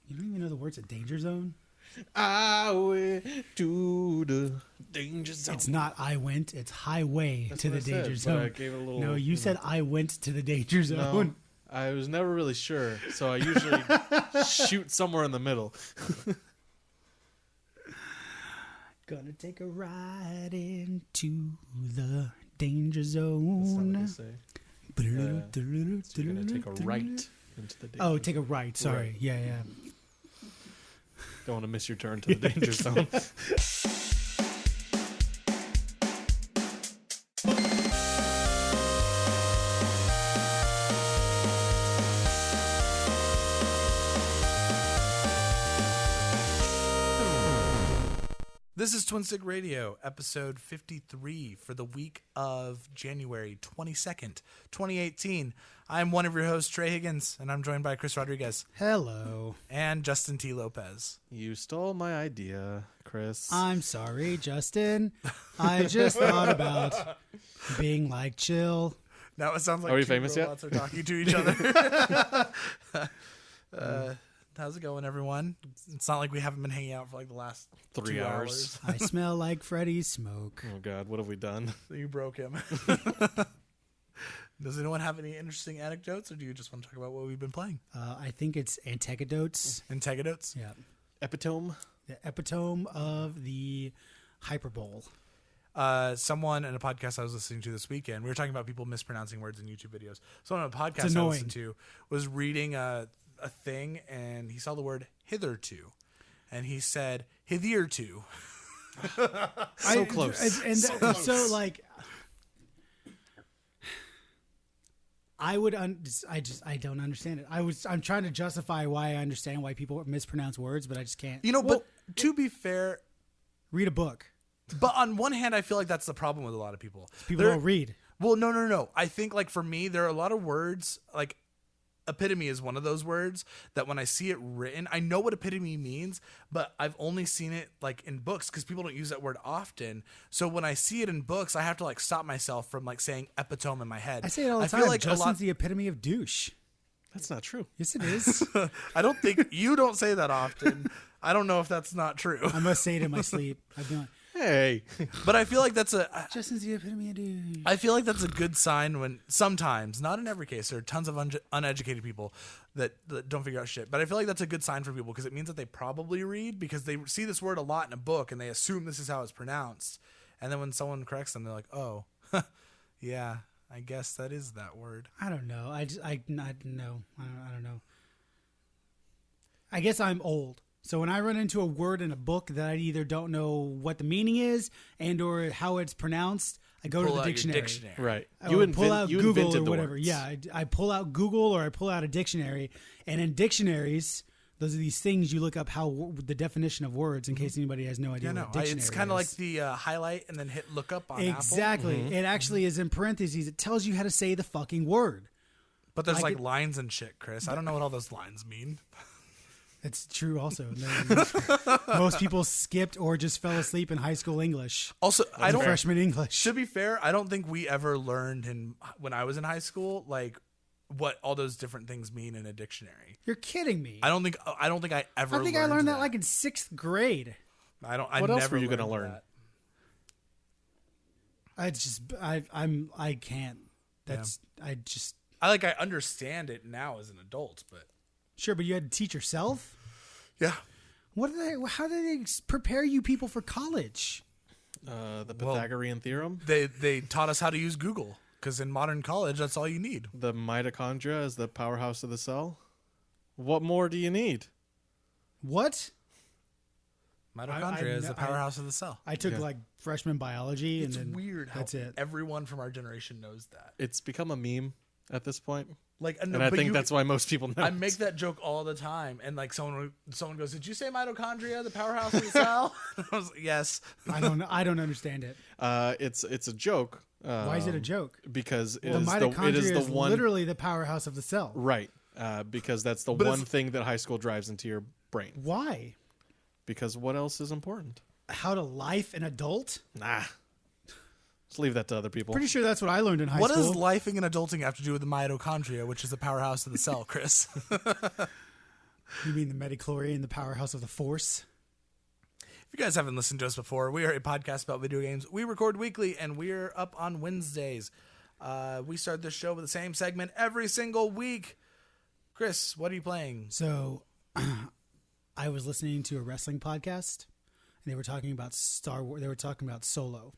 You don't even know the words of Danger Zone? I went to the danger zone. It's not I went, it's highway to the danger zone. I gave it a little, no, you said I went to the danger zone. No, I was never really sure, so I usually shoot somewhere in the middle. Gonna take a ride into the danger zone. That's not what they say. So you're gonna take a right into the danger Oh, take a right. Sorry. Right. Yeah. Don't want to miss your turn to the danger zone. This is Twin Stick Radio, episode 53 for the week of January 22nd, 2018. I'm one of your hosts, Trey Higgins, and I'm joined by Chris Rodriguez. Hello. And Justin T. Lopez. You stole my idea, Chris. I'm sorry, Justin. I just thought about being like chill. Now it sounds like Are we two famous yet? robots are talking to each other. How's it going, everyone? It's not like we haven't been hanging out for like the last 3 2 hours. I smell like Freddy's smoke. Oh God, what have we done? You broke him. Does anyone have any interesting anecdotes, or do you just want to talk about what we've been playing? I think it's Antegodotes. Antegodotes? Yeah. Epitome? The epitome of the hyperbole. Someone in a podcast I was listening to this weekend, we were talking about people mispronouncing words in YouTube videos. Someone on a podcast I listened to was reading a thing, and he saw the word hitherto, and he said hitherto. So close. So like, I don't understand it. I'm trying to justify why I understand why people mispronounce words, but I just can't. But to be fair, Read a book. but on one hand, I feel like that's the problem with a lot of people. People don't read. Well, no. I think like for me, there are a lot of words like epitome is one of those words that when I see it written, I know what epitome means, but I've only seen it like in books because people don't use that word often. So when I see it in books, I have to like stop myself from like saying epitome in my head. I say it all the time. Feel like Justin's the epitome of douche. That's not true. Yes, it is. I don't think you don't say that often. I don't know if that's not true. I must say it in my sleep. I've been like, Hey. But I feel like that's Justin's the epitome of douche. I feel like that's a good sign when sometimes, not in every case, there are tons of uneducated people that don't figure out shit. But I feel like that's a good sign for people because it means that they probably read because they see this word a lot in a book and they assume this is how it's pronounced. And then when someone corrects them, they're like, oh, yeah, I guess that is that word. I don't know. I don't know. I guess I'm old. So when I run into a word in a book that I either don't know what the meaning is and or how it's pronounced, I go to the dictionary. Right. Pull out Google invented or the whatever. words. Yeah, I pull out Google or I pull out a dictionary. And in dictionaries, those are these things you look up how the definition of words in case anybody has no idea what dictionary it's kind of is. like the highlight and then hit look up on Exactly. Apple. Mm-hmm. It actually is in parentheses. It tells you how to say the fucking word. But there's like lines and shit, Chris. I don't know what all those lines mean. It's true also. Most people skipped or just fell asleep in high school English. Also, I don't freshman English. To be fair, I don't think we ever learned when I was in high school like what all those different things mean in a dictionary. You're kidding me. I don't think I ever I think I learned that like in 6th grade. What else were you going to learn? I can't. I understand it now as an adult, but sure, but you had to teach yourself? Yeah. How do they prepare you people for college? The Pythagorean theorem. They taught us how to use Google because in modern college, that's all you need. The mitochondria is the powerhouse of the cell. What more do you need? What? Mitochondria is the powerhouse of the cell. I took like freshman biology. It's and then weird how that's it. Everyone from our generation knows that. It's become a meme at this point. Like, and I think that's why most people know. I make that joke all the time, and like someone goes, "Did you say mitochondria, the powerhouse of the cell?" I was like, "Yes." I don't understand it. It's a joke. Why is it a joke? Because the mitochondria is literally the powerhouse of the cell. Right. Because that's the one thing that high school drives into your brain. Why? Because what else is important? How to life an adult? Nah. Just leave that to other people. Pretty sure that's what I learned in high What school. does lifing and adulting have to do with the mitochondria, which is the powerhouse of the cell, Chris? You mean the metachlorian, the powerhouse of the force? If you guys haven't listened to us before, we are a podcast about video games. We record weekly, and we're up on Wednesdays. We start this show with the same segment every single week. Chris, what are you playing? So, I was listening to a wrestling podcast, and they were talking about Star Wars. They were talking about Solo.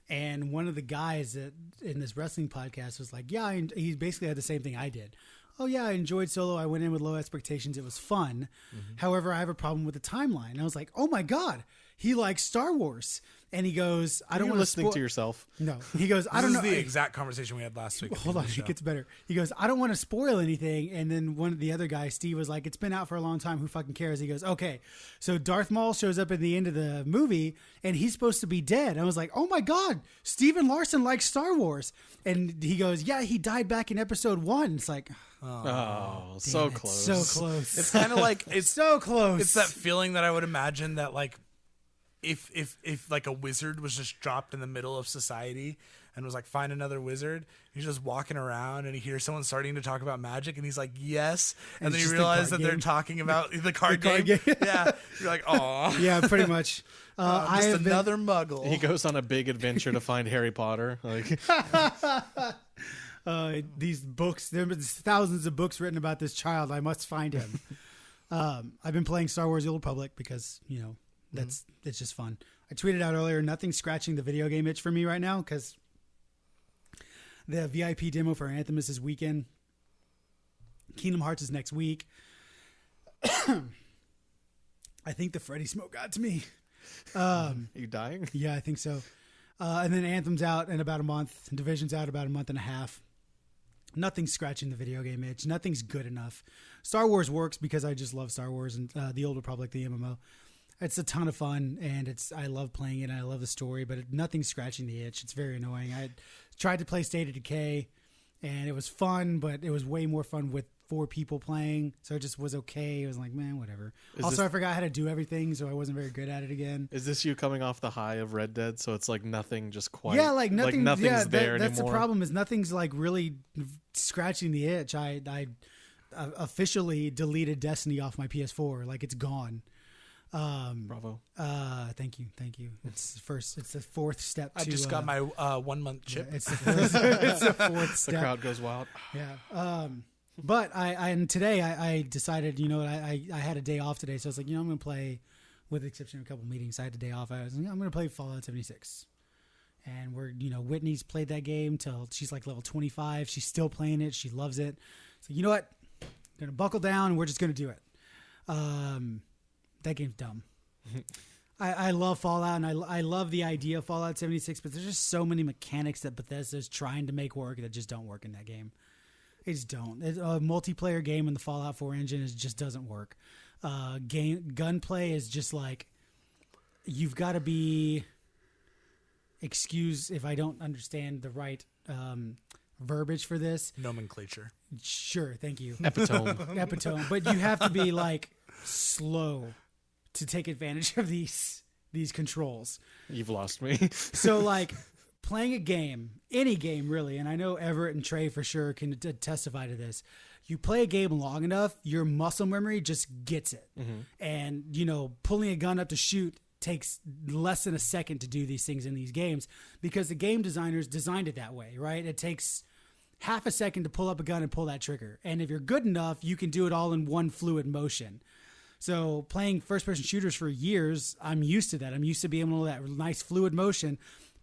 And one of the guys that in this wrestling podcast was like, yeah, he basically had the same thing I did. Oh, yeah, I enjoyed Solo. I went in with low expectations. It was fun. Mm-hmm. However, I have a problem with the timeline. I was like, oh, my God, he likes Star Wars. And he goes, I don't want to listening to yourself. No. He goes, I don't know. This is the exact conversation we had last week. Hold on, it gets better. He goes, I don't want to spoil anything. And then one of the other guys, Steve, was like, it's been out for a long time. Who fucking cares? He goes, okay. So Darth Maul shows up at the end of the movie, and he's supposed to be dead. I was like, oh my God, Steven Larson likes Star Wars. And he goes, yeah, he died back in episode 1. It's like, so close. So close. It's kind of like it's so close. It's that feeling that I would imagine that like if like a wizard was just dropped in the middle of society and was like, find another wizard. He's just walking around and he hears someone starting to talk about magic and he's like, yes. And then you realize that they're talking about the card game. Yeah. You're like, oh. Yeah, pretty much. Just another muggle. He goes on a big adventure to find Harry Potter. Like these books, there have thousands of books written about this child. I must find him. I've been playing Star Wars: The Old Republic because, it's just fun. I tweeted out earlier, nothing's scratching the video game itch for me right now because the VIP demo for Anthem is this weekend. Kingdom Hearts is next week. I think the Freddy smoke got to me. Are you dying? Yeah, I think so. And then Anthem's out in about a month. And Division's out about a month and a half. Nothing's scratching the video game itch. Nothing's good enough. Star Wars works because I just love Star Wars and the Old Republic, the MMO. It's a ton of fun, and I love playing it, and I love the story, but nothing's scratching the itch. It's very annoying. I tried to play State of Decay, and it was fun, but it was way more fun with 4 people playing, so it just was okay. It was like, man, whatever. I forgot how to do everything, so I wasn't very good at it again. Is this you coming off the high of Red Dead, so it's like nothing just quite... Yeah, like nothing, nothing's there that's anymore? The problem is nothing's like really scratching the itch. I officially deleted Destiny off my PS4. Like, it's gone. Bravo. Thank you. It's the fourth step. I just got my 1 month chip. It's the fourth step. The crowd goes wild. Yeah. But today I decided, I had a day off today, so I was like, I'm going to play, with the exception of a couple meetings, I had a day off. I was like, I'm going to play Fallout 76. And Whitney's played that game till she's like level 25. She's still playing it. She loves it. So you know what? I'm going to buckle down and we're just going to do it. That game's dumb. I love Fallout, and I love the idea of Fallout 76, but there's just so many mechanics that Bethesda's trying to make work that just don't work in that game. They just don't. It's a multiplayer game in the Fallout 4 engine just doesn't work. Gunplay is just like, you've got to be... Excuse if I don't understand the right verbiage for this. Nomenclature. Sure, thank you. Epitome. But you have to be like slow to take advantage of these controls. You've lost me. So like playing a game, any game really, and I know Everett and Trey for sure can testify to this. You play a game long enough, your muscle memory just gets it. Mm-hmm. And, pulling a gun up to shoot takes less than a second to do these things in these games because the game designers designed it that way, right? It takes half a second to pull up a gun and pull that trigger. And if you're good enough, you can do it all in one fluid motion. So playing first-person shooters for years, I'm used to that. I'm used to being able to that nice fluid motion,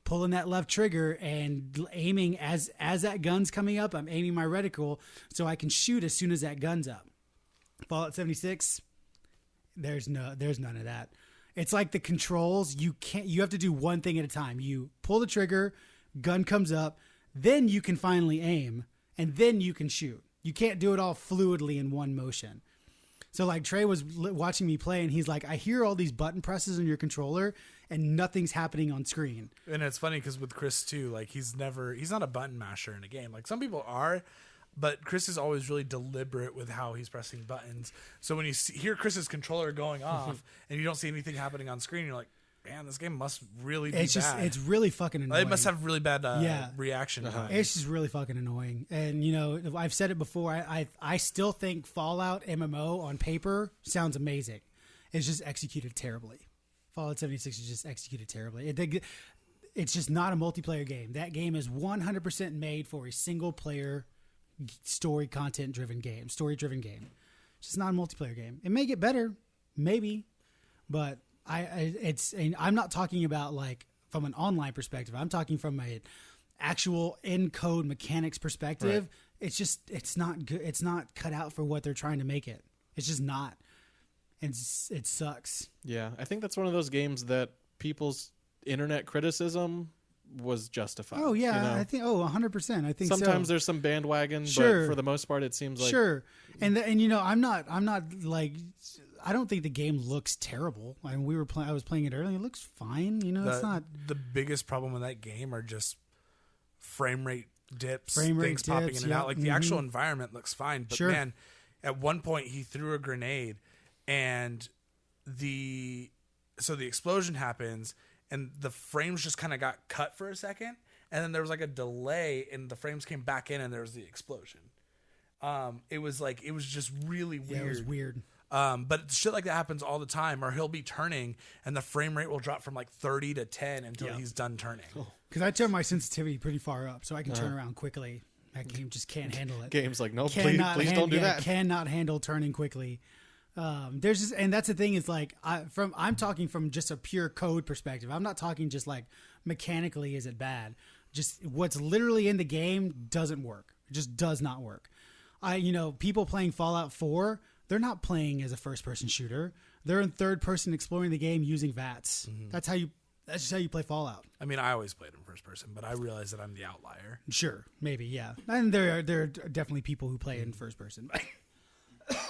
pulling that left trigger and aiming as that gun's coming up. I'm aiming my reticle so I can shoot as soon as that gun's up. Fallout 76, there's none of that. It's like the controls. You have to do one thing at a time. You pull the trigger, gun comes up, then you can finally aim, and then you can shoot. You can't do it all fluidly in one motion. So like Trey was watching me play and he's like, I hear all these button presses on your controller and nothing's happening on screen. And it's funny because with Chris too, like he's not a button masher in a game. Like some people are, but Chris is always really deliberate with how he's pressing buttons. So when you hear Chris's controller going off and you don't see anything happening on screen, you're like, man, this game must really be It's just bad. it's really fucking annoying. It must have really bad Yeah. reaction time. It's just really fucking annoying. And, you know, I've said it before. I still think Fallout MMO on paper sounds amazing. It's just executed terribly. Fallout 76 is just executed terribly. It's just not a multiplayer game. That game is 100% made for a single player story content driven game, story driven game. It's just not a multiplayer game. It may get better, maybe, but I'm not talking about like from an online perspective. I'm talking from a actual in code mechanics perspective. Right. It's not good. It's not cut out for what they're trying to make it. It's just not. It sucks. Yeah, I think that's one of those games that people's internet criticism was justified. Oh yeah, you know? I think 100%. I think sometimes so. there's some bandwagon, Sure. but for the most part, it seems like sure. And you know, I'm not like. I don't think the game looks terrible. I mean, I was playing it earlier. It looks fine. You know, it's not. The biggest problem with that game are just frame rate dips, Frame rate things popping dips, in and yeah. out. Like the actual environment looks fine, but Sure. man, at one point he threw a grenade, and so the explosion happens, and the frames just kind of got cut for a second, and then there was like a delay, and the frames came back in, and there was the explosion. It was just really weird. Yeah, it was weird. But shit like that happens all the time, or he'll be turning and the frame rate will drop from like 30 to 10 until he's done turning. Because I turn my sensitivity pretty far up, so I can turn around quickly. That game just can't handle it. games like, no, please don't do that. Cannot handle turning quickly. There's just, and that's the thing is like, I'm talking from just a pure code perspective. I'm not talking just like mechanically, is it bad? Just what's literally in the game doesn't work. It just does not work. People playing Fallout 4, they're not playing as a first-person shooter. They're in third-person exploring the game using VATS. Mm-hmm. That's just how you play Fallout. I mean, I always played in first person, but I realize that I'm the outlier. Sure, maybe, yeah. And there are definitely people who play in first person.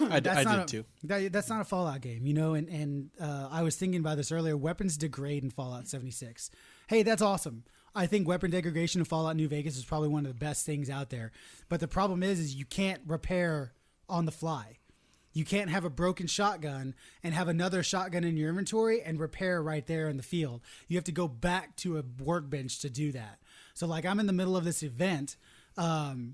I did too. That's not a Fallout game, you know. And I was thinking about this earlier. Weapons degrade in Fallout 76. Hey, that's awesome. I think weapon degradation in Fallout New Vegas is probably one of the best things out there. But the problem is you can't repair on the fly. You can't have a broken shotgun and have another shotgun in your inventory and repair right there in the field. You have to go back to a workbench to do that. So like I'm in the middle of this event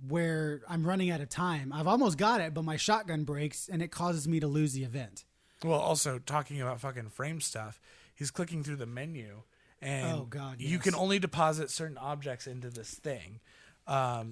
where I'm running out of time. I've almost got it, but my shotgun breaks and it causes me to lose the event. Well, also talking about fucking frame stuff, he's clicking through the menu and you can only deposit certain objects into this thing.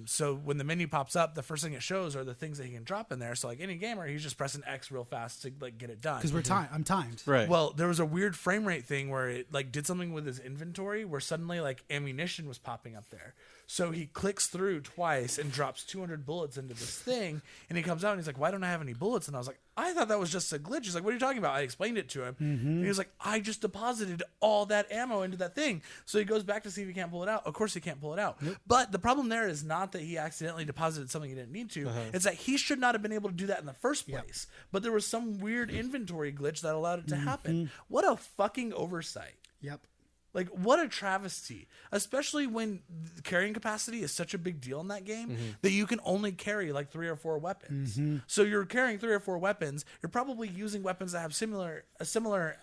So when the menu pops up, the first thing it shows are the things that he can drop in there. So like any gamer, he's just pressing X real fast to like get it done. Because I'm timed. Right. Well, there was a weird frame rate thing where it like did something with his inventory where suddenly like ammunition was popping up there. So he clicks through twice and drops 200 bullets into this thing, and he comes out and he's like, "Why don't I have any bullets?" And I was like, "I thought that was just a glitch." He's like, "What are you talking about?" I explained it to him, and he was like, "I just deposited all that ammo into that thing." So he goes back to see if he can't pull it out. Of course, he can't pull it out. But the problem there is not that he accidentally deposited something he didn't need to. It's that he should not have been able to do that in the first place. But there was some weird inventory glitch that allowed it to happen. What a fucking oversight. Yep. Like, what a travesty. Especially when carrying capacity is such a big deal in that game that you can only carry like 3 or 4 weapons. So you're carrying 3 or 4 weapons. You're probably using weapons that have similar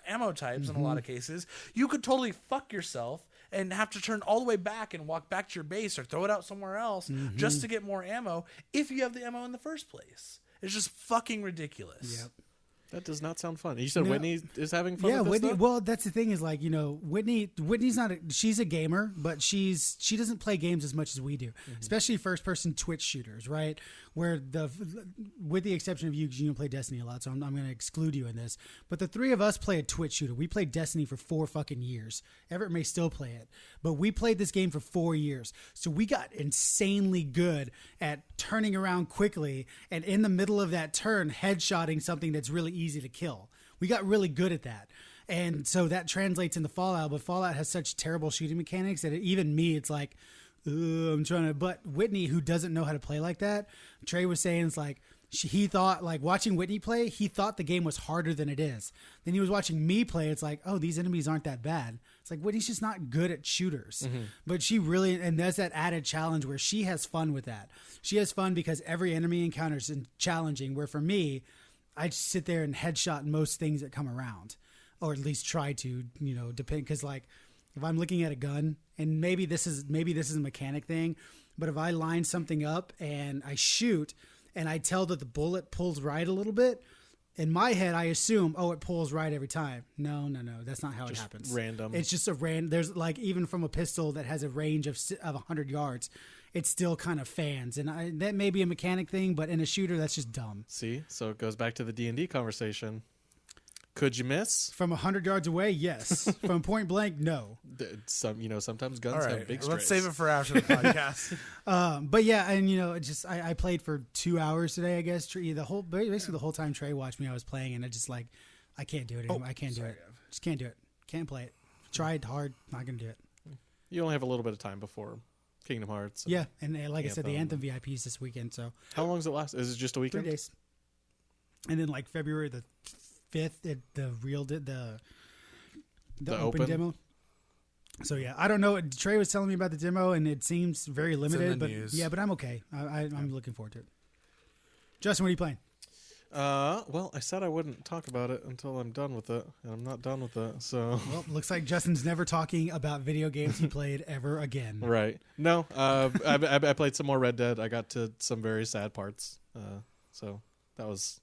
ammo types in a lot of cases. You could totally fuck yourself and have to turn all the way back and walk back to your base or throw it out somewhere else just to get more ammo if you have the ammo in the first place. It's just fucking ridiculous. Yep. That does not sound fun. You said No. Whitney is having fun with this Whitney. stuff? Well, that's the thing is like, you know, Whitney's not. She's a gamer, but she doesn't play games as much as we do, especially first person Twitch shooters, right? Where with the exception of you, because you don't play Destiny a lot, so I'm going to exclude you in this. But the 3 of us play a Twitch shooter. We played Destiny for 4 fucking years. Everett may still play it, but we played this game for 4 years, so we got insanely good at turning around quickly and in the middle of that turn, headshotting something that's really easy to kill. We got really good at that. And so that translates into Fallout, but Fallout has such terrible shooting mechanics that even me, it's like, I'm trying to, but Whitney, who doesn't know how to play like that, Trey was saying it's like, he thought, like watching Whitney play, he thought the game was harder than it is. Then he was watching me play. It's like, oh, these enemies aren't that bad. It's like, Whitney's just not good at shooters. But she really, and there's that added challenge where she has fun with that. She has fun because every enemy encounters is challenging, where for me, I just sit there and headshot most things that come around. or at least try to, depend. Because like, if I'm looking at a gun, and maybe this is a mechanic thing, but if I line something up and I shoot, and I tell that the bullet pulls right a little bit, in my head I assume, it pulls right every time. No, that's not how it happens. Random. It's just a random. There's like, even from a pistol that has a range of 100 yards, it still kind of fans, and that may be a mechanic thing, but in a shooter, that's just dumb. See, so it goes back to the D&D conversation. Could you miss? From 100 yards away, yes. From point blank, no. Sometimes guns All have right, big let's strays. save it for after the podcast. But yeah, and I played for 2 hours today. I guess basically the whole time Trey watched me, I was playing, and I just like, I can't do it anymore. I can't do it. Just can't do it. Can't play it. Tried hard, not gonna do it. You only have a little bit of time before Kingdom Hearts. Yeah, and like I said, the Anthem. Anthem VIPs this weekend. So How long does it last? Is it just a 3 weekend? days, and then like February the 5th, the open open? demo. So yeah, I don't know. Trey was telling me about the demo, and it seems very limited. the But news. yeah, but I'm okay. I'm looking forward to it. Justin, what are you playing? Well, I said I wouldn't talk about it until I'm done with it, and I'm not done with it. So Well, looks like Justin's never talking about video games he played ever again. right. No, I played some more Red Dead. I got to some very sad parts. So that was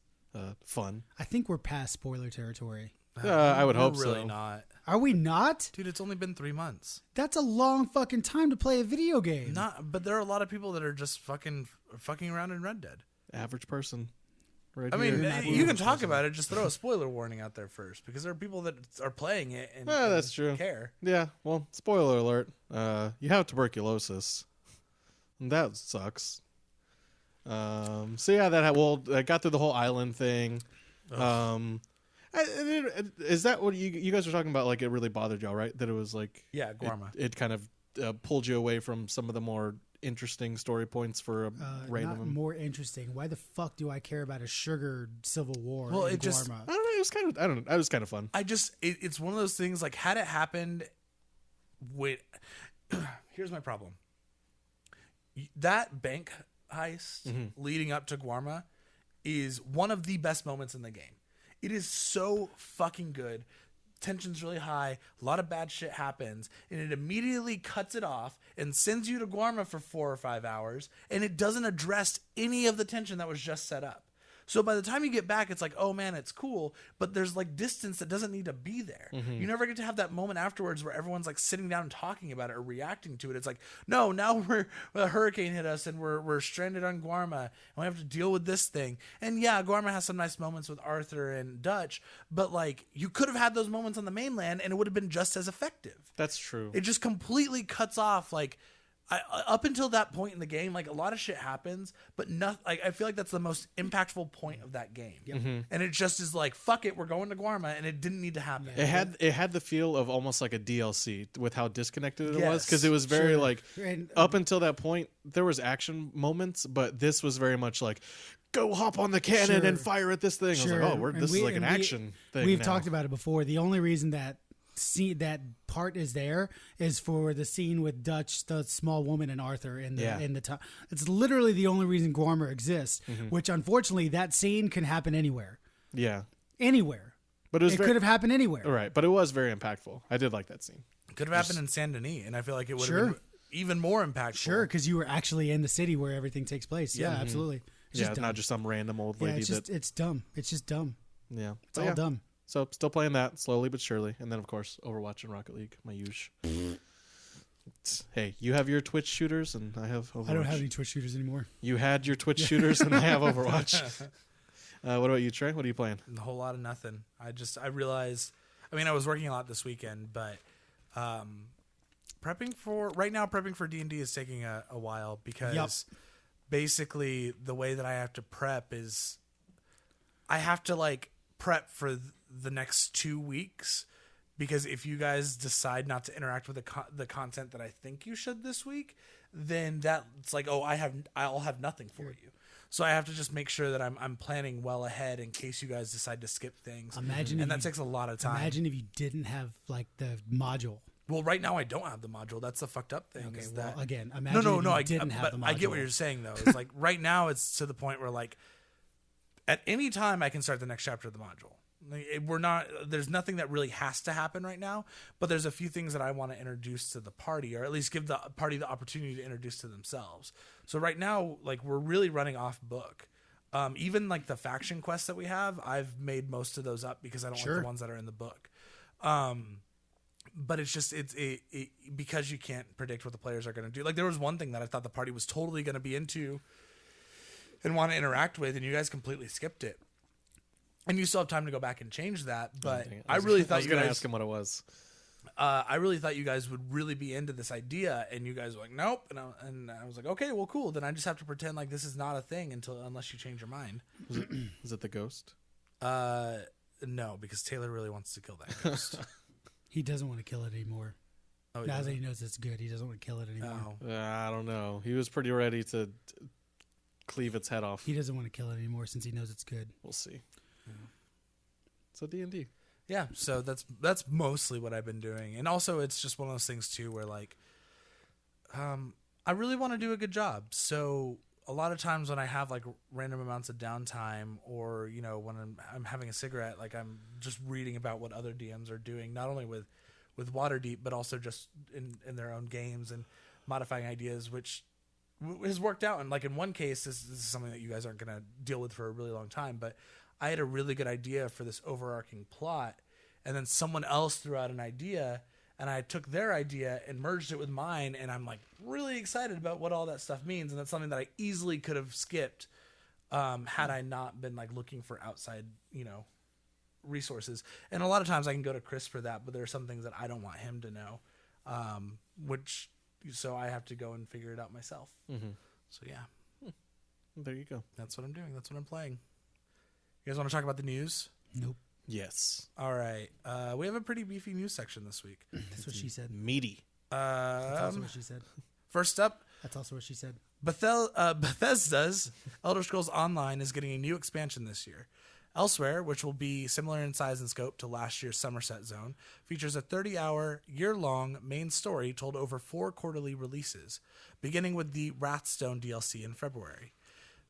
fun. I think we're past spoiler territory. I would We're hope really so. not. Are we not? Dude, it's only been 3 months. That's a long fucking time to play a video game. But there are a lot of people that are just fucking around in Red Dead. Average person. Right I mean, here. you can talk about it. Just throw a spoiler warning out there first, because there are people that are playing it and, that's true. care. Yeah, well, spoiler alert. You have tuberculosis. And that sucks. So yeah, I got through the whole island thing. Is that what you guys were talking about? Like, it really bothered y'all, right? That it was like, Yeah, Guarma. It kind of pulled you away from some of the more interesting story points for a Not random. more interesting. Why the fuck do I care about a sugar civil war? Well, in it just- Guarma? I don't know. It was kind of. I don't know. It was kind of fun. It's one of those things, like, had it happened with here's my problem. That bank heist leading up to Guarma is one of the best moments in the game. It is so fucking good. Tension's really high. A lot of bad shit happens, and it immediately cuts it off and sends you to Guarma for 4 or 5 hours, and it doesn't address any of the tension that was just set up. So by the time you get back, it's like, oh man, it's cool, but there's like distance that doesn't need to be there. You never get to have that moment afterwards where everyone's like sitting down and talking about it or reacting to it. It's like, no, now a hurricane hit us and we're stranded on Guarma and we have to deal with this thing. And yeah, Guarma has some nice moments with Arthur and Dutch, but like, you could have had those moments on the mainland and it would have been just as effective. That's true. It just completely cuts off, like, up until that point in the game, like, a lot of shit happens, but nothing. Like, I feel like that's the most impactful point of that game, and it just is like, fuck it, we're going to Guarma, and it didn't need to happen. It had the feel of almost like a DLC with how disconnected it was, Yes, because it was very sure. like And, up until that point there was action moments, but this was very much like, go hop on the cannon Sure. and fire at this thing. Sure. I was like, And this is like an action thing. We've now. talked about it before. The only reason that part is there is for the scene with Dutch, the small woman, and Arthur in the time. It's literally the only reason Guarma exists. Which, unfortunately, that scene can happen anywhere. Yeah, Anywhere. but it It could have happened anywhere. right, but it was very impactful. I did like that scene. It could have happened in Saint Denis, and I feel like it would Sure. have been even more impactful. Sure, because you were actually in the city where everything takes place. Yeah, absolutely. It's Yeah, just dumb. not just some random old Yeah, lady it's dumb. It's just dumb. yeah, It's all dumb. So still playing that slowly but surely, and then of course Overwatch and Rocket League, my usual. Hey, you have your Twitch shooters, and I have Overwatch. I don't have any Twitch shooters anymore. You had your Twitch shooters, and I have Overwatch. What about you, Trey? What are you playing? A whole lot of nothing. I realized, I mean, I was working a lot this weekend, but prepping for D&D is taking a while, because basically the way that I have to prep is I have to like prep for the next 2 weeks, because if you guys decide not to interact with the content that I think you should this week, then that's like, oh, I'll have nothing for you. So I have to just make sure that I'm planning well ahead in case you guys decide to skip things. And that takes a lot of time. Imagine if you didn't have like the module. Well, right now I don't have the module. That's the fucked up thing. Okay, is well, that again, imagine if you didn't have the module. I get what you're saying though. It's like right now it's to the point where like at any time I can start the next chapter of the module. We're not. There's nothing that really has to happen right now, but there's a few things that I want to introduce to the party, or at least give the party the opportunity to introduce to themselves. So right now, like, we're really running off book. Even like the faction quests that we have, I've made most of those up because I don't like the ones that are in the book. But it's just because you can't predict what the players are going to do. Like, there was one thing that I thought the party was totally going to be into and want to interact with, and you guys completely skipped it. And you still have time to go back and change that, but I really thought you guys. I was going to ask him what it was. I really thought you guys would really be into this idea, and you guys were like, nope. And I was like, okay, well, cool. Then I just have to pretend like this is not a thing unless you change your mind. Is it the ghost? No, because Taylor really wants to kill that ghost. He doesn't want to kill it anymore. Oh, now that he knows it's good, he doesn't want to kill it anymore. Oh. I don't know. He was pretty ready to cleave its head off. He doesn't want to kill it anymore since he knows it's good. We'll see. Yeah. So D&D. Yeah, so that's mostly what I've been doing. And also, it's just one of those things, too, where, like, I really want to do a good job. So a lot of times when I have, like, random amounts of downtime, or, you know, when I'm having a cigarette, like, I'm just reading about what other DMs are doing, not only with Waterdeep, but also just in their own games and modifying ideas, which has worked out. And, like, in one case, this is something that you guys aren't going to deal with for a really long time, but I had a really good idea for this overarching plot, and then someone else threw out an idea, and I took their idea and merged it with mine, and I'm like really excited about what all that stuff means, and that's something that I easily could have skipped had I not been like looking for outside, you know, resources. And a lot of times I can go to Chris for that, but there are some things that I don't want him to know, so I have to go and figure it out myself. Mm-hmm. So yeah, there you go. That's what I'm doing. That's what I'm playing. You guys want to talk about the news? Nope. Yes. All right. We have a pretty beefy news section this week. That's what she said. Meaty. That's also what she said. First up, That's also what she said. Bethesda's Elder Scrolls Online is getting a new expansion this year. Elsewhere, which will be similar in size and scope to last year's Somerset Zone, features a 30-hour, year-long main story told over 4 quarterly releases, beginning with the Wrathstone DLC in February.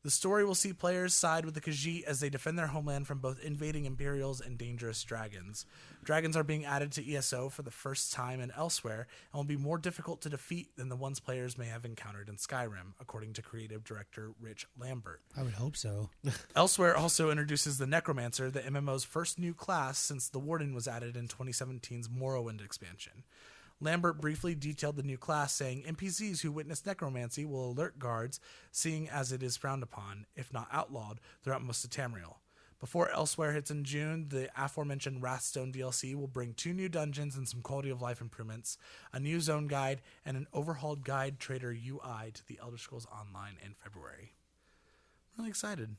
The story will see players side with the Khajiit as they defend their homeland from both invading Imperials and dangerous dragons. Dragons are being added to ESO for the first time and elsewhere, and will be more difficult to defeat than the ones players may have encountered in Skyrim, according to creative director Rich Lambert. I would hope so. Elsewhere also introduces the Necromancer, the MMO's first new class since the Warden was added in 2017's Morrowind expansion. Lambert briefly detailed the new class, saying NPCs who witness necromancy will alert guards, seeing as it is frowned upon, if not outlawed, throughout most of Tamriel. Before Elsewhere hits in June, the aforementioned Wrathstone DLC will bring 2 new dungeons and some quality of life improvements, a new zone guide, and an overhauled guide trader UI to the Elder Scrolls Online in February. I'm really excited.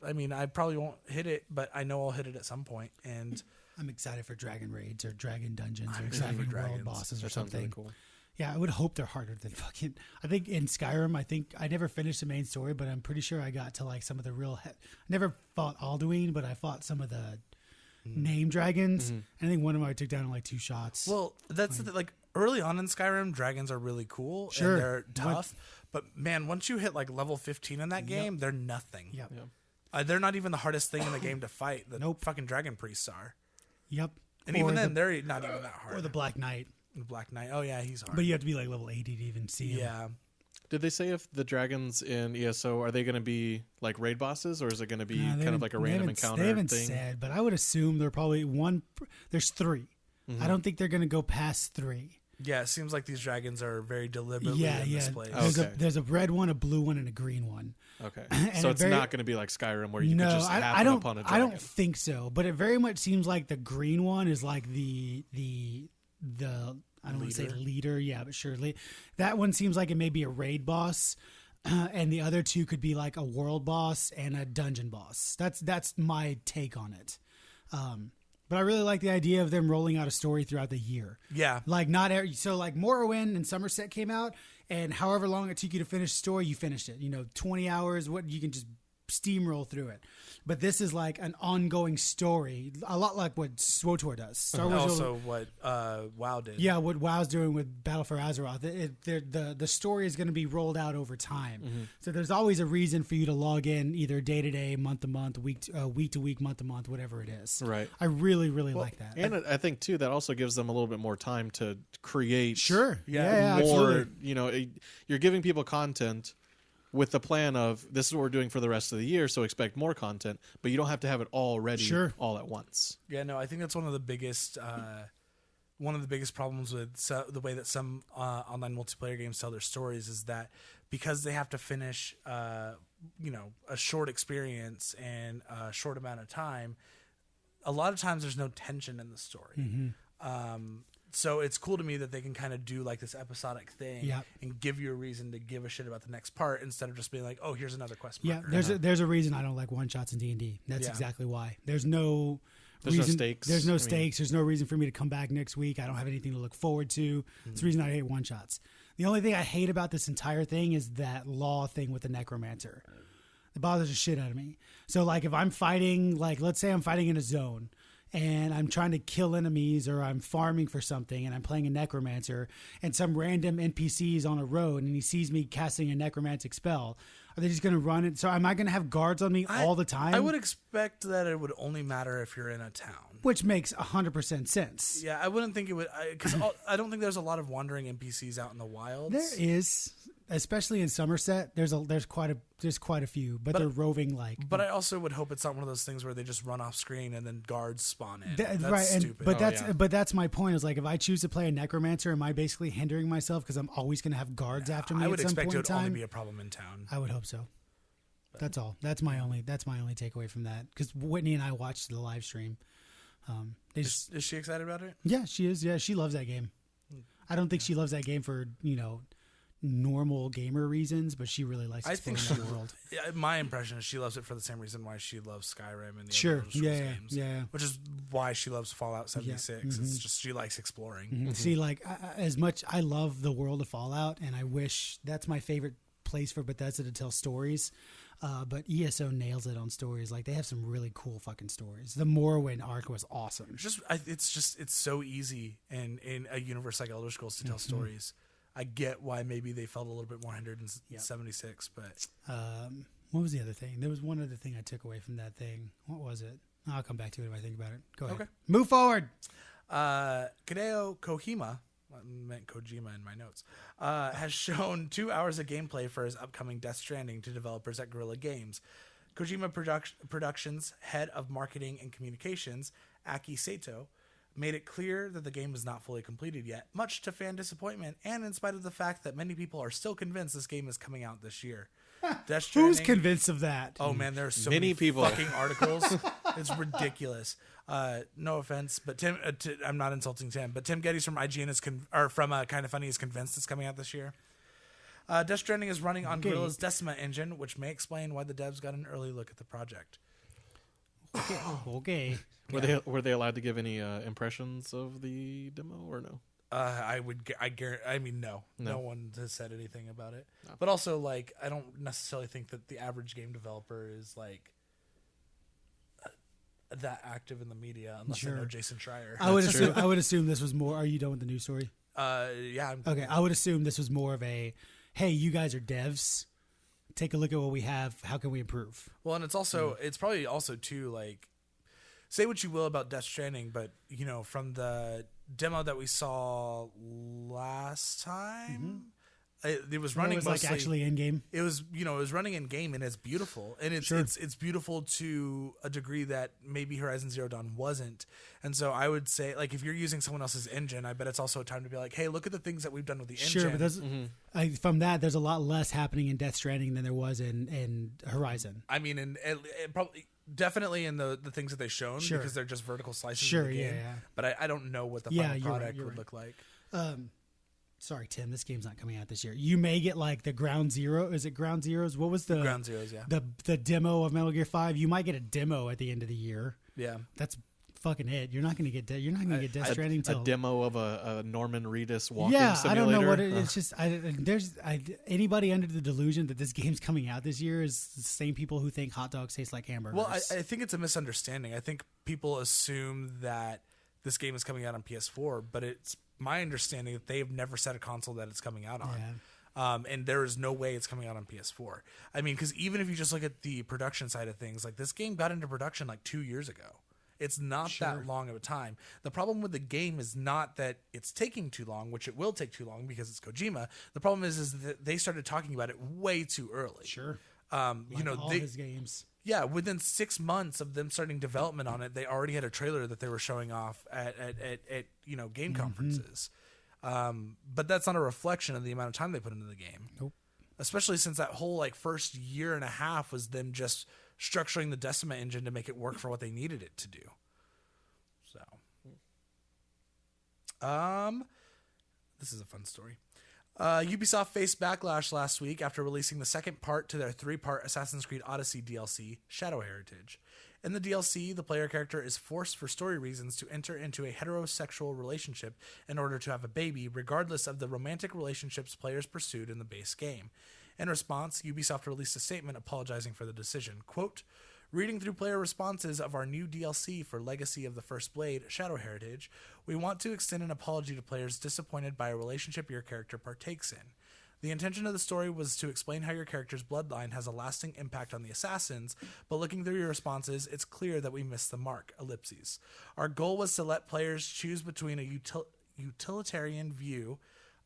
I mean, I probably won't hit it, but I know I'll hit it at some point, and I'm excited for dragon raids or dragon dungeons I'm or excited for dragon world dragons. bosses or That sounds something. really cool. Yeah, I would hope they're harder than fucking. I think in Skyrim, I never finished the main story, but I'm pretty sure I got to like some of the real. I never fought Alduin, but I fought some of the name dragons. Mm-hmm. I think one of them I took down in like 2 shots. well, that's like early on in Skyrim, dragons are really cool Sure. and they're tough. But man, once you hit like level 15 in that game, they're nothing. Yep. Yeah. They're not even the hardest thing in the game to fight. The Nope. fucking dragon priests are, Yep. and Or even then, the- they're not even that hard. or the Black Knight, The Black Knight. Oh yeah, he's hard. but you have to be like level 80 to even see him. yeah, Did they say if the dragons in ESO are they going to be like raid bosses, or is it going to be kind of like a random encounter They haven't thing? said, but I would assume they're probably There's 3. Mm-hmm. I don't think they're going to go past 3. yeah. It seems like these dragons are very deliberately Yeah, in yeah. this place. Okay. There's a red one, a blue one, and a green one. Okay, And so it it's very- not going to be like Skyrim where you No, could just happen I don't. upon a dragon. I don't think so. But it very much seems like the green one is like the I don't want to say Leader? leader. Yeah, but sure. That one seems like it may be a raid boss, and the other 2 could be like a world boss and a dungeon boss. That's my take on it. But I really like the idea of them rolling out a story throughout the year. Yeah, Like so like Morrowind and Somerset came out, and however long it took you to finish the story, you finished it. 20 hours. What you can just steamroll through it. But this is like an ongoing story, a lot like what SWTOR does. Star Wars Also, what WoW did. yeah, what WoW's doing with Battle for Azeroth, the story is going to be rolled out over time. So there's always a reason for you to log in either day to day, month to month, week to week, month to month, whatever it is. Right. I really, really like that. And I think too that also gives them a little bit more time to create. Sure. Yeah, more. absolutely. You're giving people content with the plan of this is what we're doing for the rest of the year, so expect more content, but you don't have to have it all ready all at once. Yeah, no, I think that's one of the biggest problems with the way that some online multiplayer games tell their stories is that because they have to finish, a short experience in a short amount of time. A lot of times, there's no tension in the story. So it's cool to me that they can kind of do like this episodic thing and give you a reason to give a shit about the next part instead of just being like, oh, here's another quest marker. Yeah, there's a reason I don't like one shots in D&D. That's exactly why. There's no reason, no stakes. There's no stakes. There's no reason for me to come back next week. I don't have anything to look forward to. It's the reason I hate one shots. The only thing I hate about this entire thing is that law thing with the necromancer. It bothers the shit out of me. So like if I'm fighting, like let's say I'm fighting in a zone and I'm trying to kill enemies or I'm farming for something and I'm playing a necromancer and some random NPC is on a road and he sees me casting a necromantic spell, are they just going to run it? So am I going to have guards on me all the time? I would expect that it would only matter if you're in a town. Which makes 100% sense. Yeah, I wouldn't think it would, because I don't think there's a lot of wandering NPCs out in the wilds. There is, especially in Somerset. There's quite a few, but they're roving like. But I also would hope it's not one of those things where they just run off screen and then guards spawn in. That's right, stupid. But that's my point. Is like if I choose to play a necromancer, am I basically hindering myself because I'm always going to have guards after me? I would at some expect point it in would time? only be a problem in town. I would hope so. That's all. That's my only takeaway from that. Because Whitney and I watched the live stream. Is she excited about it? Yeah, she is. Yeah, she loves that game. I don't think she loves that game for normal gamer reasons, but she really likes exploring that world. Yeah, my impression is she loves it for the same reason why she loves Skyrim and the Sure. other Elder Scrolls games. Yeah. Which is why she loves Fallout 76. It's just she likes exploring. See, like as much I love the world of Fallout, and I wish that's my favorite place for Bethesda to tell stories. But ESO nails it on stories. Like they have some really cool fucking stories. The Morrowind arc was awesome. It's so easy in a universe like Elder Scrolls to tell stories. I get why maybe they felt a little bit more hindered in 76, but what was the other thing? There was one other thing I took away from that thing. What was it? I'll come back to it if I think about it. Go ahead. Okay. Move forward. Hideo Kojima, I meant Kojima in my notes, has shown 2 hours of gameplay for his upcoming Death Stranding to developers at Guerrilla Games. Kojima Productions head of marketing and communications, Aki Sato, made it clear that the game is not fully completed yet, much to fan disappointment and in spite of the fact that many people are still convinced this game is coming out this year. Death Stranding, Who's convinced of that? Oh man, there are so Many many people. fucking articles. It's ridiculous. No offense, but Tim, I'm not insulting Tim, but Tim Geddes from IGN is from Kind of Funny is convinced it's coming out this year. Death Stranding is running on Guerrilla's Decima engine, which may explain why the devs got an early look at the project. Okay. Were they allowed to give any impressions of the demo or no? No one has said anything about it. No. But also, like, I don't necessarily think that the average game developer is like that active in the media unless they know Jason Schreier. I would assume this was more. Are you done with the news story? Yeah. Okay. I would assume this was more of a, hey, you guys are devs. Take a look at what we have. How can we improve? Well, and it's also it's probably also too like, say what you will about Death Stranding, but from the demo that we saw last time, it was running. It was mostly, like actually in game. It was it was running in game and it's beautiful and it's beautiful to a degree that maybe Horizon Zero Dawn wasn't. And so I would say like if you're using someone else's engine, I bet it's also a time to be like, hey, look at the things that we've done with the engine. Sure, but from that, there's a lot less happening in Death Stranding than there was in Horizon. I mean, and it probably. Definitely in the things that they've shown because they're just vertical slices of the game. Yeah. But I don't know what the final product would look like. Sorry, Tim, this game's not coming out this year. You may get like the Ground Zero. Is it Ground Zeroes? What was the Ground Zeroes? Yeah. The demo of Metal Gear 5. You might get a demo at the end of the year. Yeah. That's fucking it. You're not gonna get You're not gonna get Death Stranding a till demo of a Norman Reedus walking simulator. I don't know what it's just. Anybody under the delusion that this game's coming out this year is the same people who think hot dogs taste like hamburgers. Well, I think it's a misunderstanding. I think people assume that this game is coming out on PS4, but it's my understanding that they've never set a console that it's coming out on. Yeah. And there is no way it's coming out on PS4. I mean, because even if you just look at the production side of things, like this game got into production like 2 years ago. It's not that long of a time. The problem with the game is not that it's taking too long, which it will take too long because it's Kojima. The problem is that they started talking about it way too early. Sure. All his games. Yeah, within 6 months of them starting development on it, they already had a trailer that they were showing off at game conferences. But that's not a reflection of the amount of time they put into the game. Nope. Especially since that whole first year and a half was them just structuring the Decima engine to make it work for what they needed it to do. So, this is a fun story. Ubisoft faced backlash last week after releasing the second part to their 3-part Assassin's Creed Odyssey DLC, Shadow Heritage. In the DLC, the player character is forced for story reasons to enter into a heterosexual relationship in order to have a baby, regardless of the romantic relationships players pursued in the base game. In response, Ubisoft released a statement apologizing for the decision. Quote, "Reading through player responses of our new DLC for Legacy of the First Blade, Shadow Heritage, we want to extend an apology to players disappointed by a relationship your character partakes in. The intention of the story was to explain how your character's bloodline has a lasting impact on the assassins, but looking through your responses, it's clear that we missed the mark, ellipses. Our goal was to let players choose between a utilitarian view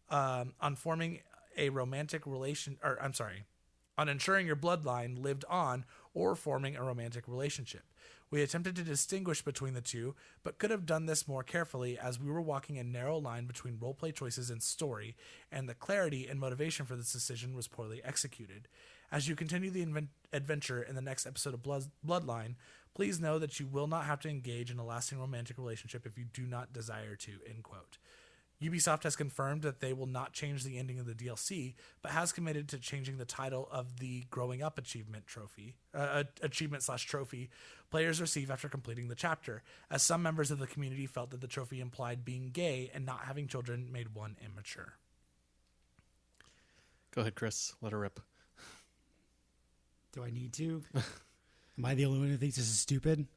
on forming a romantic relation, on ensuring your bloodline lived on or forming a romantic relationship. We attempted to distinguish between the two, but could have done this more carefully as we were walking a narrow line between roleplay choices and story, and the clarity and motivation for this decision was poorly executed. As you continue the adventure in the next episode of Bloodline, please know that you will not have to engage in a lasting romantic relationship if you do not desire to," end quote. Ubisoft has confirmed that they will not change the ending of the DLC, but has committed to changing the title of the Growing Up achievement trophy players receive after completing the chapter, as some members of the community felt that the trophy implied being gay and not having children made one immature. Go ahead, Chris. Let her rip. Do I need to? Am I the only one who thinks this is stupid?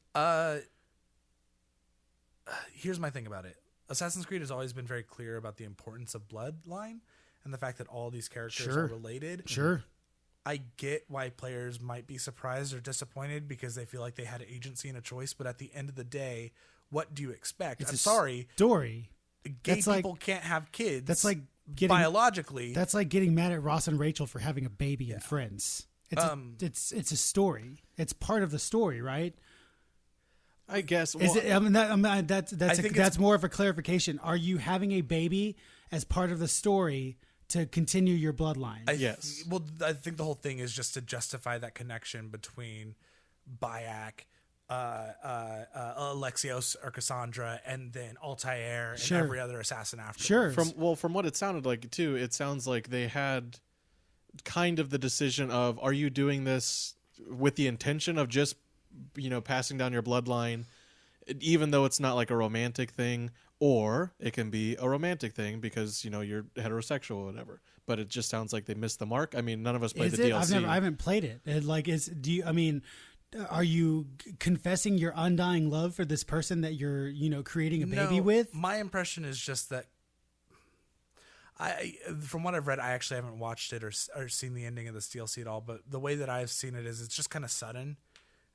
Here's my thing about it. Assassin's Creed has always been very clear about the importance of bloodline and the fact that all these characters are related. Sure. I get why players might be surprised or disappointed because they feel like they had agency and a choice, but at the end of the day, what do you expect? I'm sorry. Story. Gay people can't have kids. That's like biologically. That's like getting mad at Ross and Rachel for having a baby and Friends. It's a story. It's part of the story, right? I guess. Well, that's more of a clarification. Are you having a baby as part of the story to continue your bloodline? Yes. Well, I think the whole thing is just to justify that connection between Bayek, Alexios or Cassandra, and then Altair and every other assassin after. Sure. From what it sounded like too, it sounds like they had kind of the decision of, are you doing this with the intention of just passing down your bloodline, even though it's not like a romantic thing, or it can be a romantic thing because you're heterosexual or whatever. But it just sounds like they missed the mark. I mean, none of us played the DLC. I haven't played it. Are you confessing your undying love for this person that you're creating a baby with? My impression is just that from what I've read, I actually haven't watched it or seen the ending of this DLC at all. But the way that I've seen it is it's just kind of sudden.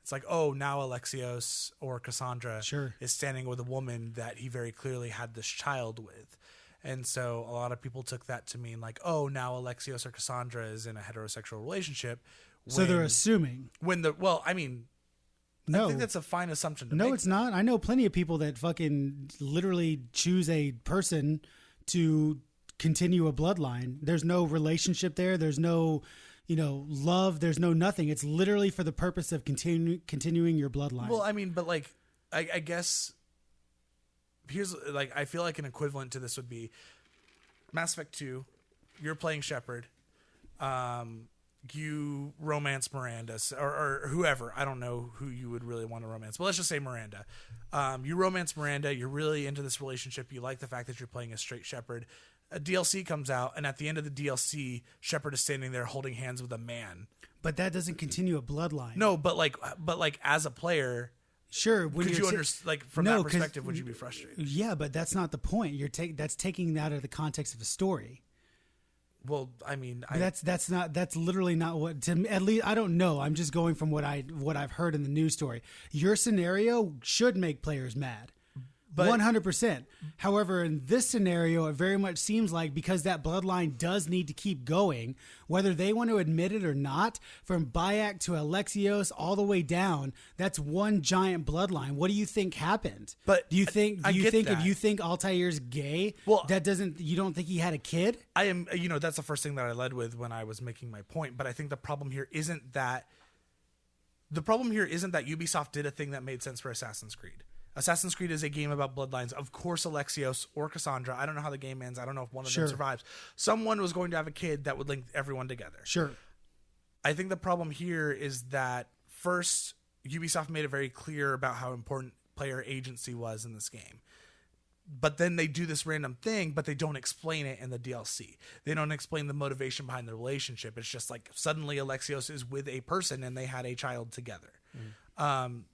It's like, oh, now Alexios or Cassandra is standing with a woman that he very clearly had this child with. And so a lot of people took that to mean like, oh, now Alexios or Cassandra is in a heterosexual relationship. So they're assuming. I think that's a fine assumption to make. No, it's not. I know plenty of people that fucking literally choose a person to continue a bloodline. There's no relationship there. There's no love, there's no nothing. It's literally for the purpose of continuing your bloodline. Well, I mean, but like, I guess here's like, I feel like an equivalent to this would be Mass Effect 2. You're playing Shepard. you romance Miranda or whoever. I don't know who you would really want to romance, but let's just say Miranda. You romance Miranda. You're really into this relationship. You like the fact that you're playing a straight Shepard. A DLC comes out, and at the end of the DLC, Shepard is standing there holding hands with a man. But that doesn't continue a bloodline. No, but like as a player, sure. When could you're you understand? Like from that perspective, would you be frustrated? Yeah, but that's not the point. That's taking that out of the context of a story. Well, I mean, that's literally not what. To me, at least I don't know. I'm just going from what I've heard in the news story. Your scenario should make players mad. 100%. However, in this scenario, it very much seems like because that bloodline does need to keep going, whether they want to admit it or not, from Bayek to Alexios all the way down, that's one giant bloodline. What do you think happened? But do you think that. if you think Altair's gay, well, you don't think he had a kid? I am, that's the first thing that I led with when I was making my point. But I think the problem here isn't that Ubisoft did a thing that made sense for Assassin's Creed. Assassin's Creed is a game about bloodlines. Of course, Alexios or Cassandra, I don't know how the game ends. I don't know if one of them survives. Someone was going to have a kid that would link everyone together. Sure. I think the problem here is that first, Ubisoft made it very clear about how important player agency was in this game. But then they do this random thing, but they don't explain it in the DLC. They don't explain the motivation behind the relationship. It's just like suddenly Alexios is with a person and they had a child together.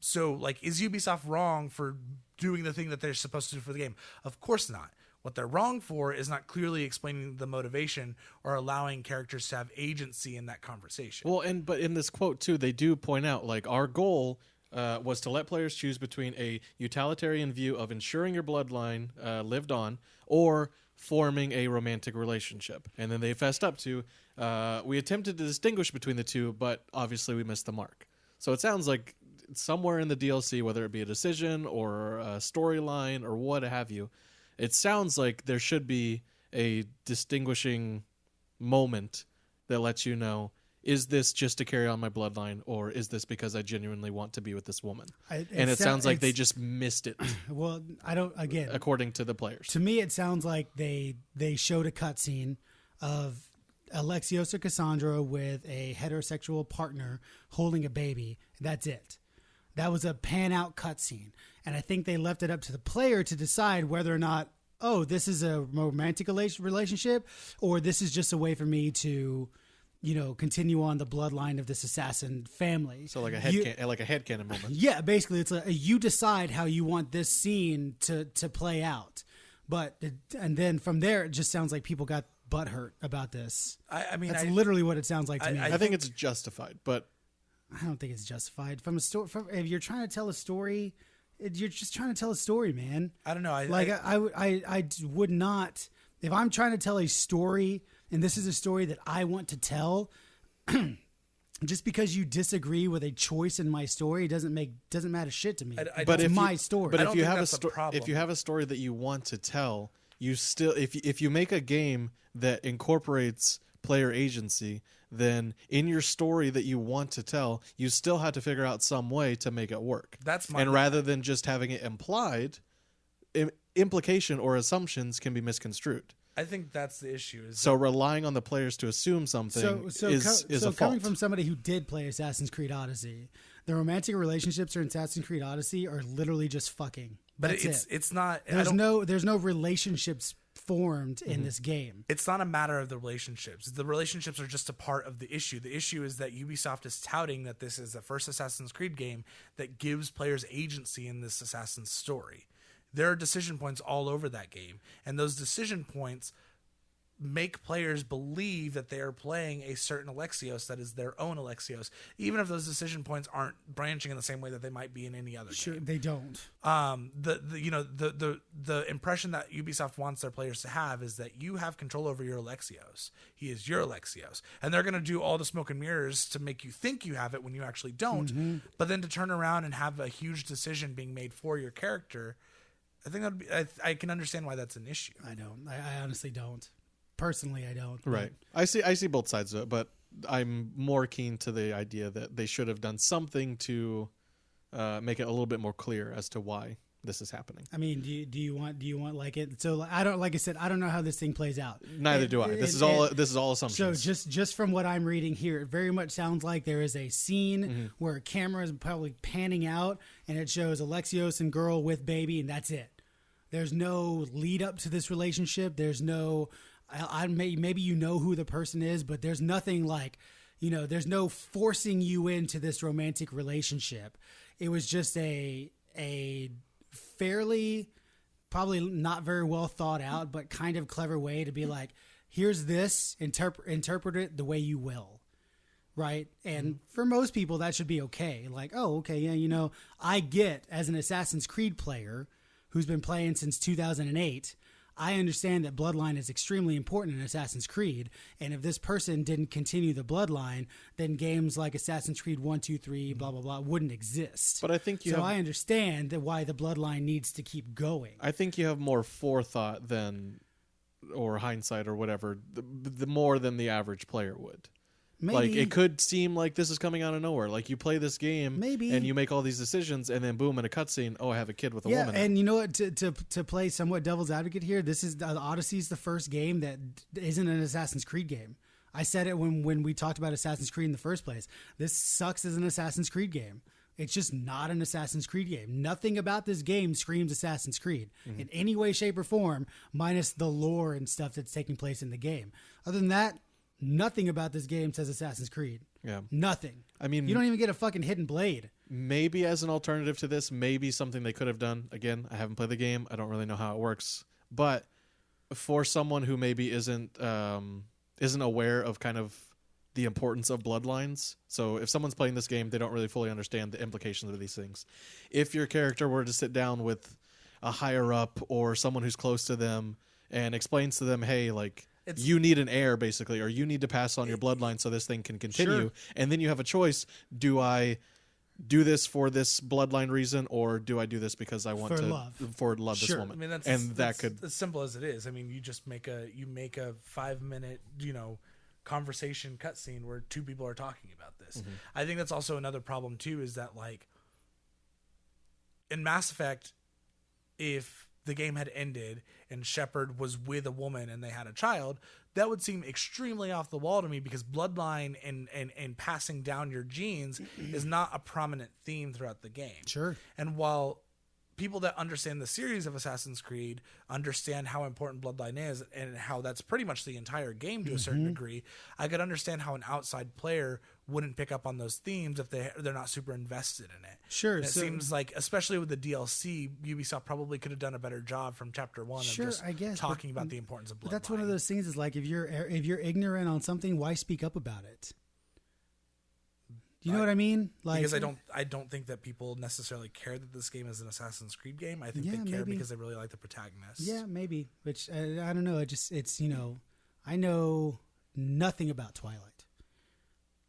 So like, is Ubisoft wrong for doing the thing that they're supposed to do for the game? Of course not. What they're wrong for is not clearly explaining the motivation or allowing characters to have agency in that conversation. Well, but in this quote too, they do point out like our goal was to let players choose between a utilitarian view of ensuring your bloodline lived on or forming a romantic relationship. And then they fessed up to, we attempted to distinguish between the two, but obviously we missed the mark. So it sounds like somewhere in the DLC, whether it be a decision or a storyline or what have you, it sounds like there should be a distinguishing moment that lets you know, is this just to carry on my bloodline, or is this because I genuinely want to be with this woman? It sounds like they just missed it. Well, I don't, again, according to the players. To me, it sounds like they showed a cutscene of Alexios or Cassandra with a heterosexual partner holding a baby. That's it. That was a pan-out cutscene. And I think they left it up to the player to decide whether or not, oh, this is a romantic relationship, or this is just a way for me to, continue on the bloodline of this assassin family. So like a headcanon moment. Yeah, basically, it's you decide how you want this scene to play out. And then from there, it just sounds like people got butthurt about this. I mean, that's literally what it sounds like to me. I think it's justified, but I don't think it's justified. From a story, if you're trying to tell a story, you're just trying to tell a story, man. I don't know. I would not. If I'm trying to tell a story, and this is a story that I want to tell, just because you disagree with a choice in my story doesn't matter shit to me. But it's my story. But if you have a story that you want to tell, you still if you make a game that incorporates player agency, then in your story that you want to tell, you still have to figure out some way to make it work. Rather than just having it implied, implication or assumptions can be misconstrued. I think that's the issue. So relying on the players to assume something is a fault. Coming from somebody who did play Assassin's Creed Odyssey, the romantic relationships in Assassin's Creed Odyssey are literally just fucking. But it's not. There's no relationships formed in this game. It's not a matter of the relationships. The relationships are just a part of the issue. The issue is that Ubisoft is touting that this is the first Assassin's Creed game that gives players agency in this Assassin's story. There are decision points all over that game, and those decision points make players believe that they are playing a certain Alexios that is their own Alexios, even if those decision points aren't branching in the same way that they might be in any other game. Sure, they don't. The impression that Ubisoft wants their players to have is that you have control over your Alexios. He is your Alexios, and they're going to do all the smoke and mirrors to make you think you have it when you actually don't. Mm-hmm. But then to turn around and have a huge decision being made for your character, I think I can understand why that's an issue. I don't. I honestly don't. Personally, I don't. Right. I see both sides of it, but I'm more keen to the idea that they should have done something to make it a little bit more clear as to why this is happening. I mean, do you want like it? So like, I don't, like I said, I don't know how this thing plays out. Neither do I. This is all assumptions. So just from what I'm reading here, it very much sounds like there is a scene where a camera is probably panning out and it shows Alexios and girl with baby, and that's it. There's no lead up to this relationship. There's no, maybe you know who the person is, but there's nothing like, there's no forcing you into this romantic relationship. It was just a fairly, probably not very well thought out, but kind of clever way to be like, here's this, interpret it the way you will. Right. And for most people, that should be okay. Like, oh, okay. Yeah. I get, as an Assassin's Creed player who's been playing since 2008, I understand that bloodline is extremely important in Assassin's Creed, and if this person didn't continue the bloodline, then games like Assassin's Creed 1, 2, 3, blah, blah, blah, wouldn't exist. But I think I understand that why the bloodline needs to keep going. I think you have more forethought or hindsight or whatever, the more than the average player would. Maybe. Like, it could seem like this is coming out of nowhere. Like, you play this game, Maybe. and you make all these decisions, and then boom, in a cutscene, I have a kid with a woman. And you know what? To play somewhat devil's advocate here, this is Odyssey's the first game that isn't an Assassin's Creed game. I said it when we talked about Assassin's Creed in the first place. This sucks as an Assassin's Creed game. It's just not an Assassin's Creed game. Nothing about this game screams Assassin's Creed in any way, shape, or form, minus the lore and stuff that's taking place in the game. Other than that, nothing about this game says Assassin's Creed. Yeah. Nothing. I mean, you don't even get a fucking hidden blade. Maybe as an alternative to this, maybe something they could have done. Again, I haven't played the game. I don't really know how it works. But for someone who maybe isn't aware of kind of the importance of bloodlines. So if someone's playing this game, they don't really fully understand the implications of these things. If your character were to sit down with a higher up or someone who's close to them and explains to them, hey, like, you need an heir, basically, or you need to pass on your bloodline so this thing can continue. Sure. And then you have a choice. Do I do this for this bloodline reason, or do I do this because I want to love sure. this woman? I mean, that's as simple as it is. I mean, you just make a 5-minute, conversation cutscene where two people are talking about this. I think that's also another problem too, is that like in Mass Effect, if the game had ended and Shepard was with a woman and they had a child, that would seem extremely off the wall to me, because bloodline and passing down your genes is not a prominent theme throughout the game. Sure. And while people that understand the series of Assassin's Creed understand how important bloodline is and how that's pretty much the entire game to a certain degree, I could understand how an outside player wouldn't pick up on those themes if they're not super invested in it. Sure. And it seems like, especially with the DLC, Ubisoft probably could have done a better job from Chapter 1 of just talking about the importance of bloodline. But that's one of those things, is like, if you're ignorant on something, why speak up about it? Do you know what I mean? Like, because I don't think that people necessarily care that this game is an Assassin's Creed game. I think they care because they really like the protagonist. Yeah, maybe. Which I don't know. It's I know nothing about Twilight.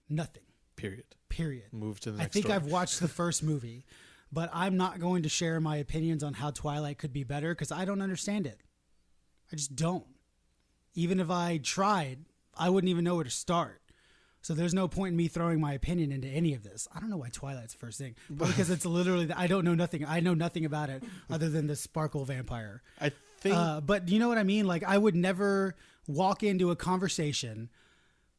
Nothing. Period. Move to the next I think story. I've watched the first movie, but I'm not going to share my opinions on how Twilight could be better because I don't understand it. I just don't. Even if I tried, I wouldn't even know where to start. So there's no point in me throwing my opinion into any of this. I don't know why Twilight's the first thing, because it's literally, I don't know nothing. I know nothing about it other than the sparkle vampire. I think, but you know what I mean? Like, I would never walk into a conversation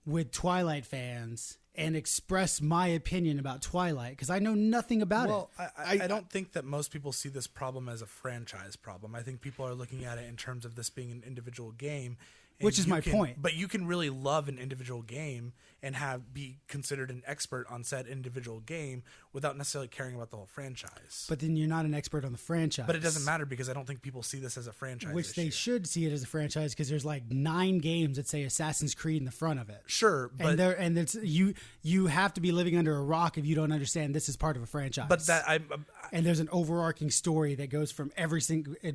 with Twilight fans and express my opinion about Twilight because I know nothing about it. Well, I don't think that most people see this problem as a franchise problem. I think people are looking at it in terms of this being an individual game. Which is my point. But you can really love an individual game and be considered an expert on said individual game without necessarily caring about the whole franchise. But then you're not an expert on the franchise. But it doesn't matter, because I don't think people see this as a franchise Which issue. They should see it as a franchise, because there's like 9 games that say Assassin's Creed in the front of it. Sure, but and it's you have to be living under a rock if you don't understand this is part of a franchise. But and there's an overarching story that goes from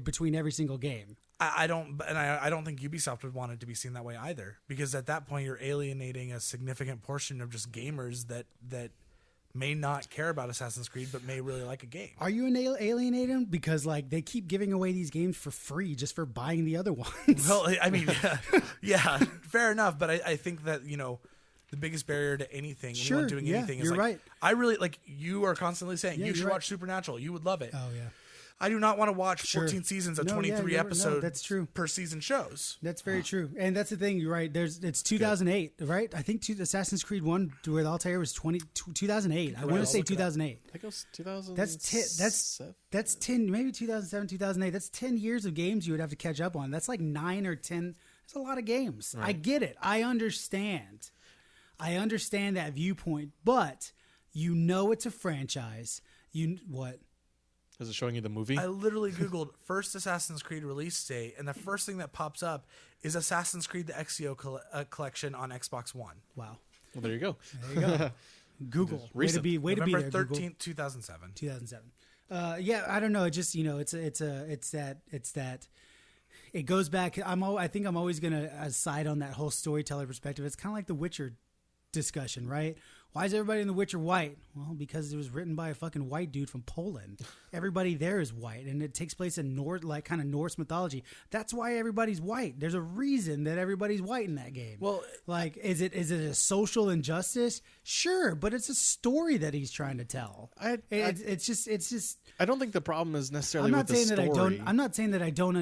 between every single game. I don't think Ubisoft would want it to be seen that way either, because at that point you're alienating a significant portion of just gamers that may not care about Assassin's Creed but may really like a game. Are you alienating? Because like they keep giving away these games for free just for buying the other ones. Well, I mean, yeah, fair enough. But I think that the biggest barrier to anything, anyone doing anything, is you're like, right. I really like. You are constantly saying you should watch Supernatural. You would love it. Oh yeah. I do not want to watch Sure. 14 seasons of No, yeah, 23 no, episodes that's true. per season shows. That's very true, and that's the thing. You're right. It's 2008, right? I think Assassin's Creed 1 with Altair was 2008. I want to say 2008. I think it was 2000. That's 10, maybe 2007, 2008. That's 10 years of games you would have to catch up on. That's like 9 or 10. That's a lot of games. Right. I get it. I understand that viewpoint, but you know it's a franchise. What? Is it showing you the movie? I literally Googled first Assassin's Creed release date, and the first thing that pops up is Assassin's Creed the Ezio collection on Xbox One. Wow. Well, there you go. There you go. Google. Way to be November there, 13th, Google. 2007. 2007. Yeah, I don't know. It just, it's that it goes back. I think I'm always going to side on that whole storyteller perspective. It's kind of like the Witcher discussion, right? Why is everybody in The Witcher white? Well, because it was written by a fucking white dude from Poland. Everybody there is white, and it takes place in kind of Norse mythology. That's why everybody's white. There's a reason that everybody's white in that game. Well, like, is it a social injustice? Sure, but it's a story that he's trying to tell. It's just. I don't think the problem is necessarily with the story. I'm not saying that I don't.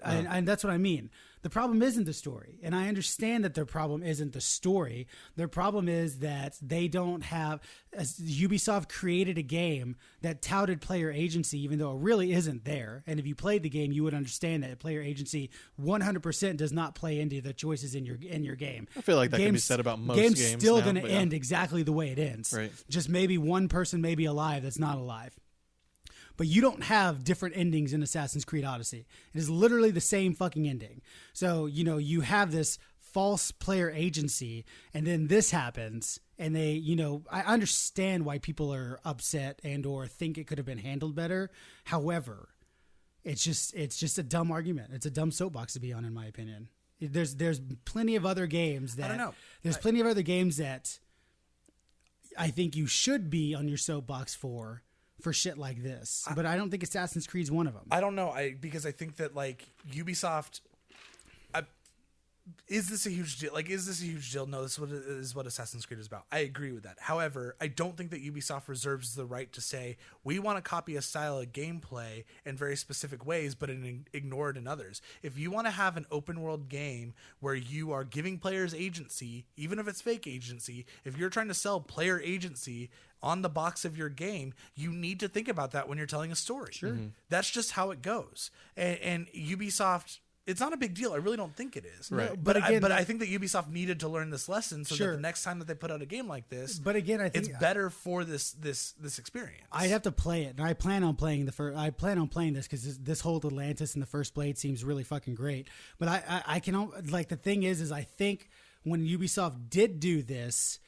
And that's what I mean. The problem isn't the story, and I understand that their problem isn't the story. Their problem is that they don't have. Ubisoft created a game that touted player agency, even though it really isn't there. And if you played the game, you would understand that player agency 100% does not play into the choices in your game. I feel like that can be said about most games. Game's still going to end exactly the way it ends. Right. Just maybe one person may be alive that's not alive. But you don't have different endings in Assassin's Creed Odyssey. It is literally the same fucking ending. So, you have this false player agency, and then this happens, and they, I understand why people are upset and or think it could have been handled better. However, it's just a dumb argument. It's a dumb soapbox to be on, in my opinion. There's plenty of other games that... I don't know. There's plenty of other games that I think you should be on your soapbox for shit like this, but I don't think Assassin's Creed's one of them. I don't know, because I think that like Ubisoft, is this a huge deal? Like, is this a huge deal? No, this is what Assassin's Creed is about. I agree with that. However, I don't think that Ubisoft reserves the right to say we want to copy a style of gameplay in very specific ways, but ignore it in others. If you want to have an open world game where you are giving players agency, even if it's fake agency, if you're trying to sell player agency on the box of your game, you need to think about that when you're telling a story. Sure. Mm-hmm. That's just how it goes. And Ubisoft, it's not a big deal. I really don't think it is. Right. No, But again, I think that Ubisoft needed to learn this lesson so Sure. that the next time that they put out a game like this, But again, I think it's better for this experience. I'd have to play it, and I plan on playing this because this whole Atlantis and the First Blade seems really fucking great. But I can, like, the thing is I think when Ubisoft did do this,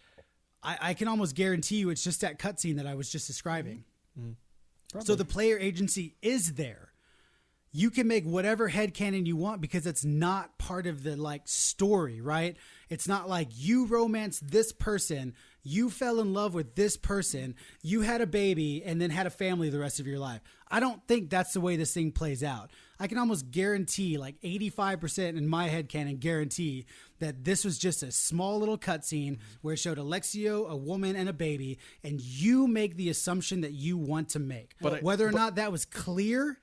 I can almost guarantee you it's just that cutscene that I was just describing. Mm-hmm. So the player agency is there. You can make whatever headcanon you want because it's not part of the like story, right? It's not like you romanced this person, you fell in love with this person, you had a baby and then had a family the rest of your life. I don't think that's the way this thing plays out. I can almost guarantee, like 85% in my headcanon, guarantee that this was just a small little cutscene where it showed Alexio, a woman, and a baby, and you make the assumption that you want to make. Whether or not that was clear,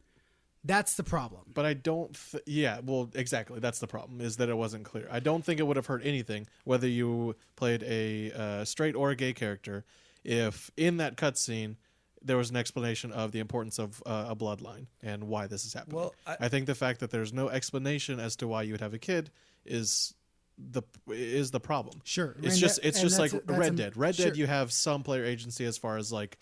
that's the problem. But I don't... exactly. That's the problem, is that it wasn't clear. I don't think it would have hurt anything, whether you played a straight or a gay character, if in that cutscene there was an explanation of the importance of a bloodline and why this is happening. Well, I think the fact that there's no explanation as to why you would have a kid is the problem. Sure. It's just like Red Dead. Red Dead, you have some player agency as far as like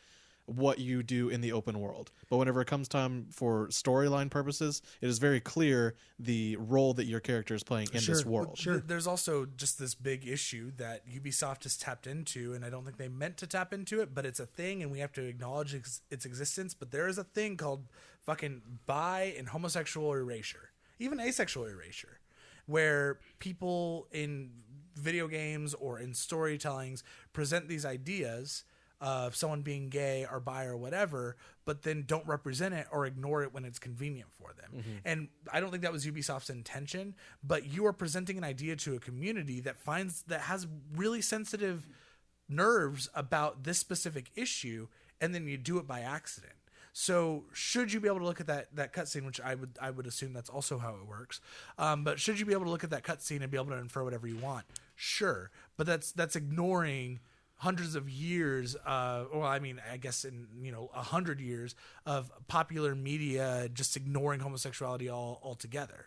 what you do in the open world. But whenever it comes time for storyline purposes, it is very clear the role that your character is playing in this world. Sure. There's also just this big issue that Ubisoft has tapped into, and I don't think they meant to tap into it, but it's a thing, and we have to acknowledge its existence. But there is a thing called fucking bi and homosexual erasure, even asexual erasure, where people in video games or in storytellings present these ideas of someone being gay or bi or whatever, but then don't represent it or ignore it when it's convenient for them. Mm-hmm. And I don't think that was Ubisoft's intention, but you are presenting an idea to a community that has really sensitive nerves about this specific issue, and then you do it by accident. So should you be able to look at that cutscene, which I would assume that's also how it works. But should you be able to look at that cutscene and be able to infer whatever you want? Sure, but that's ignoring hundreds of years, well, I mean, I guess in 100 years of popular media just ignoring homosexuality altogether,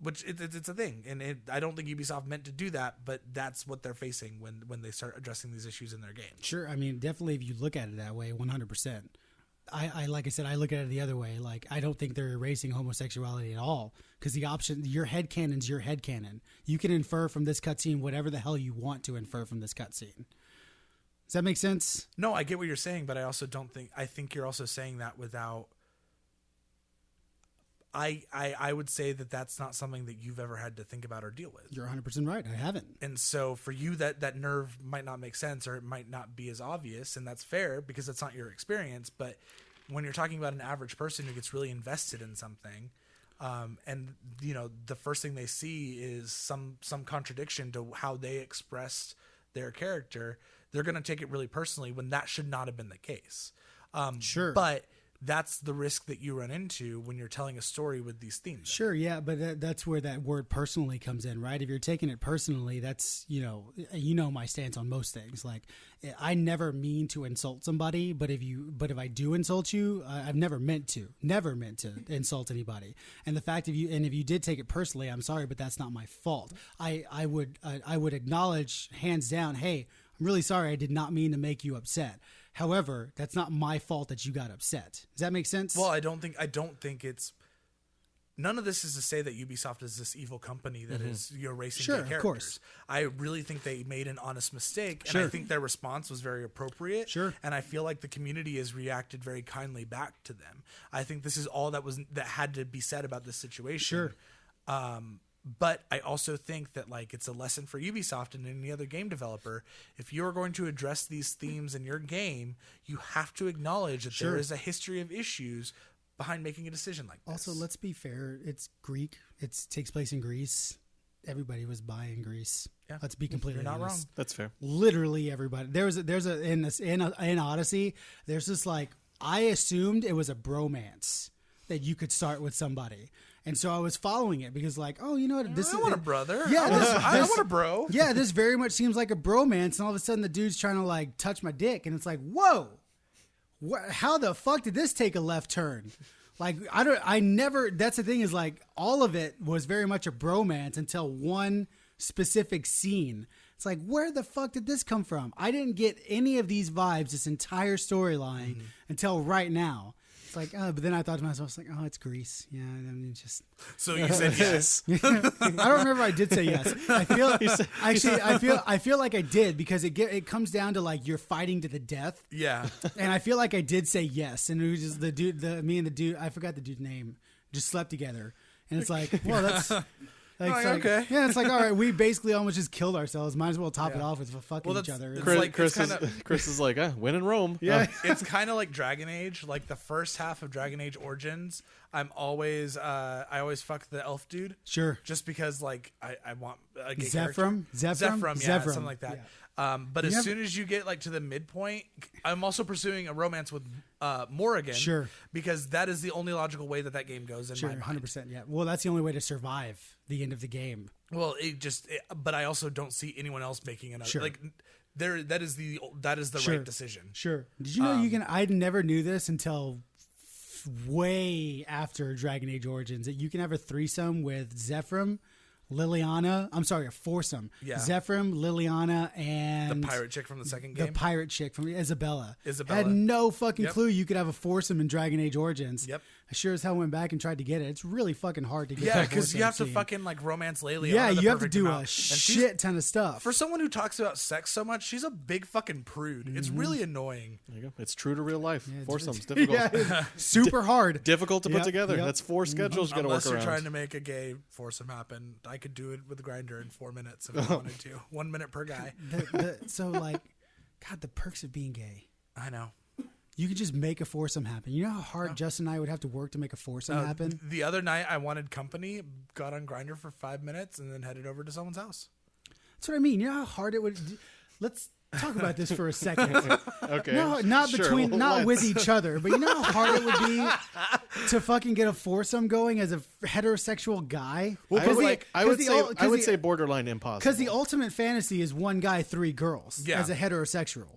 which it's a thing, and I don't think Ubisoft meant to do that, but that's what they're facing when they start addressing these issues in their games. Sure, I mean, definitely if you look at it that way, 100%. I like I said, I look at it the other way. Like, I don't think they're erasing homosexuality at all, because the option, your headcanon's your headcanon. You can infer from this cutscene whatever the hell you want to infer from this cutscene. Does that make sense? No, I get what you're saying, but I also I think you're also saying that without. I would say that that's not something that you've ever had to think about or deal with. You're 100% right. I haven't. And so for you, that nerve might not make sense, or it might not be as obvious, and that's fair because it's not your experience. But when you're talking about an average person who gets really invested in something, and the first thing they see is some contradiction to how they expressed their character, they're going to take it really personally when that should not have been the case. Sure. But that's the risk that you run into when you're telling a story with these themes. Sure, yeah, but that's where that word personally comes in, right? If you're taking it personally, that's, my stance on most things. Like, I never mean to insult somebody, but if I do insult you, I've never meant to insult anybody. And the fact if you did take it personally, I'm sorry, but that's not my fault. I would acknowledge hands down, hey, I'm really sorry, I did not mean to make you upset. However, that's not my fault that you got upset. Does that make sense? Well, I don't think it's. None of this is to say that Ubisoft is this evil company that is erasing gay characters. Of course. I really think they made an honest mistake, and Sure. I think their response was very appropriate. Sure. And I feel like the community has reacted very kindly back to them. I think this is all that had to be said about this situation. Sure. But I also think that it's a lesson for Ubisoft and any other game developer. If you're going to address these themes in your game, you have to acknowledge that Sure. there is a history of issues behind making a decision like this. Also, let's be fair. It's Greek. It takes place in Greece. Everybody was bi in Greece. Yeah. Let's be completely You're not honest. wrong. That's fair. Literally everybody. In Odyssey, there's this I assumed it was a bromance that you could start with somebody. And so I was following it because oh, you know what? This I is want a brother. Yeah, I want a bro. Yeah, this very much seems like a bromance, and all of a sudden the dude's trying to touch my dick, and it's whoa, how the fuck did this take a left turn? That's the thing is all of it was very much a bromance until one specific scene. It's where the fuck did this come from? I didn't get any of these vibes, this entire storyline until right now. It's but then I thought to myself, it's Greece. Yeah, I mean, just. So you said yes. I don't remember if I did say yes. I feel like I did because it comes down to you're fighting to the death. Yeah. And I feel like I did say yes, and it was just me and the dude. I forgot the dude's name. Just slept together, and it's well, that's. Okay. Yeah, it's all right. We basically almost just killed ourselves. Might as well top it off with fucking each that's- other. it's Chris is like, win in Rome. Yeah. It's kind of like Dragon Age. The first half of Dragon Age Origins, I always fuck the elf dude. Sure. Just because I want a gay Zephyrum? character. Zephyrum? Yeah, Zephyrum. something like that. Yeah. But as soon as you get to the midpoint, I'm also pursuing a romance with Morrigan. Sure. Because that is the only logical way that game goes in Sure, my mind. 100%. Yeah. Well, that's the only way to survive the end of the game. Well, but I also don't see anyone else making another. Sure. That is the Sure. right decision. Sure. Did you know you can? I never knew this until way after Dragon Age Origins that you can have a threesome with Zephyrum, Liliana. I'm sorry, a foursome. Yeah. Zephyrum, Liliana, and The pirate chick from the second game. the pirate chick from Isabella. Isabella. Had no fucking Yep. clue you could have a foursome in Dragon Age Origins. Yep. I sure as hell went back and tried to get it. It's really fucking hard to get. Yeah, that because you have to foursome fucking romance Layla. Yeah, the you have to perfect do amount. a And she's- shit ton of stuff. For someone who talks about sex so much, she's a big fucking prude. It's really annoying. There you go. It's true to real life. Yeah, it's- Foursomes difficult. Yeah, it's super hard. Difficult to put Yep, together. yep. That's 4 schedules you got to work Unless you're around. trying to make a gay foursome happen, I could do it with Grindr in 4 minutes if I wanted to. 1 minute per guy. God, the perks of being gay. I know. You could just make a foursome happen. You know how hard Justin and I would have to work to make a foursome happen? The other night, I wanted company, got on Grindr for 5 minutes, and then headed over to someone's house. That's what I mean. You know how hard it would. talk about this for a second. Okay. No, not Sure, between, well, not with let's- each other. But you know how hard it would be to fucking get a foursome going as a heterosexual guy. I would say borderline impossible. because the ultimate fantasy is one guy, three girls Yeah. as a heterosexual.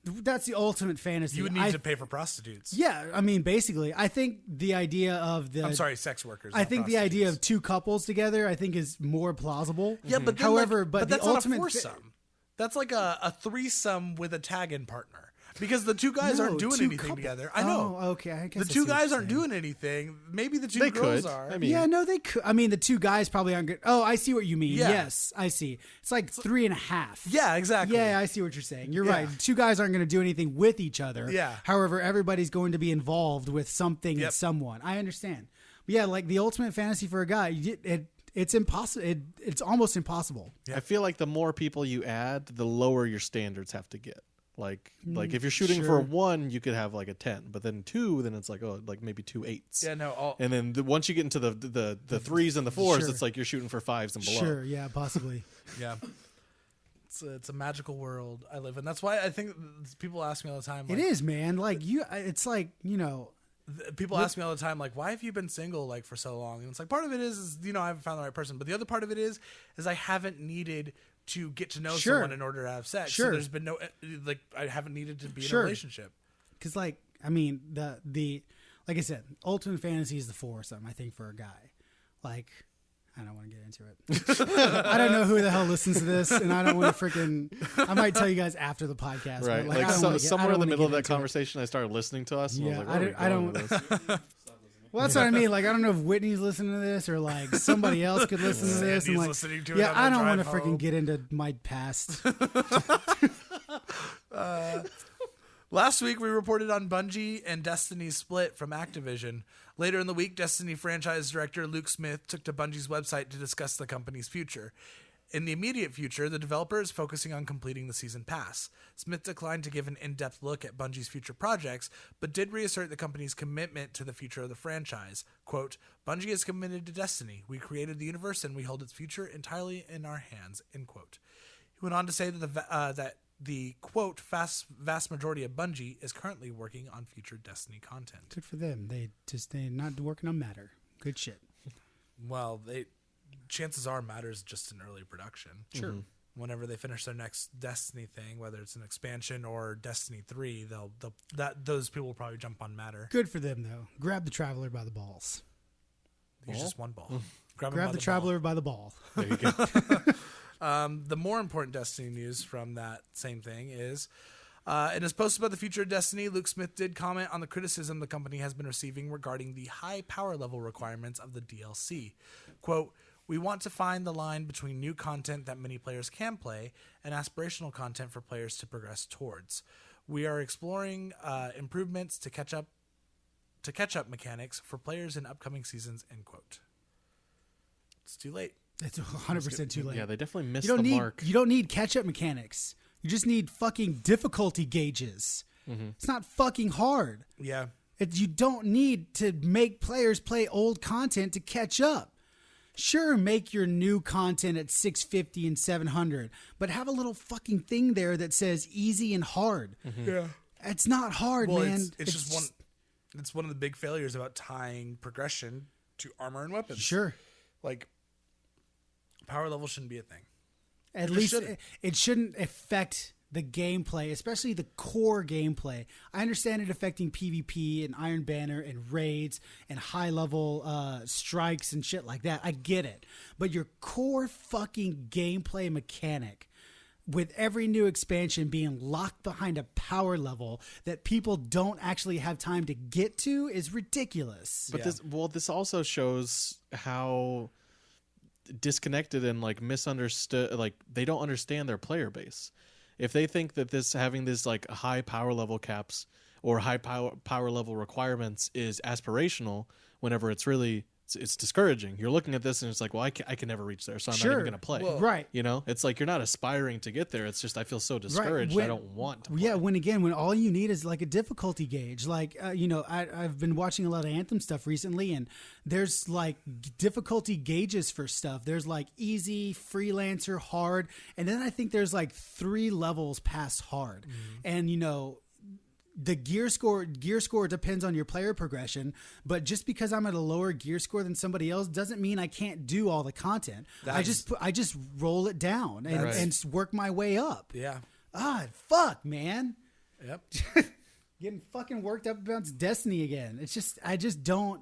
That's the ultimate fantasy. You would need to pay for prostitutes. Yeah, I mean, basically, I think the idea of the I'm sorry, sex workers. I not think the idea prostitutes. of two couples together, I think, is more plausible. Yeah, but then, however, like, but the that's ultimate not a foursome. That's like a threesome with a tag-in partner. Because the two guys aren't doing two anything couple- together. I know. Oh, okay. I guess The I two see what guys you're aren't saying. doing anything. Maybe the two They girls could. are. I mean, Yeah, no, they could. I mean, the two guys probably aren't good. Oh, I see what you mean. Yeah. Yes, I see. It's like 3.5. Yeah, exactly. Yeah, I see what you're saying. You're Yeah. right. Two guys aren't going to do anything with each other. Yeah. However, everybody's going to be involved with something Yep. and someone. I understand. But yeah, like the ultimate fantasy for a guy, it's impossible. It's almost impossible. I feel like the more people you add, the lower your standards have to get. Like if you're shooting for sure. 1, you could have like a 10, but then 2, then it's like like maybe 2 8s. Yeah, no. And then once you get into the 3s and the 4s, Sure. it's like you're shooting for 5s and below. Sure. Yeah, possibly. Yeah. It's a magical world I live in. That's why I think people ask me all the time. Like, It is, man. Like it's like, people ask me all the time, like, why have you been single like for so long? And it's like part of it is I haven't found the right person, but the other part of it is I haven't needed to get to know Sure. someone in order to have sex. Sure. So there's been no I haven't needed to be in a Sure. relationship. because like, I mean, the like I said, ultimate fantasy is the foursome, I think, for a guy. Like, I don't want to get into it. I don't know who the hell listens to this, and I don't want to freaking. I might tell you guys after the podcast. Right. But Like I don't wanna get- I somewhere don't in the wanna middle of get that into it. conversation, I started listening to us. And Yeah, I was like, I where are don't- we going with this? Well, that's what I mean. Like, I don't know if Whitney's listening to this or like somebody else could listen to this. And Sandy's like, listening to it yeah, on I the don't want to drive home. freaking get into my past. Last week, we reported on Bungie and Destiny's split from Activision. Later in the week, Destiny franchise director Luke Smith took to Bungie's website to discuss the company's future. In the immediate future, the developer is focusing on completing the season pass. Smith declined to give an in-depth look at Bungie's future projects, but did reassert the company's commitment to the future of the franchise. Quote, Bungie is committed to Destiny. We created the universe and we hold its future entirely in our hands, end quote. He went on to say that the quote, vast majority of Bungie is currently working on future Destiny content. Good for them. They're not working on matter. Good shit. Well, chances are Matter's just in early production. Sure. Whenever they finish their next Destiny thing, whether it's an expansion or Destiny 3, those people will probably jump on Matter. Good for them though. Grab the traveler by the balls. There's just one ball. Grab Grab the traveler by the ball. There you go. The more important Destiny news from that same thing is, in his post about the future of Destiny, Luke Smith did comment on the criticism the company has been receiving regarding the high power level requirements of the DLC. Quote, we want to find the line between new content that many players can play and aspirational content for players to progress towards. We are exploring improvements to catch up mechanics for players in upcoming seasons, end quote. It's too late. It's 100% too late. Yeah, they definitely missed you don't the need mark. you don't need catch up mechanics. You just need fucking difficulty gauges. It's not fucking hard. Yeah. You don't need to make players play old content to catch up. Sure, make your new content at 650 and 700, but have a little fucking thing there that says easy and hard. Yeah. It's not hard, Well, man. it's just one. It's one of the big failures about tying progression to armor and weapons. Sure. Like, power level shouldn't be a thing. At It least shouldn't. it shouldn't affect the gameplay, especially the core gameplay. I understand it affecting PvP and Iron Banner and raids and high level strikes and shit like that. I get it. But your core fucking gameplay mechanic, with every new expansion being locked behind a power level that people don't actually have time to get to, is ridiculous. But Yeah. this also shows how disconnected and like misunderstood, like they don't understand their player base. If they think that having this like high power level caps or high power level requirements is aspirational, whenever it's really it's discouraging. You're looking at this and it's like, well, I can never reach there, so I'm not Sure. even going to play. Well, Right. You know, it's like you're not aspiring to get there. It's just I feel so discouraged. When- I don't want to play. Yeah, when all you need is like a difficulty gauge. Like, I've been watching a lot of Anthem stuff recently, and there's like difficulty gauges for stuff. There's like easy, freelancer, hard, and then I think there's like 3 levels past hard. And the gear score depends on your player progression, but just because I'm at a lower gear score than somebody else doesn't mean I can't do all the content. I just roll it down and work my way up. Yeah. Fuck, man. Yep. Getting fucking worked up about Destiny again. It's just I just don't.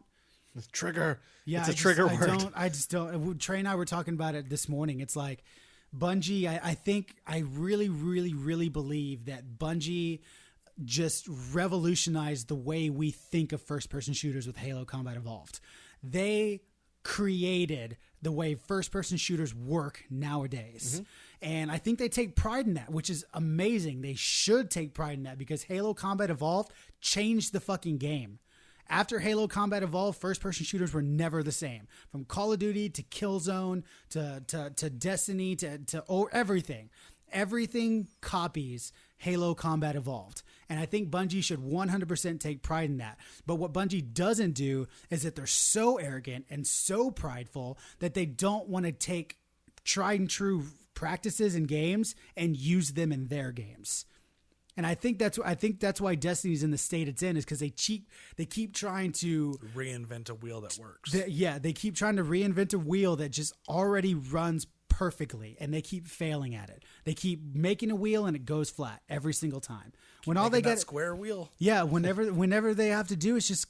Trigger. Yeah, it's a trigger word. I just don't. Trey and I were talking about it this morning. It's like Bungie. I think I really, really, really believe that Bungie just revolutionized the way we think of first-person shooters with Halo Combat Evolved. They created the way first-person shooters work nowadays. And I think they take pride in that, which is amazing. They should take pride in that because Halo Combat Evolved changed the fucking game. After Halo Combat Evolved, first-person shooters were never the same. From Call of Duty to Killzone to Destiny to everything. Everything copies Halo Combat Evolved. And I think Bungie should 100% take pride in that. But what Bungie doesn't do is that they're so arrogant and so prideful that they don't want to take tried and true practices and games and use them in their games. And I think that's why Destiny's in the state it's in, is because they keep trying to Reinvent a wheel that works. they keep trying to reinvent a wheel that just already runs perfectly, and they keep failing at it. They keep making a wheel and it goes flat every single time. When all they Making that get square wheel. yeah, whenever they have to do is just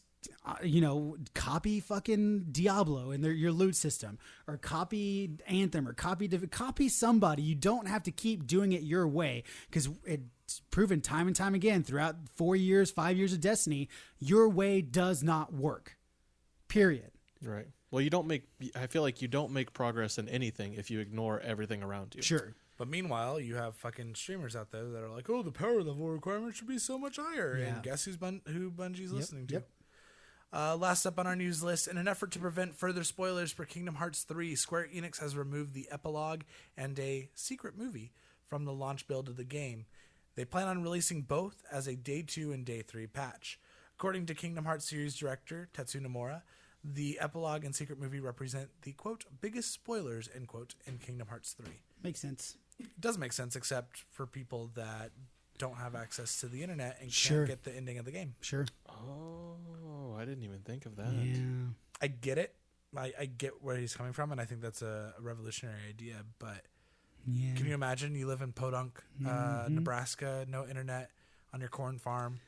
copy fucking Diablo in your loot system, or copy Anthem, or copy somebody. You don't have to keep doing it your way, because it's proven time and time again throughout 5 years of Destiny, your way does not work. Period. Right. Well, I feel like you don't make progress in anything if you ignore everything around you. Sure. But meanwhile, you have fucking streamers out there that are like, oh, the power level requirement should be so much higher. Yeah. And guess who Bungie's listening to? Yep. Last up on our news list, in an effort to prevent further spoilers for Kingdom Hearts 3, Square Enix has removed the epilogue and a secret movie from the launch build of the game. They plan on releasing both as a Day 2 and Day 3 patch. According to Kingdom Hearts series director Tetsu Nomura, the epilogue and secret movie represent the, quote, biggest spoilers, end quote, in Kingdom Hearts 3. Makes sense. It does make sense, except for people that don't have access to the internet and Sure. can't get the ending of the game. Sure. Oh, I didn't even think of that. Yeah. I get it. I get where he's coming from, and I think that's a revolutionary idea. But Yeah. can you imagine you live in Podunk, Nebraska, no internet on your corn farm,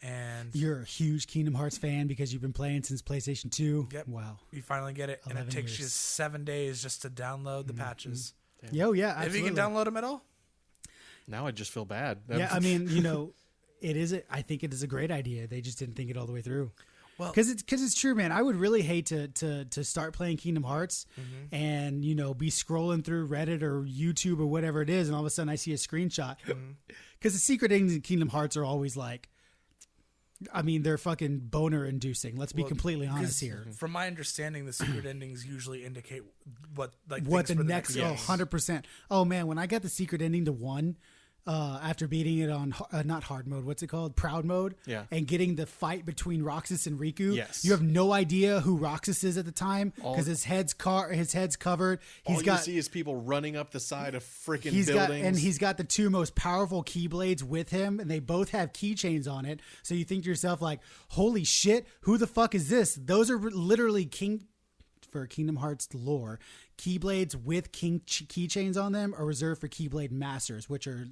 and You're a huge Kingdom Hearts fan because you've been playing since PlayStation 2. Yep. Wow. you finally get it, and it 11 takes you years. 7 days just to download the patches. Yo, yeah, absolutely. If you can download them at all, Now I just feel bad. Yeah, I mean, I think it is a great idea. They just didn't think it all the way through. Well- because it's true, man. I would really hate to start playing Kingdom Hearts and be scrolling through Reddit or YouTube or whatever it is, and all of a sudden I see a screenshot. Because the secret endings in Kingdom Hearts are always like, I mean, they're fucking boner inducing. Let's be completely honest here. From my understanding, the secret endings usually indicate what What the things for next? game. 100%. Oh man, when I got the secret ending to 1, after beating it on not hard mode, what's it called? Proud mode. Yeah. And getting the fight between Roxas and Riku. Yes. You have no idea who Roxas is at the time because his head's covered. All you see is people running up the side of freaking He's buildings. got the 2 most powerful keyblades with him, and they both have keychains on it. So you think to yourself like, "Holy shit, who the fuck is this?" Those are literally for Kingdom Hearts lore. Keyblades with keychains on them are reserved for Keyblade Masters, which are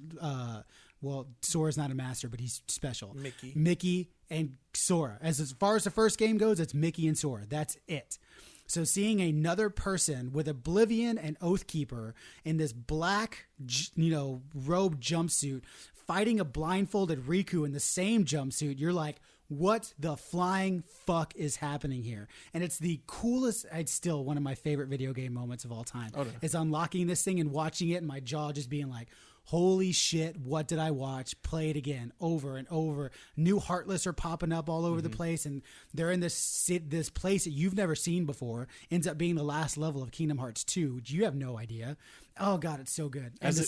Sora's not a master, but he's special. Mickey and Sora. As far as the first game goes, it's Mickey and Sora. That's it. So seeing another person with Oblivion and Oathkeeper in this black, robe jumpsuit fighting a blindfolded Riku in the same jumpsuit, you're like, what the flying fuck is happening here? And it's the coolest, it's still one of my favorite video game moments of all time. Oh, no. Is unlocking this thing and watching it and my jaw just being like, holy shit, what did I watch? Play it again, over and over. New Heartless are popping up all over the place, and they're in this place that you've never seen before. Ends up being the last level of Kingdom Hearts 2, which you have no idea. Oh god, it's so good. And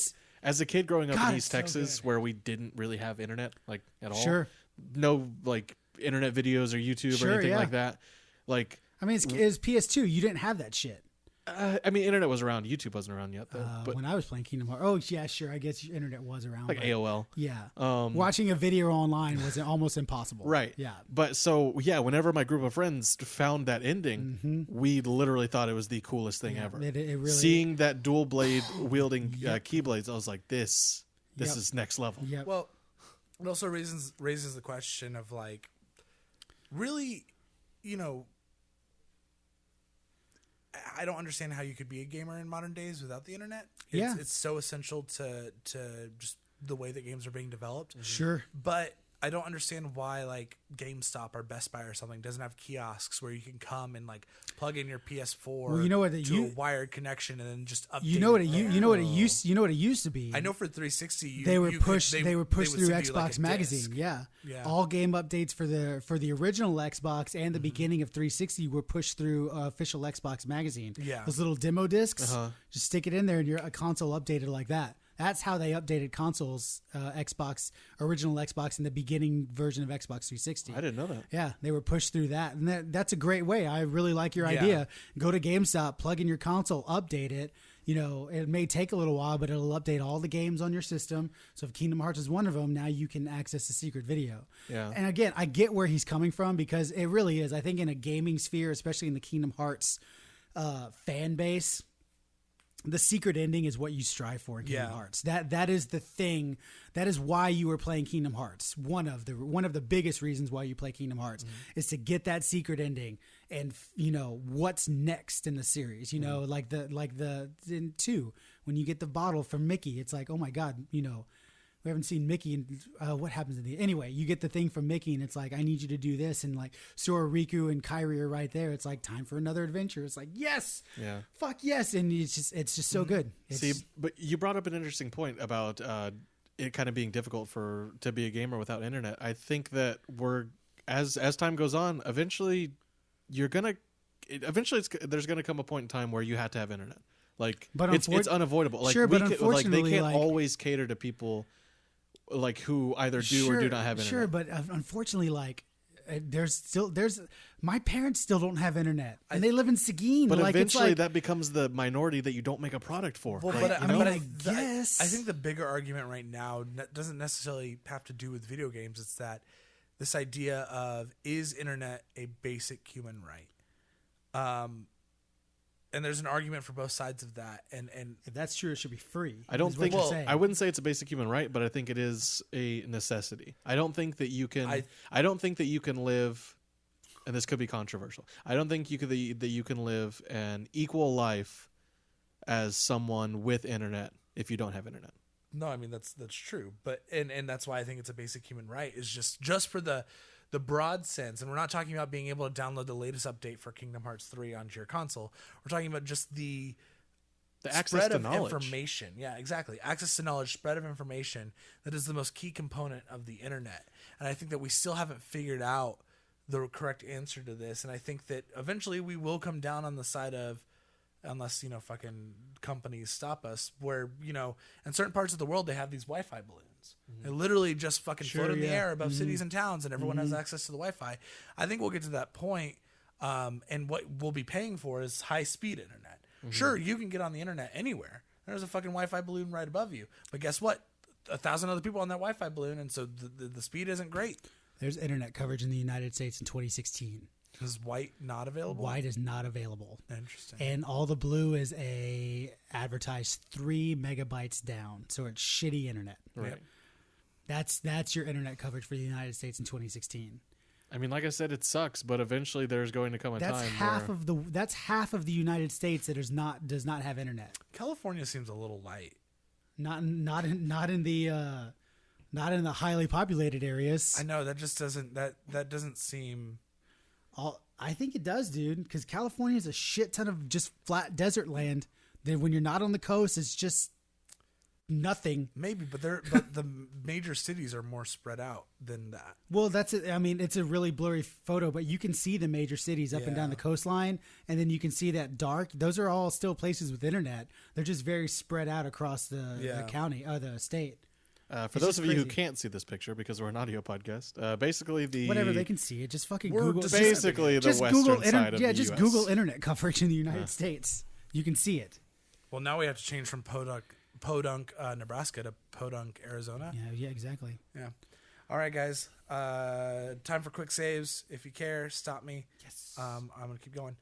As a kid growing up God, in it's East so Texas, good. where we didn't really have internet like at all, Sure. no like internet videos or YouTube or anything like that. Like, I mean, it's PS2. You didn't have that shit. I mean, internet was around. YouTube wasn't around yet, though. But When I was playing Kingdom Hearts, oh yeah, sure. I guess your internet was around. like but AOL. yeah, Watching a video online was almost impossible. Right. Yeah. But so, yeah, whenever my group of friends found that ending, we literally thought it was the coolest thing ever. It really, Seeing that dual blade wielding keyblades, I was like, this Yep. is next level. Yep. Well, it also raises the question of like, really, you know, I don't understand how you could be a gamer in modern days without the internet. It's so essential to just the way that games are being developed. Sure. But I don't understand why like GameStop or Best Buy or something doesn't have kiosks where you can come and like plug in your PS4 Well, you know what, to a wired connection and then just update. You know what it used to be. I know for 360 they were you pushed could, they were pushed would through send you, like, Xbox a Magazine. disc. Yeah. Yeah. All game updates for the original Xbox and the beginning of 360 were pushed through official Xbox Magazine. Yeah. Those little demo discs. Just stick it in there and your console updated like that. That's how they updated consoles, original Xbox, and the beginning version of Xbox 360. I didn't know that. Yeah, they were pushed through that, and that's a great way. I really like your idea. Go to GameStop, plug in your console, update it. You know, it may take a little while, but it'll update all the games on your system. So if Kingdom Hearts is one of them, now you can access the secret video. Yeah. And again, I get where he's coming from because it really is. I think in a gaming sphere, especially in the Kingdom Hearts fan base, the secret ending is what you strive for in Kingdom Hearts. That is the thing. That is why you were playing Kingdom Hearts. One of the biggest reasons why you play Kingdom Hearts is to get that secret ending and what's next in the series. Like the in 2 when you get the bottle from Mickey, it's like, oh my god, we haven't seen Mickey and what happens in the anyway. You get the thing from Mickey and it's like, I need you to do this, and like Sora, Riku, and Kairi are right there. It's like time for another adventure. It's like yes, fuck yes, and it's just so good. See, but you brought up an interesting point about it kind of being difficult to be a gamer without internet. I think that as time goes on, eventually there's gonna come a point in time where you have to have internet. Like, but it's unavoidable. Like, sure, but unfortunately, they can't always cater to people like who either do or do not have internet. Sure, but unfortunately, like there's my parents still don't have internet, and they live in Seguin. But like, eventually, that becomes the minority that you don't make a product for. Well, like, I guess I think the bigger argument right now doesn't necessarily have to do with video games. It's that this idea of, is internet a basic human right? And there's an argument for both sides of that. And if that's true, it should be free. I don't think. I wouldn't say it's a basic human right, but I think it is a necessity. I don't think that you can. I don't think that you can live, and this could be controversial. I don't think that you can live an equal life as someone with internet if you don't have internet. No, I mean that's true, but and that's why I think it's a basic human right. Is just for the broad sense, and we're not talking about being able to download the latest update for Kingdom Hearts 3 onto your console. We're talking about just the access to knowledge. Information. Yeah, exactly. Access to knowledge, spread of information. That is the most key component of the internet. And I think that we still haven't figured out the correct answer to this. And I think that eventually we will come down on the side of, unless, fucking companies stop us, where, in certain parts of the world, they have these Wi-Fi balloons. They literally just fucking float in the air above cities and towns, and everyone has access to the Wi-Fi. I think we'll get to that point, and what we'll be paying for is high-speed internet. Sure, you can get on the internet anywhere. There's a fucking Wi-Fi balloon right above you. But guess what? 1,000 other people on that Wi-Fi balloon, and so the speed isn't great. There's internet coverage in the United States in 2016. Is white not available? White is not available. Interesting. And all the blue is advertised 3 megabytes down, so it's shitty internet. Right. That's your internet coverage for the United States in 2016. I mean, like I said, it sucks, but eventually there's going to come a time. That's half of the United States that does not have internet. California seems a little light. Not in the highly populated areas. I know that just doesn't seem. I think it does, dude, because California is a shit ton of just flat desert land. Then when you're not on the coast, it's just nothing. Maybe, but the major cities are more spread out than that. Well, that's it. I mean, it's a really blurry photo, but you can see the major cities up and down the coastline, and then you can see that dark. Those are all still places with internet. They're just very spread out across the county or the state. For those of you who can't see this picture because we're an audio podcast, basically whatever they can see it, just fucking We're Google. basically the western Google side of the just US. Google internet coverage in the United States. You can see it. Well, now we have to change from Podunk, Nebraska to Podunk, Arizona. Yeah, exactly. Yeah. All right, guys. Time for quick saves. If you care, stop me. Yes. I'm going to keep going.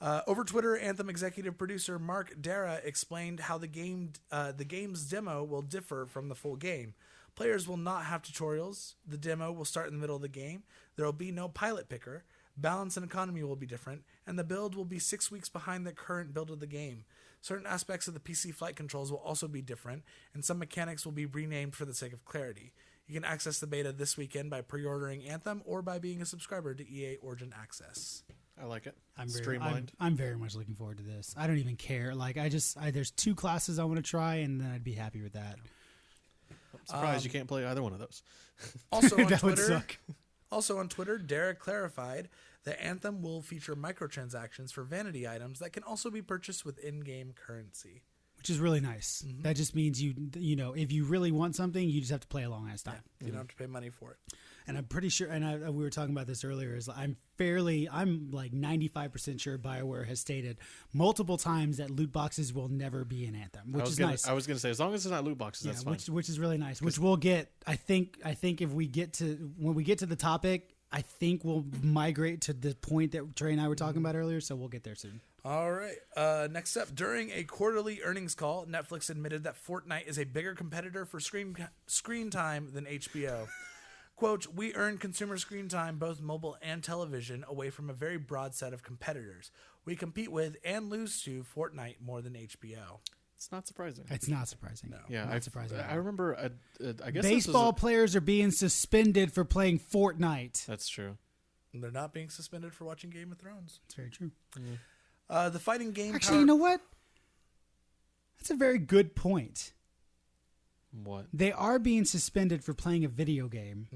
Over Twitter, Anthem executive producer Mark Dara explained how the game's demo will differ from the full game. Players will not have tutorials. The demo will start in the middle of the game. There will be no pilot picker. Balance and economy will be different, and the build will be 6 weeks behind the current build of the game. Certain aspects of the PC flight controls will also be different, and some mechanics will be renamed for the sake of clarity. You can access the beta this weekend by pre-ordering Anthem or by being a subscriber to EA Origin Access. I like it. Streamlined. I'm very much looking forward to this. I don't even care. Like there's 2 classes I want to try, and then I'd be happy with that. I'm surprised you can't play either one of those. Also on That would Twitter, suck. Derek clarified that Anthem will feature microtransactions for vanity items that can also be purchased with in-game currency. Which is really nice. Mm-hmm. That just means you know, if you really want something, you just have to play a long ass time. You don't have to pay money for it. And I'm pretty sure, and we were talking about this earlier, is I'm like 95% sure BioWare has stated multiple times that loot boxes will never be in Anthem, which is nice. I was going to say, as long as it's not loot boxes, that's fine. Which is really nice. Which we'll get. I think if we get to when we get to the topic, I think we'll migrate to the point that Trey and I were talking about earlier. So we'll get there soon. All right. Next up, during a quarterly earnings call, Netflix admitted that Fortnite is a bigger competitor for screen time than HBO. Quote, we earn consumer screen time, both mobile and television, away from a very broad set of competitors. We compete with and lose to Fortnite more than HBO. It's not surprising. It's not surprising. No. Yeah, not surprising. I remember. I guess baseball players are being suspended for playing Fortnite. That's true. They're not being suspended for watching Game of Thrones. That's very true. The fighting game. Actually, you know what? That's a very good point. What? They are being suspended for playing a video game,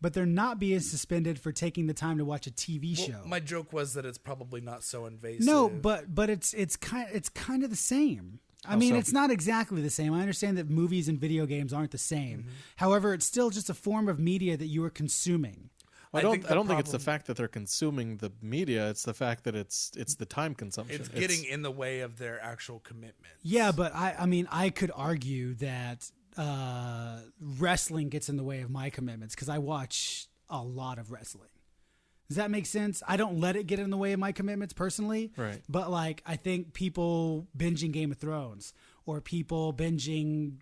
but they're not being suspended for taking the time to watch a TV show. My joke was that it's probably not so invasive. No, but it's kind of the same. I mean, it's not exactly the same. I understand that movies and video games aren't the same. However, it's still just a form of media that you are consuming. I don't think it's the fact that they're consuming the media. It's the fact that it's the time consumption. It's getting in the way of their actual commitment. Yeah, but I mean, I could argue that wrestling gets in the way of my commitments because I watch a lot of wrestling. Does that make sense? I don't let it get in the way of my commitments personally. Right. But like, I think people binging Game of Thrones or people binging.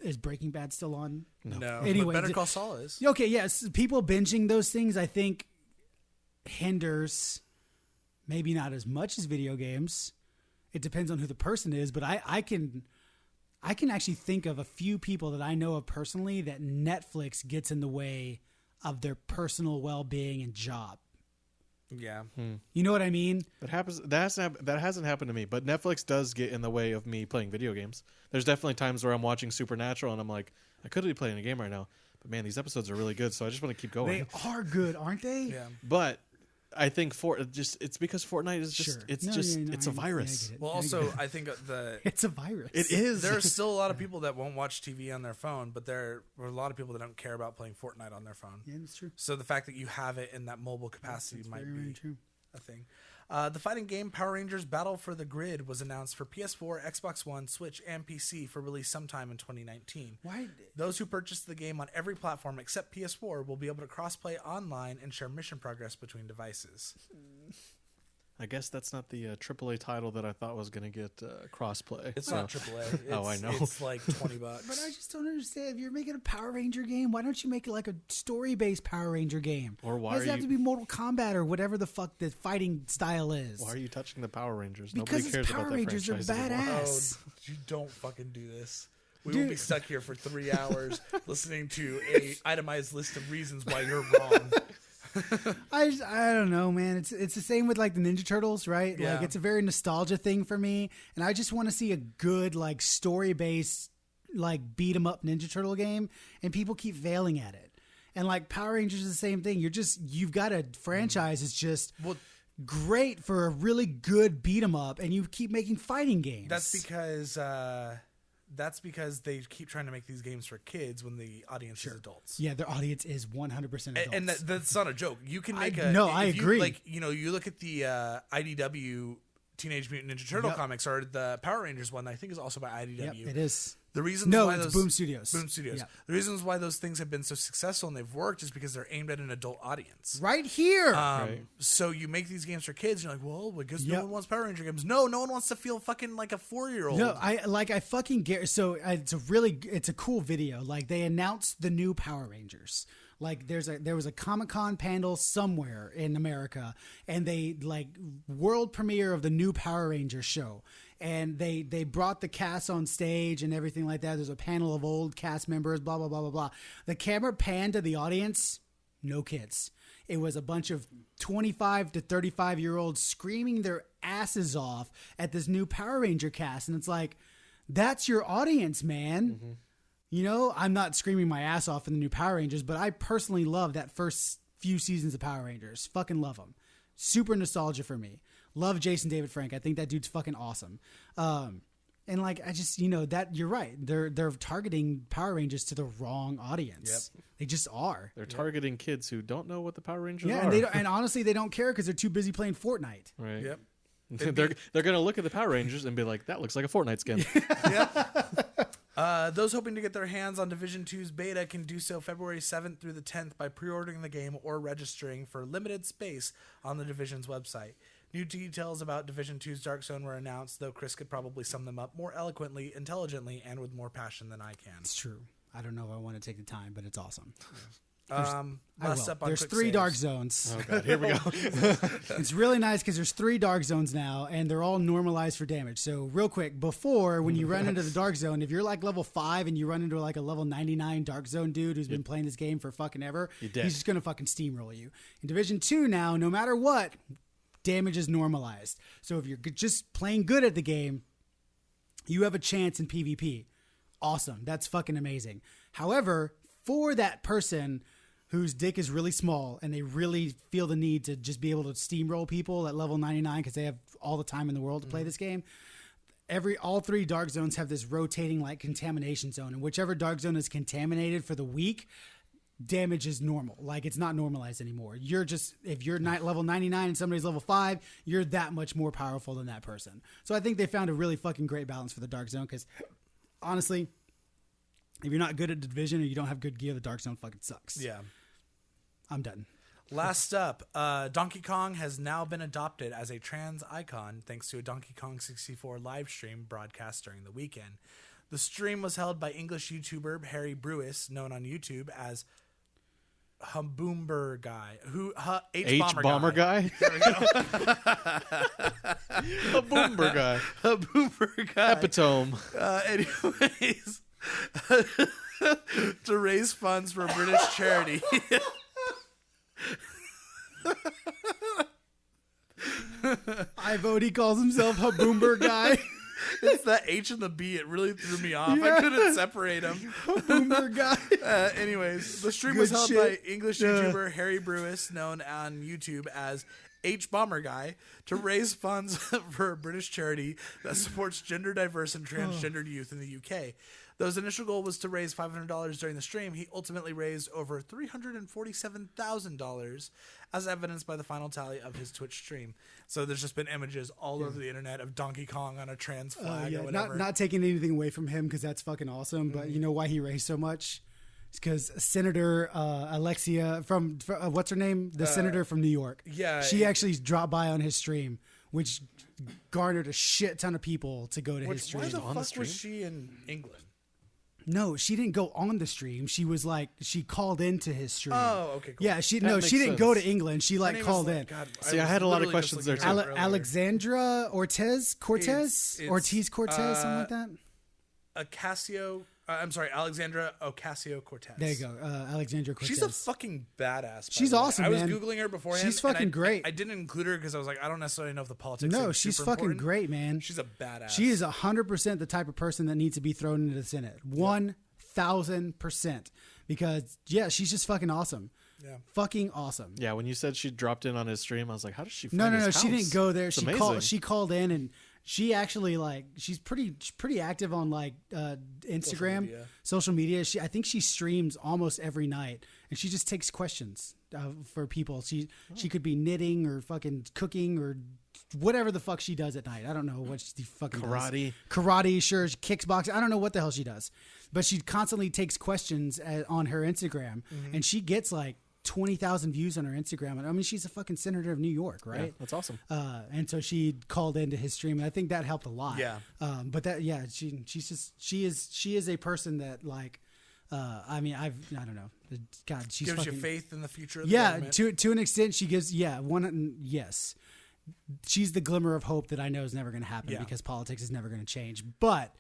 Is Breaking Bad still on? No. Anyway, but Better Call Saul is. Okay, yes. People binging those things, I think, hinders, maybe not as much as video games. It depends on who the person is, but I can actually think of a few people that I know of personally that Netflix gets in the way of their personal well-being and job. Yeah. You know what I mean? That happens. That hasn't happened to me, but Netflix does get in the way of me playing video games. There's definitely times where I'm watching Supernatural and I'm like, I could be playing a game right now, but man, these episodes are really good, so I just want to keep going. They are good, aren't they? Yeah. But I think it's because Fortnite is just it's a virus. I get it. Well, also, I think It's a virus. It is. there are still a lot of people that won't watch TV on their phone, but there are a lot of people that don't care about playing Fortnite on their phone. Yeah, that's true. So the fact that you have it in that mobile capacity That's might very, be very true. a thing. The fighting game Power Rangers Battle for the Grid was announced for PS4, Xbox One, Switch, and PC for release sometime in 2019. Why? Those who purchase the game on every platform except PS4 will be able to cross-play online and share mission progress between devices. I guess that's not the AAA title that I thought was going to get crossplay. It's not AAA. It's, Oh, I know. It's like $20. But I just don't understand. If you're making a Power Ranger game, why don't you make it like a story-based Power Ranger game? Or why does it are have to you- be Mortal Kombat or whatever the fuck the fighting style is? Why are you touching the Power Rangers? Because Nobody cares it's Power about that Rangers are franchise anymore. badass. Oh, Yes. you don't fucking do this. We Dude. will be stuck here for 3 hours listening to a itemized list of reasons why you're wrong. I don't know, man. It's the same with like the Ninja Turtles, right? Yeah. Like it's a very nostalgia thing for me, and I just want to see a good like story-based like beat 'em up Ninja Turtle game, and people keep failing at it. And like Power Rangers is the same thing. You've got a franchise that's just great for a really good beat 'em up, and you keep making fighting games. That's because they keep trying to make these games for kids when the audience is adults. Yeah, their audience is 100% adults. And that's not a joke. You can make I agree. Like, you look at the IDW Teenage Mutant Ninja Turtle comics, or the Power Rangers one, I think is also by IDW. Yep, it is. The reasons No, why it's those Boom Studios. Boom Studios. Yep. The reasons why those things have been so successful and they've worked is because they're aimed at an adult audience. Right here. Right. So you make these games for kids, and you're like, well, because no one wants Power Ranger games. No one wants to feel fucking like a 4-year-old. No, I fucking get. So it's a cool video. Like they announced the new Power Rangers. Like there was a Comic-Con panel somewhere in America, and they like world premiere of the new Power Rangers show. And they brought the cast on stage and everything like that. There's a panel of old cast members, blah, blah, blah, blah, blah. The camera panned to the audience, no kids. It was a bunch of 25 to 35-year-olds screaming their asses off at this new Power Ranger cast. And it's like, that's your audience, man. Mm-hmm. You know, I'm not screaming my ass off in the new Power Rangers, but I personally love that first few seasons of Power Rangers. Fucking love them. Super nostalgia for me. Love Jason David Frank. I think that dude's fucking awesome. And like, I just, that you're right. They're targeting Power Rangers to the wrong audience. Yep. They just are. They're targeting kids who don't know what the Power Rangers are. And honestly, they don't care because they're too busy playing Fortnite. Right. Yep. They're going to look at the Power Rangers and be like, that looks like a Fortnite skin. Those hoping to get their hands on Division 2's beta can do so February 7th through the 10th by pre-ordering the game or registering for limited space on the Division's website. New details about Division 2's Dark Zone were announced, though Chris could probably sum them up more eloquently, intelligently, and with more passion than I can. It's true. I don't know if I want to take the time, but it's awesome. There's 3 Dark Zones. Oh God, here we go. It's really nice because there's 3 Dark Zones now, and they're all normalized for damage. So real quick, before, when you run into the Dark Zone, if you're like level 5 and you run into like a level 99 Dark Zone dude who's been playing this game for fucking ever, he's just going to fucking steamroll you. In Division 2 now, no matter what, damage is normalized. So if you're just playing good at the game, you have a chance in PvP. Awesome. That's fucking amazing. However, for that person whose dick is really small and they really feel the need to just be able to steamroll people at level 99 because they have all the time in the world to play this game, all 3 Dark Zones have this rotating like contamination zone, and whichever Dark Zone is contaminated for the week, damage is normal. Like, it's not normalized anymore. You're just, if you're level 99 and somebody's level 5, you're that much more powerful than that person. So I think they found a really fucking great balance for the Dark Zone, because honestly, if you're not good at Division or you don't have good gear, the Dark Zone fucking sucks. Yeah. I'm done. Last up, Donkey Kong has now been adopted as a trans icon thanks to a Donkey Kong 64 live stream broadcast during the weekend. The stream was held by English YouTuber Harry Brewis, known on YouTube as Haboomber Guy, H-Bomber Guy. There we go. Haboomber Guy. Haboomber Guy. Epitome. Anyways, to raise funds for a British charity. I vote he calls himself Haboomber Guy. It's that H and the B. It really threw me off. I couldn't separate them. Boomer Guy. Anyways, the stream Good was held shit. by English YouTuber Harry Brewis, known on YouTube as H-Bomber Guy, to raise funds for a British charity that supports gender diverse and transgendered youth in the UK. Though his initial goal was to raise $500 during the stream, he ultimately raised over $347,000, as evidenced by the final tally of his Twitch stream. So there's just been images all over the internet of Donkey Kong on a trans flag or whatever. Not taking anything away from him because that's fucking awesome. But you know why he raised so much? It's because Senator Alexia from what's her name? The senator from New York. Yeah, she actually dropped by on his stream, which garnered a shit ton of people to go to his stream. Why the On the fuck was stream? she in England? No, she didn't go on the stream. She was like, she called into his stream. Oh, okay, cool. Yeah, she makes didn't go to sense. England. She Her like name called is, in. God, See, I was had a lot of literally questions just there, looking too. her up earlier. Alexandra Cortez, It's Ortiz Cortez, something like that. Ocasio I'm sorry, Alexandra Ocasio-Cortez. There you go, Alexandra Cortez. She's a fucking badass. by She's the way. awesome, I was man. Googling her beforehand. She's and fucking great. I didn't include her because I was like, I don't necessarily know if the politics. No, are she's super fucking important. great, man. She's a badass. She is 100% the type of person that needs to be thrown into the Senate. 1,000%. Because she's just fucking awesome. Yeah. Fucking awesome. Yeah, when you said she dropped in on his stream, I was like, how does she find No, his she house? didn't go there. It's She amazing. called in, and she actually she's pretty active on Instagram, social media. I think she streams almost every night, and she just takes questions for people. She could be knitting or fucking cooking or whatever the fuck she does at night. I don't know what she fucking Karate. does. Karate, sure. She kicks boxing. I don't know what the hell she does, but she constantly takes questions on her Instagram, and she gets 20,000 views on her Instagram. And I mean, she's a fucking senator of New York, right? Yeah, that's awesome. And so she called into his stream, and I think that helped a lot. Yeah. But she is a person that I don't know. God, she's gives fucking, you faith in the future of the yeah, government. to an extent, she gives, yes. She's the glimmer of hope that I know is never going to happen because politics is never going to change. But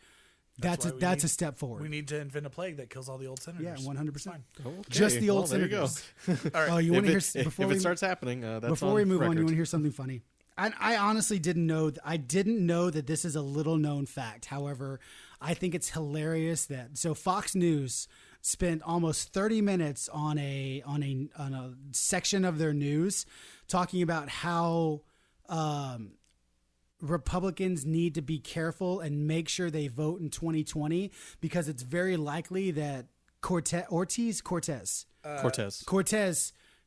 that's a step forward. We need to invent a plague that kills all the old senators. Yeah, 100%. Okay, Just the old there you go. senators. All right. Oh, you want to hear If it starts happening, that's before we move on, record. you want to hear something funny? I honestly didn't know. I didn't know that this is a little known fact. However, I think it's hilarious that Fox News spent almost 30 minutes on a section of their news talking about how Republicans need to be careful and make sure they vote in 2020 because it's very likely that Cortez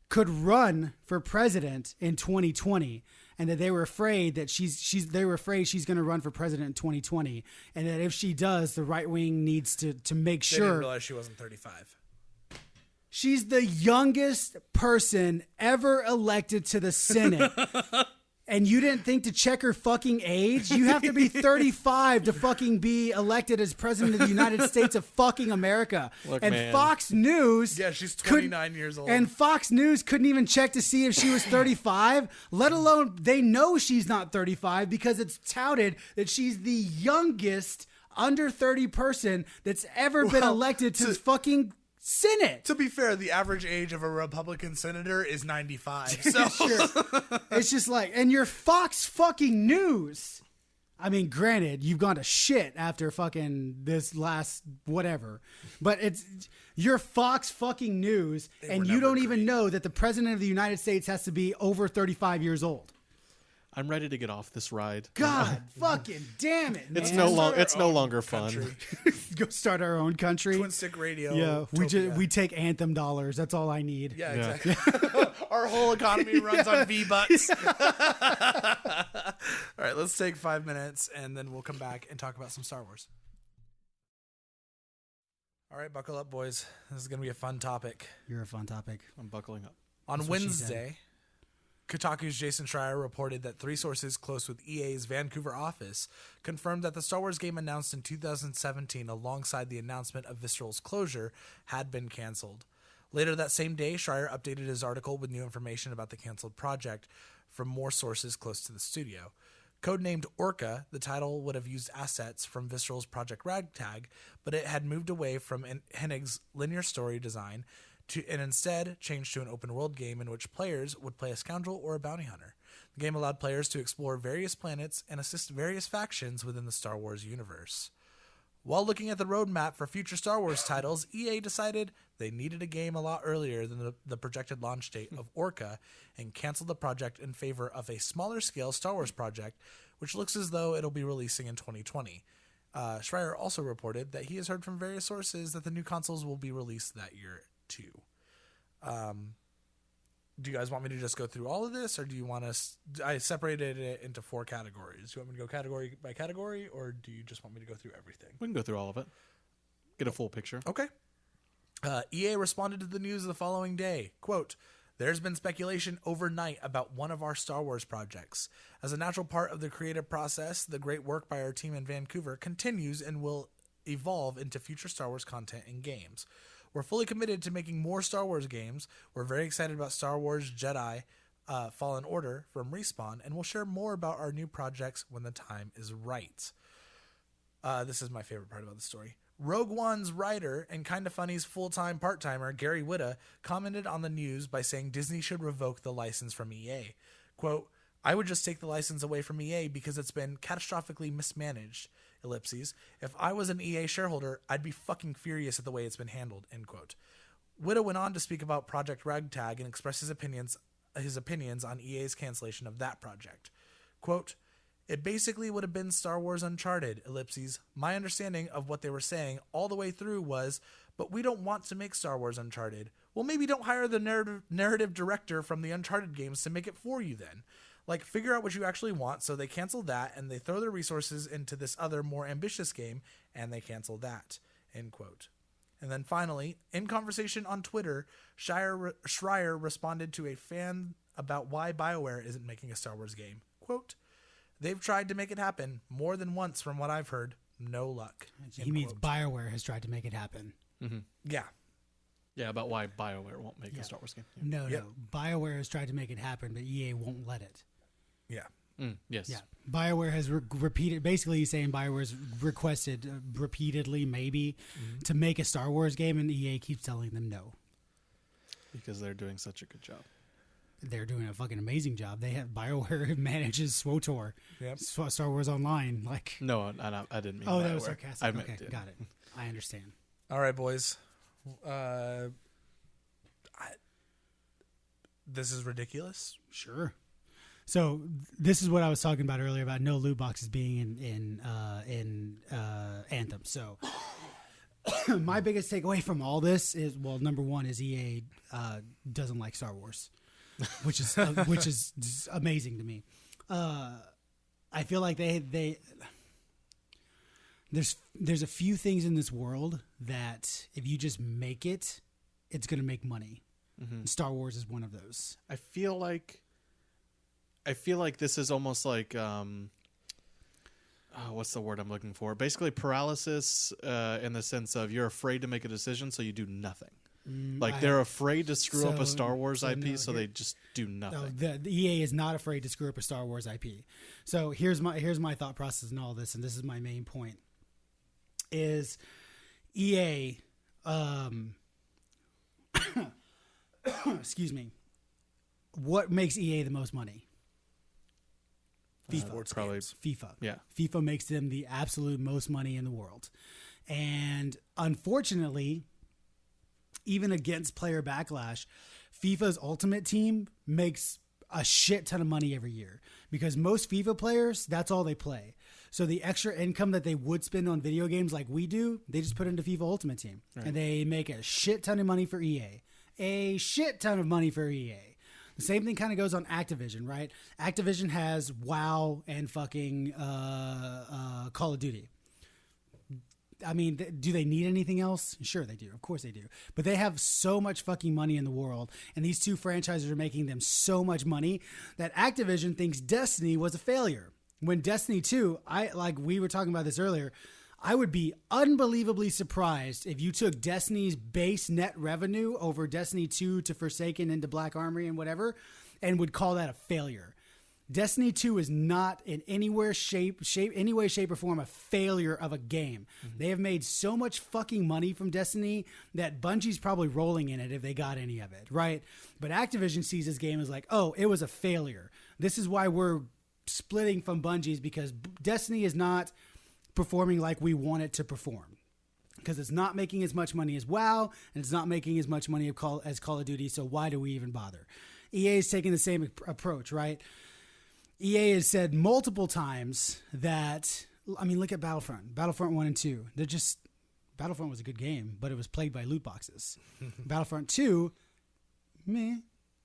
could run for president in 2020, and that they were afraid that she's going to run for president in 2020, and that if she does, the right wing needs to make They didn't sure. realize she wasn't 35. She's the youngest person ever elected to the Senate. And you didn't think to check her fucking age? You have to be 35 to fucking be elected as president of the United States of fucking America. Look, and man. Fox News... Yeah, she's 29 years old. And Fox News couldn't even check to see if she was 35, let alone they know she's not 35 because it's touted that she's the youngest under 30 person that's ever been elected to fucking Senate. To be fair, the average age of a Republican senator is 95. So Sure. It's just and you're Fox fucking News. I mean, granted, you've gone to shit after fucking this last whatever, but you're Fox fucking News, and you don't even know that the president of the United States has to be over 35 years old. I'm ready to get off this ride. God fucking damn it, man. It's no longer fun. country. Go start our own country. Twin Stick Radio. Yeah, Utopia. we take Anthem dollars. That's all I need. Yeah, Yeah. exactly. Our whole economy runs on V-Bucks. All right, let's take 5 minutes, and then we'll come back and talk about some Star Wars. All right, buckle up, boys. This is going to be a fun topic. You're a fun topic. I'm buckling up. On That's what she Wednesday, Kotaku's Jason Schreier reported that 3 sources close with EA's Vancouver office confirmed that the Star Wars game announced in 2017 alongside the announcement of Visceral's closure had been canceled. Later that same day, Schreier updated his article with new information about the canceled project from more sources close to the studio. Codenamed Orca, the title would have used assets from Visceral's Project Ragtag, but it had moved away from Hennig's linear story design and instead changed to an open-world game in which players would play a scoundrel or a bounty hunter. The game allowed players to explore various planets and assist various factions within the Star Wars universe. While looking at the roadmap for future Star Wars titles, EA decided they needed a game a lot earlier than the projected launch date of Orca and canceled the project in favor of a smaller-scale Star Wars project, which looks as though it'll be releasing in 2020. Schreier also reported that he has heard from various sources that the new consoles will be released that year too. Do you guys want me to just go through all of this, or do you want us? I separated it into 4 categories. Do you want me to go category by category, or do you just want me to go through everything? We can go through all of it. Get a full picture. Okay. EA responded to the news the following day. Quote, "There's been speculation overnight about one of our Star Wars projects. As a natural part of the creative process, the great work by our team in Vancouver continues and will evolve into future Star Wars content and games. We're fully committed to making more Star Wars games. We're very excited about Star Wars Jedi Fallen Order from Respawn, and we'll share more about our new projects when the time is right." This is my favorite part about the story. Rogue One's writer and Kinda Funny's full-time part-timer Gary Whitta commented on the news by saying Disney should revoke the license from EA. Quote, I would just take the license away from EA because it's been catastrophically mismanaged. Ellipses. If I was an EA shareholder, I'd be fucking furious at the way it's been handled. End quote. Whitta went on to speak about Project Ragtag and express his opinions on EA's cancellation of that project. Quote, it basically would have been Star Wars Uncharted, ellipses. My understanding of what they were saying all the way through was, but we don't want to make Star Wars Uncharted. Well, maybe don't hire the narrative director from the Uncharted games to make it for you then. Like, figure out what you actually want. So they cancel that, and they throw their resources into this other, more ambitious game, and they cancel that, end quote. And then finally, in conversation on Twitter, Schreier responded to a fan about why BioWare isn't making a Star Wars game. Quote, they've tried to make it happen more than once from what I've heard. No luck. He means BioWare has tried to make it happen. Mm-hmm. Yeah. Yeah, about why BioWare won't make a Star Wars game. Yeah. No. BioWare has tried to make it happen, but EA won't let it. Yeah. Yes. Yeah. BioWare has repeated, basically he's saying BioWare's requested repeatedly, maybe, to make a Star Wars game, and EA keeps telling them no. Because they're doing such a good job. They're doing a fucking amazing job. They have BioWare manages SWTOR, Yep. Star Wars Online. Like, No, I didn't mean oh, BioWare. that was sarcastic. I meant Okay, got it. I understand. All right, boys. This is ridiculous. Sure. So this is what I was talking about earlier about no loot boxes being in Anthem. So my biggest takeaway from all this is, well, number one is EA doesn't like Star Wars, which is just amazing to me. I feel like there's a few things in this world that if you just make it, it's going to make money. Mm-hmm. Star Wars is one of those. I feel like this is almost like what's the word I'm looking for? Basically paralysis in the sense of you're afraid to make a decision, so you do nothing. They're afraid to screw up a Star Wars IP, so they just do nothing. No, the EA is not afraid to screw up a Star Wars IP. So here's my thought process in all this, and this is my main point. Is EA excuse me, what makes EA the most money? FIFA. Probably FIFA. Yeah. FIFA makes them the absolute most money in the world. And unfortunately, even against player backlash, FIFA's Ultimate Team makes a shit ton of money every year because most FIFA players, that's all they play. So the extra income that they would spend on video games like we do, they just put into FIFA Ultimate Team. Right. And they make a shit ton of money for EA. A shit ton of money for EA. The same thing kind of goes on Activision, right? Activision has WoW and fucking Call of Duty. I mean, do they need anything else? Sure they do. Of course they do. But they have so much fucking money in the world, and these two franchises are making them so much money that Activision thinks Destiny was a failure. When Destiny 2, we were talking about this earlier, I would be unbelievably surprised if you took Destiny's base net revenue over Destiny 2 to Forsaken and to Black Armory and whatever, and would call that a failure. Destiny 2 is not in any way, shape, or form a failure of a game. Mm-hmm. They have made so much fucking money from Destiny that Bungie's probably rolling in it if they got any of it, right? But Activision sees this game as like, oh, it was a failure. This is why we're splitting from Bungie's, because Destiny is not performing like we want it to perform, because it's not making as much money as WoW, and it's not making as much money as Call of Duty, so why do we even bother? EA is taking the same approach, right? EA has said multiple times that, I mean, look at Battlefront 1 and 2. Battlefront was a good game, but it was plagued by loot boxes. Battlefront 2, meh.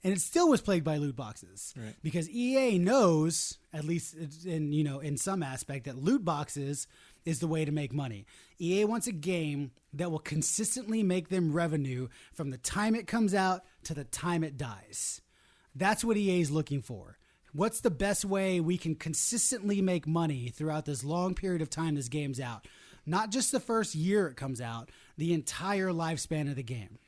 And it still was plagued by loot boxes, right? Because EA knows, at least in some aspect, that loot boxes is the way to make money. EA wants a game that will consistently make them revenue from the time it comes out to the time it dies. That's what EA is looking for. What's the best way we can consistently make money throughout this long period of time this game's out? Not just the first year it comes out, the entire lifespan of the game.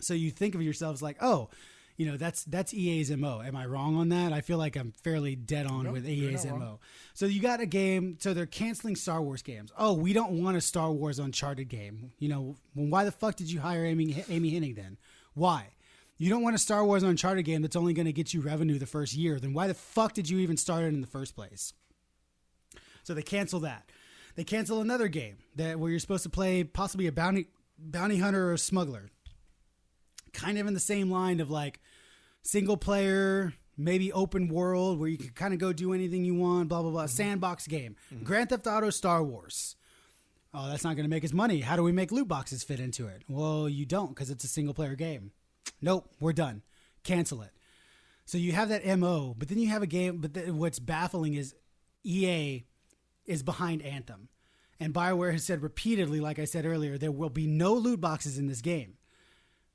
So you think of yourselves like, oh, That's EA's MO. Am I wrong on that? I feel like I'm fairly dead on with EA's MO. So you got a game, so they're canceling Star Wars games. Oh, we don't want a Star Wars Uncharted game. Well, why the fuck did you hire Amy Hennig then? Why? You don't want a Star Wars Uncharted game that's only going to get you revenue the first year. Then why the fuck did you even start it in the first place? So they cancel that. They cancel another game where you're supposed to play possibly a bounty hunter or a smuggler. Kind of in the same line of like single player, maybe open world where you can kind of go do anything you want, blah, blah, blah. Sandbox game. Grand Theft Auto Star Wars. Oh, that's not going to make us money. How do we make loot boxes fit into it? Well, you don't because it's a single player game. Nope, we're done. Cancel it. So you have that MO, but then you have a game. But what's baffling is EA is behind Anthem. And BioWare has said repeatedly, like I said earlier, there will be no loot boxes in this game.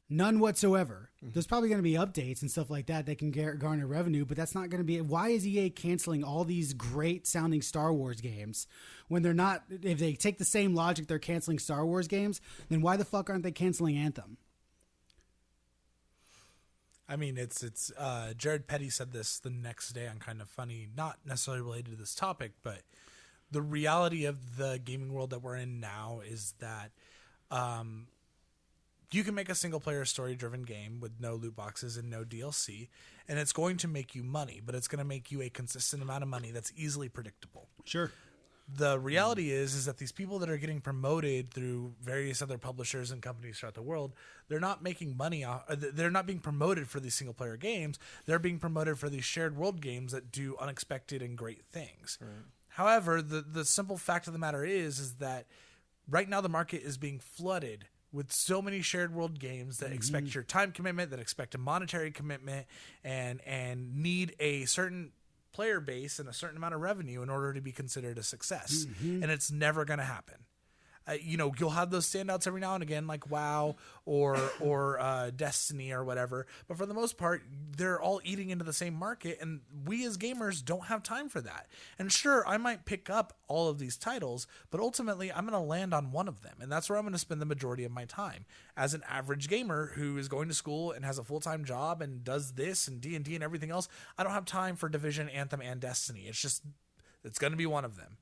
None whatsoever. There's probably going to be updates and stuff like that that can garner revenue, but that's not going to be... Why is EA canceling all these great-sounding Star Wars games when they're not... If they take the same logic they're canceling Star Wars games, then why the fuck aren't they canceling Anthem? I mean, it's Jared Petty said this the next day on Kind of Funny, not necessarily related to this topic, but the reality of the gaming world that we're in now is that you can make a single-player story-driven game with no loot boxes and no DLC, and it's going to make you money, but it's going to make you a consistent amount of money that's easily predictable. Sure. The reality is that these people that are getting promoted through various other publishers and companies throughout the world, they're not making money. They're not being promoted for these single player games. They're being promoted for these shared world games that do unexpected and great things. Right. However, the simple fact of the matter is that right now the market is being flooded with so many shared world games that expect your time commitment, that expect a monetary commitment, and need a certain player base and a certain amount of revenue in order to be considered a success. And it's never going to happen. You'll have those standouts every now and again, like WoW or Destiny or whatever. But for the most part, they're all eating into the same market, and we as gamers don't have time for that. And sure, I might pick up all of these titles, but ultimately, I'm going to land on one of them, and that's where I'm going to spend the majority of my time. As an average gamer who is going to school and has a full-time job and does this and D&D and everything else, I don't have time for Division, Anthem, and Destiny. It's going to be one of them.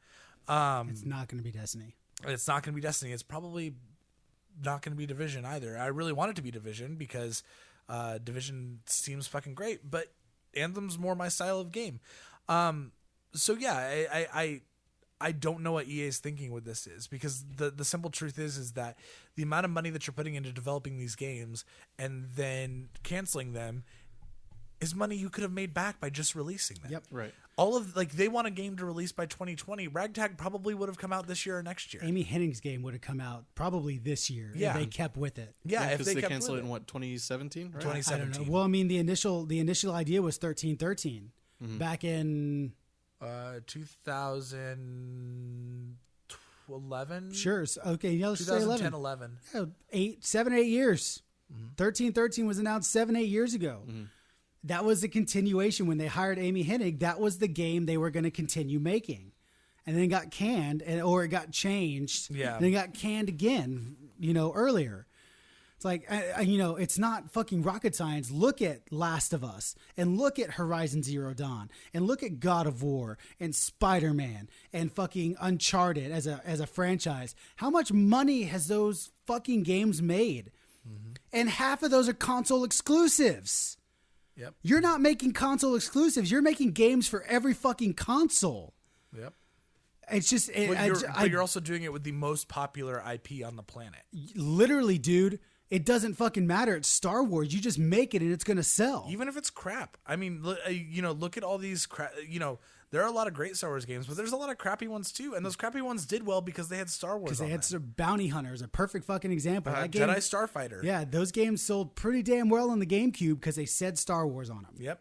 It's not going to be Destiny. It's not going to be Destiny. It's probably not going to be Division either. I really want it to be Division because Division seems fucking great, but Anthem's more my style of game. So yeah, I don't know what EA's thinking with this is, because the simple truth is that the amount of money that you're putting into developing these games and then canceling them is money you could have made back by just releasing them. Yep. Right. They want a game to release by 2020. Ragtag probably would have come out this year or next year. Amy Hennig's game would have come out probably this year if they kept with it. Yeah, if because they kept canceled with it in 2017, right? 2017. I don't know. Well, I mean, the initial idea was 1313 back in 2011. Sure. Okay. Let's say 2010, 11. 7 or 8 years. 1313 was announced 7 8 years ago. That was a continuation when they hired Amy Hennig. That was the game they were going to continue making, and then it got canned, or it got changed. Yeah. And then it got canned again. Earlier. It's like it's not fucking rocket science. Look at Last of Us, and look at Horizon Zero Dawn, and look at God of War, and Spider-Man, and fucking Uncharted as a franchise. How much money has those fucking games made? And half of those are console exclusives. Yep. You're not making console exclusives. You're making games for every fucking console. Yep. It's just... But you're also doing it with the most popular IP on the planet. Literally, dude. It doesn't fucking matter. It's Star Wars. You just make it and it's going to sell. Even if it's crap. I mean, look at all these crap... there are a lot of great Star Wars games, but there's a lot of crappy ones too. And those crappy ones did well because they had Star Wars. Because they had some Bounty Hunters, a perfect fucking example. That game, Jedi Starfighter. Yeah, those games sold pretty damn well on the GameCube because they said Star Wars on them. Yep.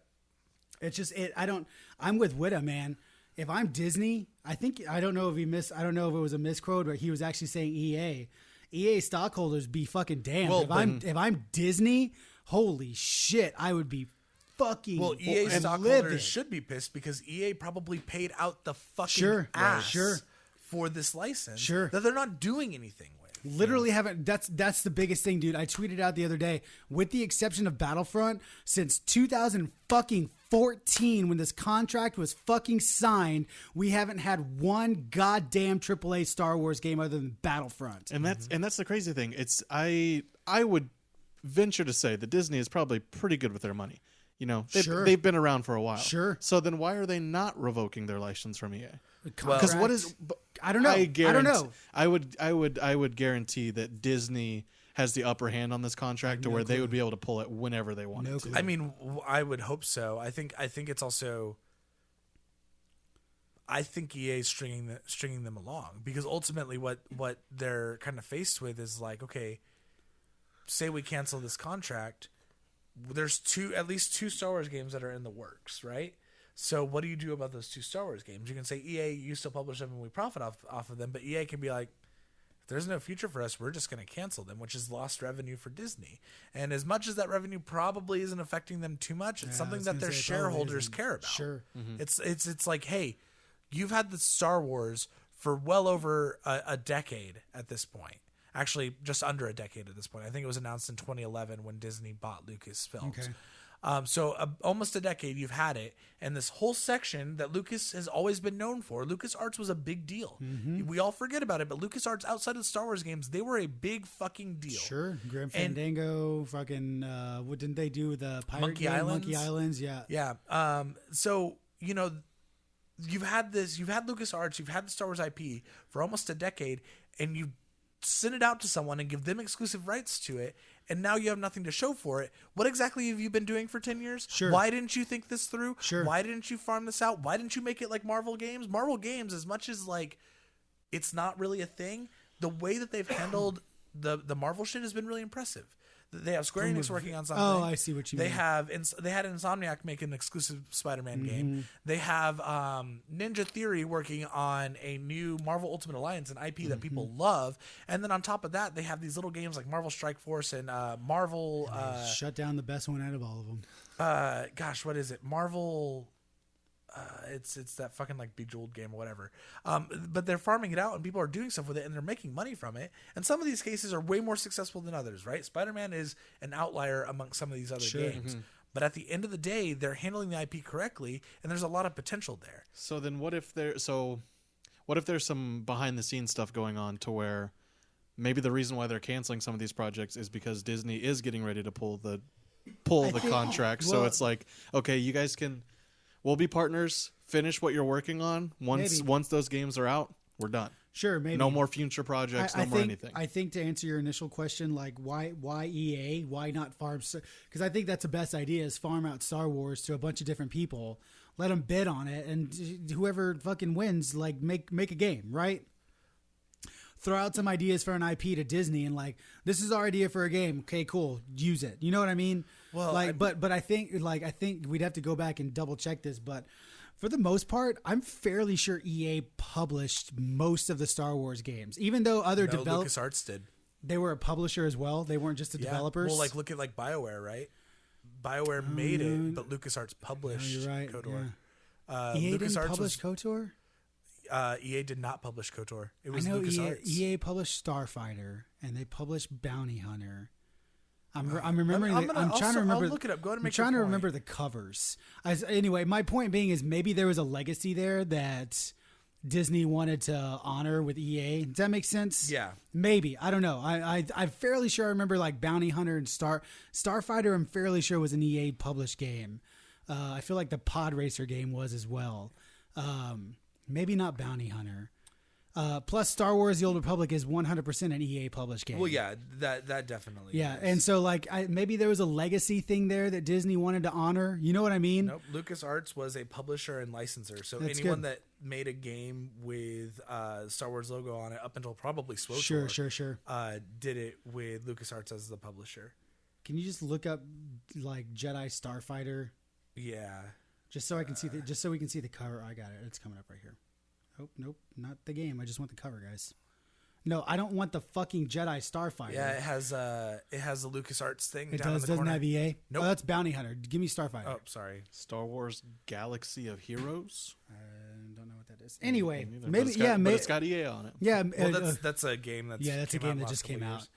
It's just I'm with Witta, man. If I'm Disney, I don't know if it was a misquote, but he was actually saying EA stockholders be fucking damned. Well, if I'm Disney, holy shit, I would be fucking EA stockholders livid. should be pissed because EA probably paid out the fucking ass for this license that they're not doing anything with. Literally haven't. That's the biggest thing, dude. I tweeted out the other day, with the exception of Battlefront, since 2014, when this contract was fucking signed, we haven't had one goddamn AAA Star Wars game other than Battlefront. And that's the crazy thing. It's I would venture to say that Disney is probably pretty good with their money. You know, they've been around for a while. Sure. So then why are they not revoking their license from EA? Because what is? I don't know. I don't know. I would guarantee that Disney has the upper hand on this contract to where they would be able to pull it whenever they wanted to. I mean, I would hope so. I think it's also. I think EA is stringing them along, because ultimately what they're kind of faced with is like, okay, say we cancel this contract, there's at least two Star Wars games that are in the works, right? So what do you do about those two Star Wars games? You can say, EA, you still publish them and we profit off of them, but EA can be like, if there's no future for us, we're just going to cancel them, which is lost revenue for Disney. And as much as that revenue probably isn't affecting them too much, it's something that their shareholders care about. Sure. Mm-hmm. It's like, hey, you've had the Star Wars for well over a decade at this point. Actually, just under a decade at this point. I think it was announced in 2011 when Disney bought Lucasfilms. Okay. So almost a decade you've had it, and this whole section that Lucas has always been known for. LucasArts was a big deal. Mm-hmm. We all forget about it, but LucasArts outside of Star Wars games, they were a big fucking deal. Grim Fandango, fucking what didn't they do? The Pirate Monkey game? Islands? Monkey Islands, yeah. Yeah. So, you know, you've had LucasArts, you've had the Star Wars IP for almost a decade, and you send it out to someone and give them exclusive rights to it, and now you have nothing to show for it. What exactly have you been doing for 10 years? Sure. Why didn't you think this through? Sure. Why didn't you farm this out? Why didn't you make it like Marvel Games? Marvel Games, as much as like it's not really a thing, the way that they've handled the Marvel shit has been really impressive. They have Square Enix working on something. Oh, I see what you mean. They had Insomniac make an exclusive Spider-Man game. They have Ninja Theory working on a new Marvel Ultimate Alliance, an IP that people love. And then on top of that, they have these little games like Marvel Strike Force and Marvel. Shut down the best one out of all of them. Gosh, what is it? Marvel. It's that fucking like Bejeweled game or whatever. But they're farming it out and people are doing stuff with it and they're making money from it. And some of these cases are way more successful than others, right? Spider-Man is an outlier among some of these other games. Mm-hmm. But at the end of the day, they're handling the IP correctly and there's a lot of potential there. So then what if there's some behind the scenes stuff going on to where maybe the reason why they're canceling some of these projects is because Disney is getting ready to pull the contract. So it's like, okay, you guys we'll be partners. Finish what you're working on. Once those games are out, we're done. Sure, maybe. No more future projects, no more anything. I think to answer your initial question, like why EA? Why not farm? Because I think that's the best idea is farm out Star Wars to a bunch of different people. Let them bid on it, and whoever fucking wins, like make a game, right? Throw out some ideas for an IP to Disney and like, this is our idea for a game. Okay, cool. Use it. You know what I mean? Well, like, but I think we'd have to go back and double check this, but for the most part, I'm fairly sure EA published most of the Star Wars games, even though other developers. LucasArts did. They were a publisher as well. They weren't just the developers. Well, like look at like BioWare, right? BioWare made it, but LucasArts published you're right, KOTOR. Yeah. EA didn't publish KOTOR? EA did not publish KOTOR. It I was know LucasArts. EA published Starfighter, and they published Bounty Hunter. I'm remembering. I'm trying to remember. I'll look it up. Go ahead and make. I'm trying to remember the covers. Anyway, my point being is maybe there was a legacy there that Disney wanted to honor with EA. Does that make sense? Yeah. Maybe. I don't know. I'm fairly sure I remember like Bounty Hunter and Starfighter. I'm fairly sure was an EA published game. I feel like the Pod Racer game was as well. Maybe not Bounty Hunter. Plus, Star Wars: The Old Republic is 100% an EA published game. Well, yeah, that definitely. Yeah, is. And so like maybe there was a legacy thing there that Disney wanted to honor. You know what I mean? Nope. LucasArts was a publisher and licensor, so That's anyone good. that made a game with Star Wars logo on it, up until probably SWTOR, Sure. Did it with LucasArts as the publisher. Can you just look up like Jedi Starfighter? Yeah. Just so I can see just so we can see the cover. I got it. It's coming up right here. Oh, nope, not the game. I just want the cover, guys. No, I don't want the fucking Jedi Starfighter. Yeah, it has the LucasArts thing. It down does. in the Doesn't corner. have EA. Nope. Oh, that's Bounty Hunter. Give me Starfighter. Oh, sorry. Star Wars Galaxy of Heroes. I don't know what that is. Anyway, Me neither, maybe but it's got EA on it. yeah. Well, that's a game that's that's a came out game in the that last just came couple out. years.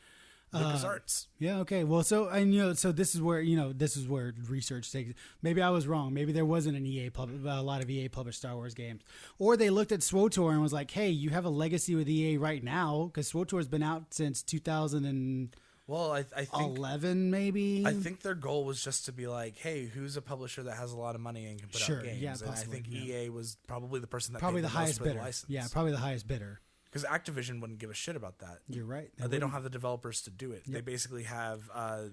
LucasArts. Yeah. Okay. Well, so so this is where this is where research takes. Maybe I was wrong. Maybe there wasn't a lot of EA published Star Wars games, or they looked at SWTOR and was like, "Hey, you have a legacy with EA right now because SWTOR's been out since 2011, Well, I think maybe. I think their goal was just to be like, hey, who's a publisher that has a lot of money and can put Sure, out games? yeah, And I possibly, think yeah. EA was probably the person that probably paid the the most highest for the bidder. license. Yeah, probably the highest bidder. Because Activision wouldn't give a shit about that. You're right. They don't have the developers to do it. They basically have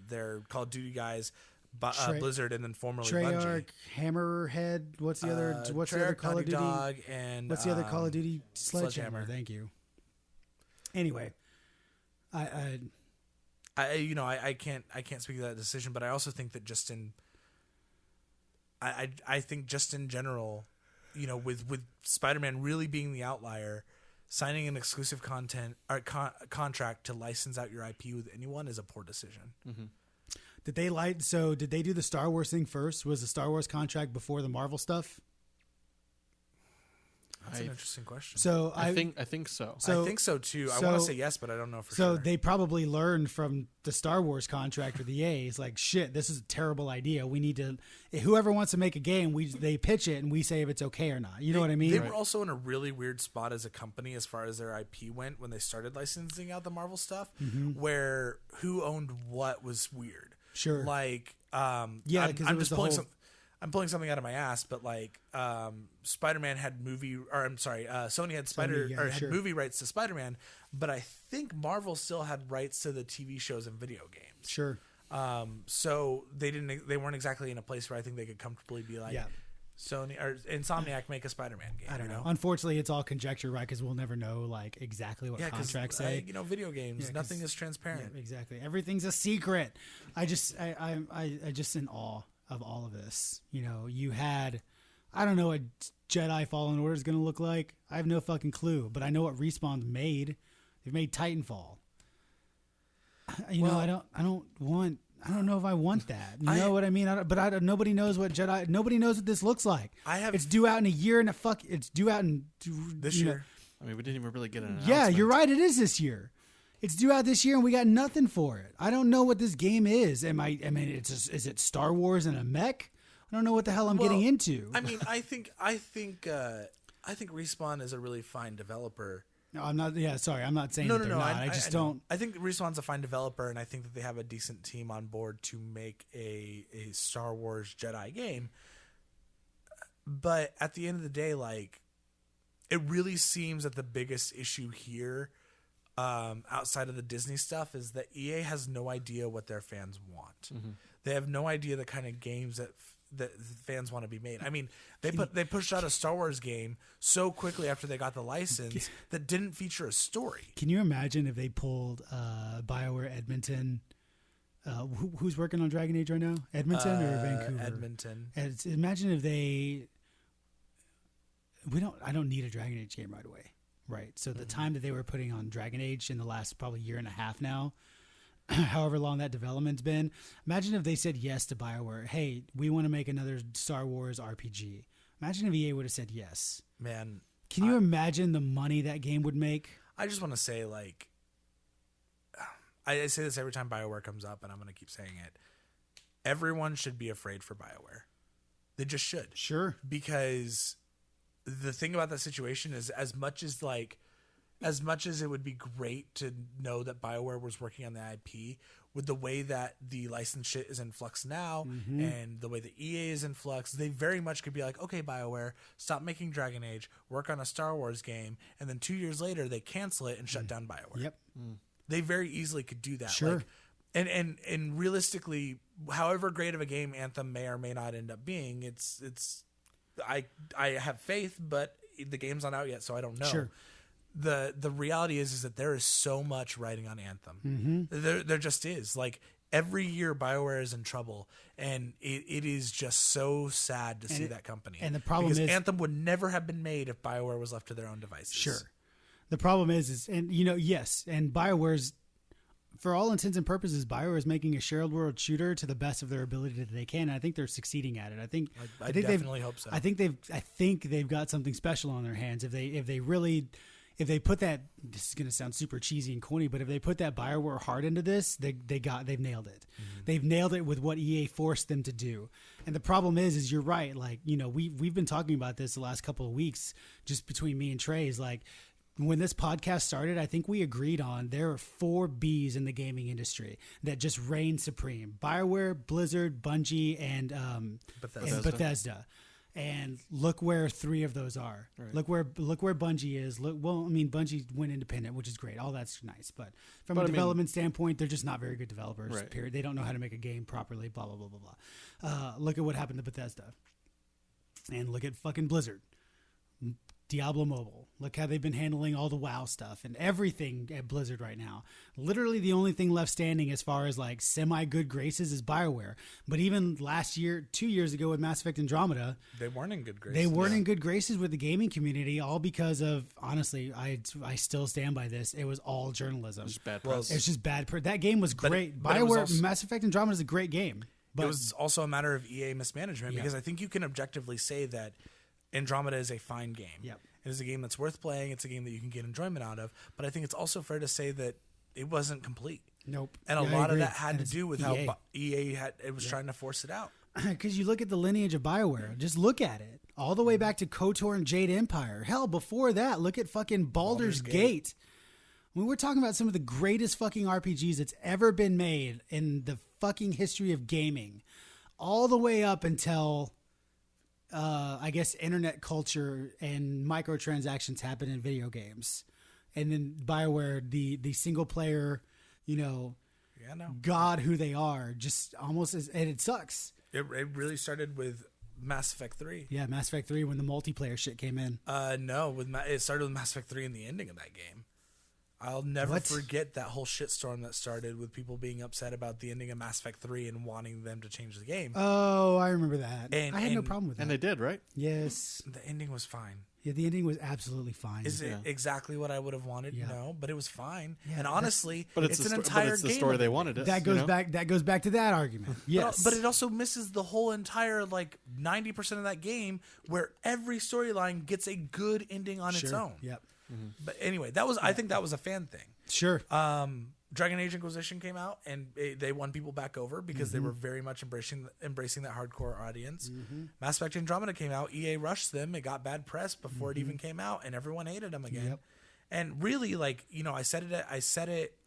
their Call of Duty guys, Blizzard, and then formerly Treyarch, Bungie. Hammerhead. What's the other? What's the other Treyarch, Call Naughty of Duty? Dog, and What's the other Call of Duty? Sledgehammer. Thank you. Anyway, I I can't speak to that decision, but I also think that I think just in general, with Spider-Man really being the outlier, signing an exclusive contract to license out your IP with anyone is a poor decision. Mm-hmm. Did they do the Star Wars thing first? Was the Star Wars contract before the Marvel stuff? That's an interesting question. So I think so. I think so too. I want to say yes, but I don't know for so sure. they probably learned from the Star Wars contract with EA. It's like, shit, this is a terrible idea. We need to. Whoever wants to make a game, they pitch it and we say if it's okay or not. You know what I mean? They were also in a really weird spot as a company as far as their IP went when they started licensing out the Marvel stuff, where who owned what was weird. Sure. Like, yeah, because I'm just pulling I'm pulling something out of my ass, but like, Spider-Man had Sony had had movie rights to Spider-Man, but I think Marvel still had rights to the TV shows and video games. Sure. So they weren't exactly in a place where I think they could comfortably be like, Sony or Insomniac make a Spider-Man game. I don't know. Unfortunately, it's all conjecture, right? Because we'll never know like exactly what contracts say. Video games, nothing is transparent. Yeah, exactly. Everything's a secret. I just in awe of all of this. You had, I don't know what Jedi Fallen Order is going to look like. I have no fucking clue, but I know what Respawn's made. They've made Titanfall. I don't know if I want that. You know what I mean? Nobody knows what nobody knows what this looks like. It's due out in a year and it's due out in this year. I mean, we didn't even really get an announcement. Yeah, you're right. It is this year. It's due out this year, and we got nothing for it. I don't know what this game is. Is it Star Wars and a mech? I don't know what the hell I'm getting into. I mean, I think Respawn is a really fine developer. No, I'm not. Yeah, sorry, I'm not saying No. Not. I just don't. I think Respawn's a fine developer, and I think that they have a decent team on board to make a Star Wars Jedi game. But at the end of the day, like, it really seems that the biggest issue here, outside of the Disney stuff, is that EA has no idea what their fans want. Mm-hmm. They have no idea the kind of games that fans want to be made. I mean, they pushed out a Star Wars game so quickly after they got the license that didn't feature a story. Can you imagine if they pulled BioWare Edmonton? Who's working on Dragon Age right now? Edmonton or Vancouver? Edmonton. Imagine if they. I don't need a Dragon Age game right away. Right. So the time that they were putting on Dragon Age in the last probably year and a half now, however long that development's been, imagine if they said yes to BioWare. Hey, we want to make another Star Wars RPG. Imagine if EA would have said yes. Man. Can you imagine the money that game would make? I just want to say, like, I say this every time BioWare comes up, and I'm going to keep saying it. Everyone should be afraid for BioWare. They just should. Sure. Because the thing about that situation is, as much as it would be great to know that BioWare was working on the IP, with the way that the license shit is in flux now, and the way that EA is in flux, they very much could be like, okay, BioWare, stop making Dragon Age, work on a Star Wars game, and then 2 years later they cancel it and shut down BioWare. Yep. They very easily could do that. Sure. Like, and realistically, however great of a game Anthem may or may not end up being, it's I have faith, but the game's not out yet, so I don't know. Sure. The reality is that there is so much riding on Anthem. There just is. Like, every year BioWare is in trouble, and it is just so sad to see that company. And the problem is Anthem would never have been made if BioWare was left to their own devices. Sure. The problem is and yes, and BioWare's for all intents and purposes, BioWare is making a shared world shooter to the best of their ability that they can. And I think they're succeeding at it. I think definitely hope so. I think they've got something special on their hands. If they put that, this is going to sound super cheesy and corny, but if they put that BioWare heart into this, they've nailed it. Mm-hmm. They've nailed it with what EA forced them to do. And the problem is you're right. Like, you know, we've been talking about this the last couple of weeks, just between me and Trey, is like, when this podcast started, I think we agreed on there are 4 Bs in the gaming industry that just reign supreme: BioWare, Blizzard, Bungie, and Bethesda. And look where 3 of those are. Right. Look where Bungie is. Bungie went independent, which is great. All that's nice, but from a development standpoint, they're just not very good developers. Right. Period. They don't know how to make a game properly. Blah blah blah blah blah. Look at what happened to Bethesda, and look at fucking Blizzard. Diablo Mobile. Look how they've been handling all the WoW stuff and everything at Blizzard right now. Literally the only thing left standing as far as like semi-good graces is BioWare. But even last year, 2 years ago with Mass Effect Andromeda, they weren't in good graces. They weren't in good graces with the gaming community, all because of, honestly, I still stand by this. It was all journalism. It's bad press. It's just bad press. That game was great. BioWare, Mass Effect Andromeda is a great game. But it was also a matter of EA mismanagement, because I think you can objectively say that Andromeda is a fine game. Yep. It is a game that's worth playing. It's a game that you can get enjoyment out of. But I think it's also fair to say that it wasn't complete. Nope. And a lot of that had to do with how EA was trying to force it out. Because you look at the lineage of BioWare. Just look at it. All the way back to KOTOR and Jade Empire. Hell, before that, look at fucking Baldur's Gate. When we're talking about some of the greatest fucking RPGs that's ever been made in the fucking history of gaming. All the way up until... I guess internet culture and microtransactions happen in video games, and then BioWare, the single player, God who they are, just almost and it sucks. It really started with Mass Effect 3. Yeah, Mass Effect 3 when the multiplayer shit came in. No, it started with Mass Effect 3 and the ending of that game. I'll never forget that whole shitstorm that started with people being upset about the ending of Mass Effect 3 and wanting them to change the game. Oh, I remember that. And, I had no problem with that. And they did, right? Yes. The ending was fine. Yeah, the ending was absolutely fine. Is it exactly what I would have wanted? Yeah. No, but it was fine. Yeah, and honestly, it's an entire game. But it's the story they wanted. That goes back. That goes back to that argument. Yes, but it also misses the whole entire 90% of that game, where every storyline gets a good ending on its own. Yep. Mm-hmm. But anyway, I think that was a fan thing. Sure. Dragon Age Inquisition came out, and they won people back over because they were very much embracing that hardcore audience. Mm-hmm. Mass Effect Andromeda came out. EA rushed them. It got bad press before it even came out, and everyone hated them again. Yep. And really, I said it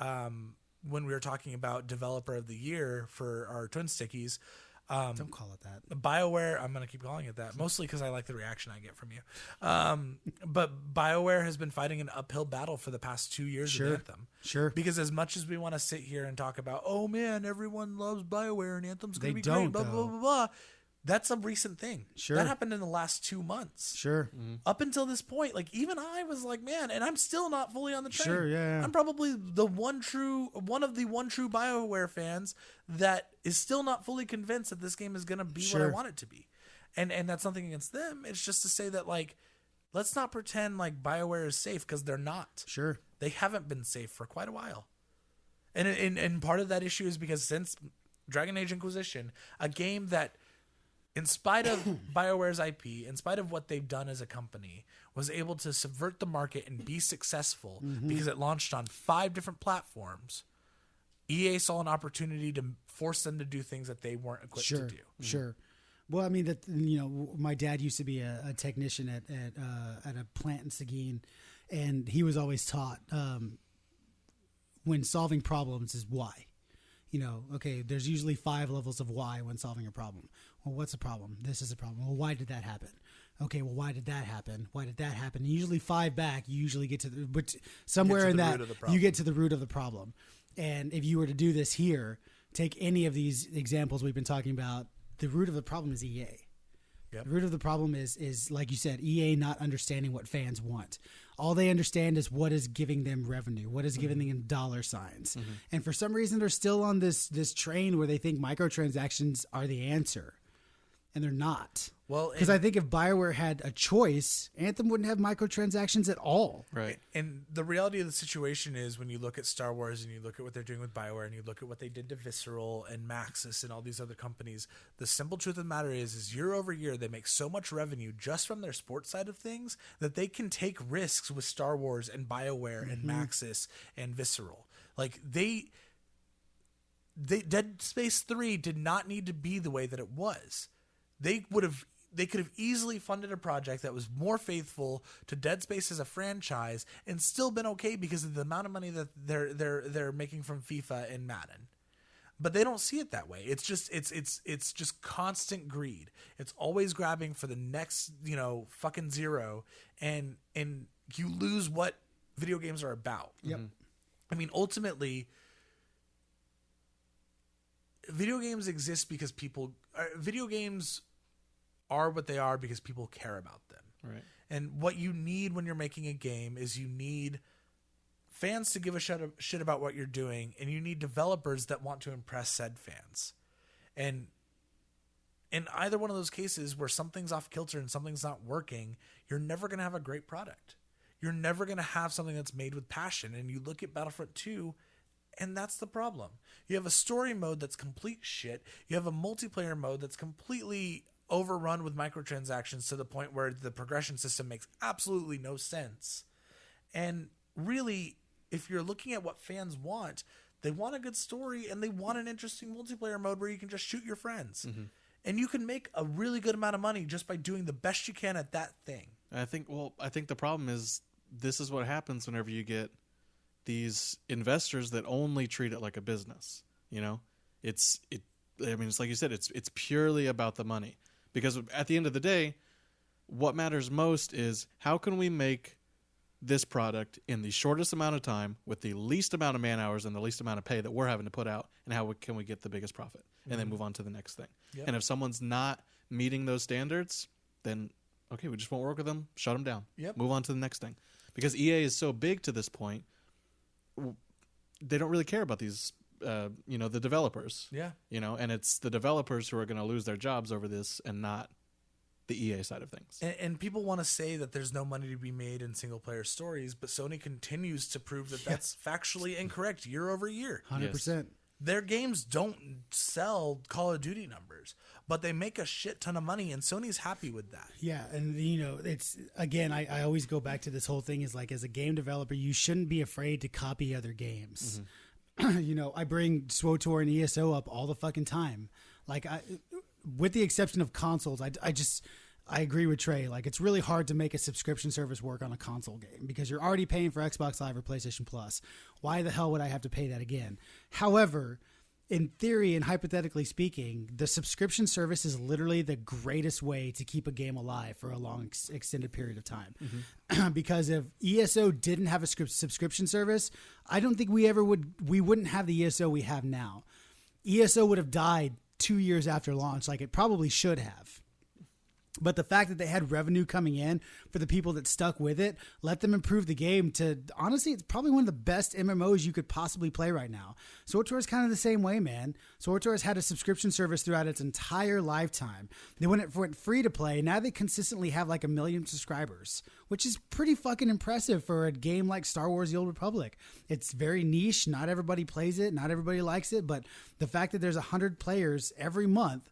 when we were talking about Developer of the Year for our Twin Stickies. Don't call it that. BioWare, I'm going to keep calling it that, mostly because I like the reaction I get from you. But BioWare has been fighting an uphill battle for the past 2 years with Anthem. Sure. Because as much as we want to sit here and talk about, oh man, everyone loves BioWare and Anthem's going to be great, blah, blah, blah, blah. That's a recent thing. Sure. That happened in the last 2 months. Sure. Mm-hmm. Up until this point, even I was like, man, and I'm still not fully on the train. Sure, yeah. I'm probably one of the one true BioWare fans that is still not fully convinced that this game is going to be what I want it to be. And that's nothing against them. It's just to say that, let's not pretend like BioWare is safe, because they're not. Sure. They haven't been safe for quite a while. And part of that issue is because since Dragon Age Inquisition, a game that, in spite of BioWare's IP, in spite of what they've done as a company, was able to subvert the market and be successful because it launched on 5 different platforms. EA saw an opportunity to force them to do things that they weren't equipped to do. Sure. Well, I mean, my dad used to be a technician at a plant in Seguin, and he was always taught when solving problems is why. Okay, there's usually 5 levels of why when solving a problem. Well, what's the problem? This is a problem. Well, why did that happen? Okay, well, why did that happen? Why did that happen? And usually 5 back, you usually get to but somewhere in that, you get to the root of the problem. And if you were to do this here, take any of these examples we've been talking about, the root of the problem is EA. Yep. The root of the problem is, like you said, EA not understanding what fans want. All they understand is what is giving them revenue, what is giving them dollar signs. Mm-hmm. And for some reason, they're still on this train where they think microtransactions are the answer. and they're not. Well, Because I think if BioWare had a choice, Anthem wouldn't have microtransactions at all. Right. And the reality of the situation is when you look at Star Wars and you look at what they're doing with BioWare and you look at what they did to Visceral and Maxis and all these other companies, the simple truth of the matter is year over year, they make so much revenue just from their sports side of things that they can take risks with Star Wars and BioWare and Maxis and Visceral. Like Dead Space 3 did not need to be the way that it was. They could have easily funded a project that was more faithful to Dead Space as a franchise and still been okay because of the amount of money that they're making from FIFA and Madden. But they don't see it that way. It's just constant greed. It's always grabbing for the next, fucking zero, and you lose what video games are about. Yep. I mean, ultimately, video games exist because video games are what they are because people care about them. Right. And what you need when you're making a game is you need fans to give a shit about what you're doing, and you need developers that want to impress said fans. And in either one of those cases where something's off kilter and something's not working, you're never going to have a great product. You're never going to have something that's made with passion. And you look at Battlefront 2, and that's the problem. You have a story mode that's complete shit. You have a multiplayer mode that's completely overrun with microtransactions to the point where the progression system makes absolutely no sense. And really, if you're looking at what fans want, they want a good story and they want an interesting multiplayer mode where you can just shoot your friends. Mm-hmm. And you can make a really good amount of money just by doing the best you can at that thing. I think the problem is this is what happens whenever you get these investors that only treat it like a business. It's like you said, it's purely about the money. Because at the end of the day, what matters most is how can we make this product in the shortest amount of time with the least amount of man hours and the least amount of pay that we're having to put out, and how can we get the biggest profit and then move on to the next thing. Yep. And if someone's not meeting those standards, then okay, we just won't work with them, shut them down, move on to the next thing. Because EA is so big to this point, they don't really care about these the developers. Yeah. And it's the developers who are going to lose their jobs over this and not the EA side of things. And people want to say that there's no money to be made in single player stories, but Sony continues to prove that that's factually incorrect year over year. 100%. Their games don't sell Call of Duty numbers, but they make a shit ton of money, and Sony's happy with that. Yeah, and it's again, I always go back to this whole thing is like, as a game developer, you shouldn't be afraid to copy other games. Mm-hmm. I bring SWTOR and ESO up all the fucking time. Like, with the exception of consoles, I agree with Trey. Like, it's really hard to make a subscription service work on a console game because you're already paying for Xbox Live or PlayStation Plus. Why the hell would I have to pay that again? However, in theory and hypothetically speaking, the subscription service is literally the greatest way to keep a game alive for a long extended period of time. Mm-hmm. Because if ESO didn't have a subscription service, I don't think we wouldn't have the ESO we have now. ESO would have died 2 years after launch, like it probably should have. But the fact that they had revenue coming in for the people that stuck with it let them improve the game to, honestly, it's probably one of the best MMOs you could possibly play right now. SWTOR is kind of the same way, man. SWTOR has had a subscription service throughout its entire lifetime. They went free to play. Now they consistently have like 1 million subscribers, which is pretty fucking impressive for a game like Star Wars The Old Republic. It's very niche. Not everybody plays it. Not everybody likes it. But the fact that there's 100 players every month,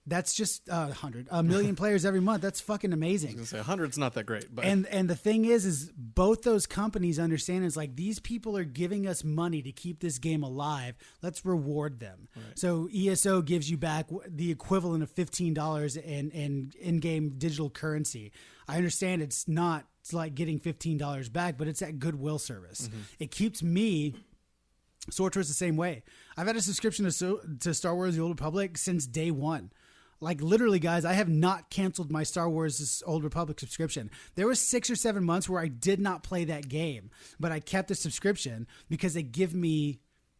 that's just 1 million players every month. That's fucking amazing. I was going to say 100's not that great, but and the thing is both those companies understand is like, these people are giving us money to keep this game alive. Let's reward them. Right. So ESO gives you back the equivalent of $15 in in-game digital currency. I understand it's like getting $15 back, but it's that goodwill service. Mm-hmm. It keeps me. SWTOR is the same way. I've had a subscription to Star Wars The Old Republic since day one. Like, literally, guys, I have not canceled my Star Wars Old Republic subscription. There was 6 or 7 months where I did not play that game, but I kept the subscription because they give me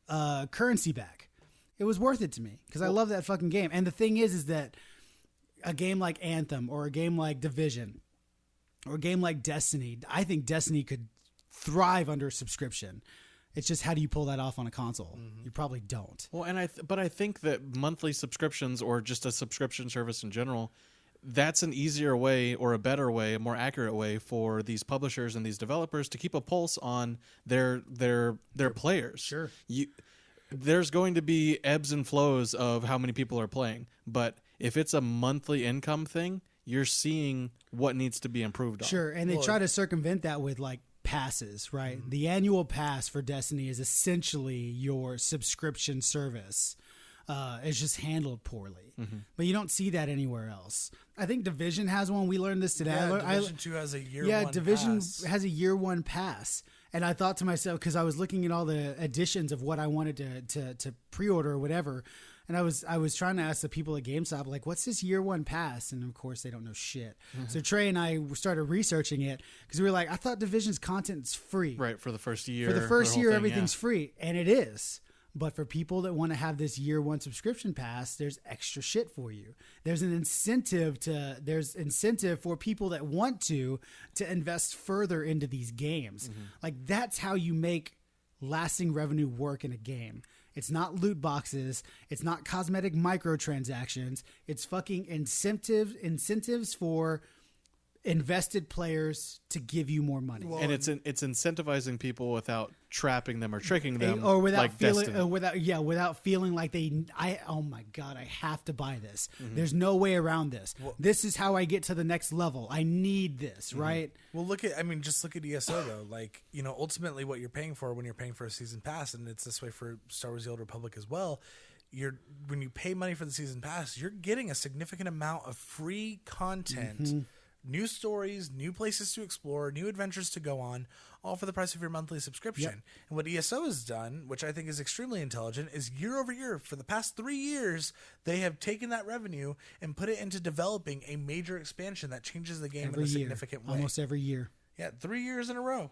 currency back. It was worth it to me because I love that fucking game. And the thing is that a game like Anthem or a game like Division or a game like Destiny, I think Destiny could thrive under a subscription. It's just how do you pull that off on a console? You probably don't. Well, and but I think that monthly subscriptions or just a subscription service in general, that's an easier way or a better way, a more accurate way for these publishers and these developers to keep a pulse on their players. Sure. There's going to be ebbs and flows of how many people are playing, but if it's a monthly income thing, you're seeing what needs to be improved on. Sure, and they try to circumvent that with like passes, right? The annual pass for Destiny is essentially your subscription service. It's just handled poorly, but you don't see that anywhere else. I think Division has one. We learned this today. Yeah, Division 2 has a year one Yeah, Division pass. has a year one pass. And I thought to myself, because I was looking at all the editions of what I wanted to pre-order or whatever, and I was trying to ask the people at GameStop, like, what's this year one pass? And of course, they don't know shit. So Trey and I started researching it because we were like, I thought Division's content's free. Right, for the first year. For the first whole year, thing, everything's free, and it is. But for people that want to have this year one subscription pass, there's extra shit for you. There's incentive for people that want to invest further into these games. Like that's how you make lasting revenue work in a game. It's not loot boxes. It's not cosmetic microtransactions. It's fucking incentives for invested players to give you more money. And it's incentivizing people without trapping them or tricking them, or without like feeling Destiny. without feeling like oh my god, I have to buy this. There's no way around this. This is how I get to the next level. I need this, right? Well, just look at ESO though. Like, ultimately what you're paying for when you're paying for a season pass, and it's this way for Star Wars: The Old Republic as well. When you pay money for the season pass, you're getting a significant amount of free content. New stories, new places to explore, new adventures to go on, all for the price of your monthly subscription. Yep. And what ESO has done, which I think is extremely intelligent, is year over year, for the past 3 years, they have taken that revenue and put it into developing a major expansion that changes the game in a significant way. Almost every year. Yeah, 3 years in a row.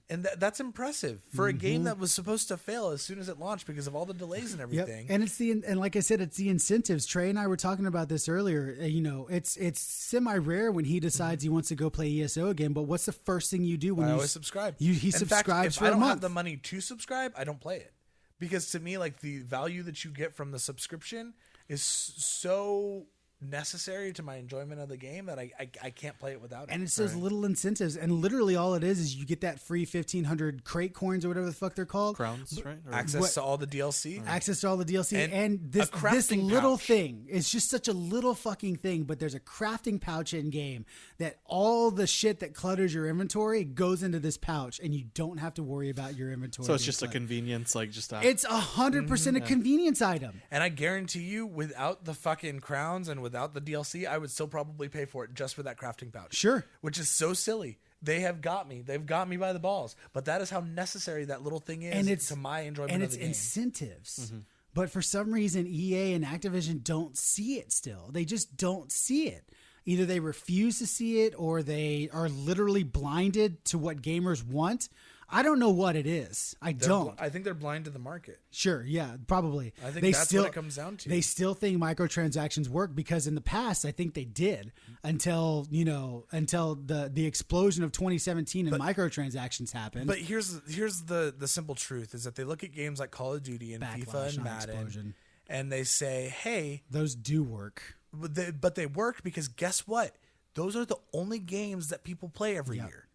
And that's impressive for a game that was supposed to fail as soon as it launched because of all the delays and everything. And and like I said, it's the incentives. Trey and I were talking about this earlier. It's semi-rare when he decides he wants to go play ESO again, but what's the first thing you do when I you always subscribe? He In subscribes fact, if for I a don't month. have the money to subscribe, I don't play it. Because to me, like, the value that you get from the subscription is so necessary to my enjoyment of the game that I can't play it without it. And it's those little incentives, and literally all it is you get that free 1,500 crate coins or whatever the fuck they're called. Crowns, right? Or Access to all the DLC. Access to all the DLC, and this a crafting little pouch. thing. It's just such a little fucking thing, but there's a crafting pouch in game that all the shit that clutters your inventory goes into this pouch, and you don't have to worry about your inventory. So it's being just a cluttered. convenience, like just a... It's 100% a convenience item. And I guarantee you, without the fucking crowns and without the DLC, I would still probably pay for it just for that crafting pouch. Sure. Which is so silly. They have got me. They've got me by the balls. But that is how necessary that little thing is And it's to my enjoyment and of it's the game. incentives. But for some reason, EA and Activision don't see it still. They just don't see it. Either they refuse to see it or they are literally blinded to what gamers want. I don't know what it is. I don't. I think they're blind to the market. Sure, yeah, probably. I think that's what it comes down to. They still think microtransactions work because in the past, I think they did until the explosion of 2017 and microtransactions happened. But here's the simple truth is that they look at games like Call of Duty and Backlash, FIFA and not Madden, explosion. and they say, hey, Those do work. but they work because guess what? Those are the only games that people play every year.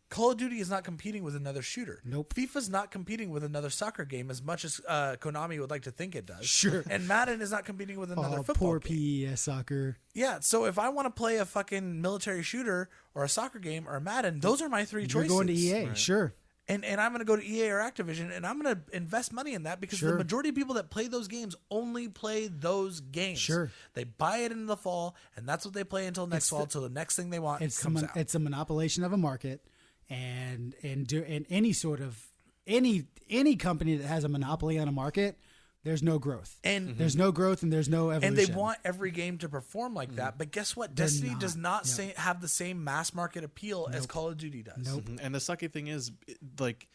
Call of Duty is not competing with another shooter. Nope. FIFA's not competing with another soccer game as much as Konami would like to think it does. Sure. And Madden is not competing with another Oh, football poor game. PES soccer. Yeah, so if I want to play a fucking military shooter or a soccer game or a Madden, those are my three You're choices. going to EA, sure. And I'm going to go to EA or Activision, and I'm going to invest money in that because the Sure. majority of people that play those games only play those games. Sure. They buy it in the fall, and that's what they play until next fall, till the next thing they want comes out. It's a monopolization of a market, and any sort of any company that has a monopoly on a market, there's no growth. And there's no growth and there's no evolution. And they want every game to perform like that. But guess what? Destiny does not have the same mass market appeal as Call of Duty does. Nope. And the sucky thing is, like,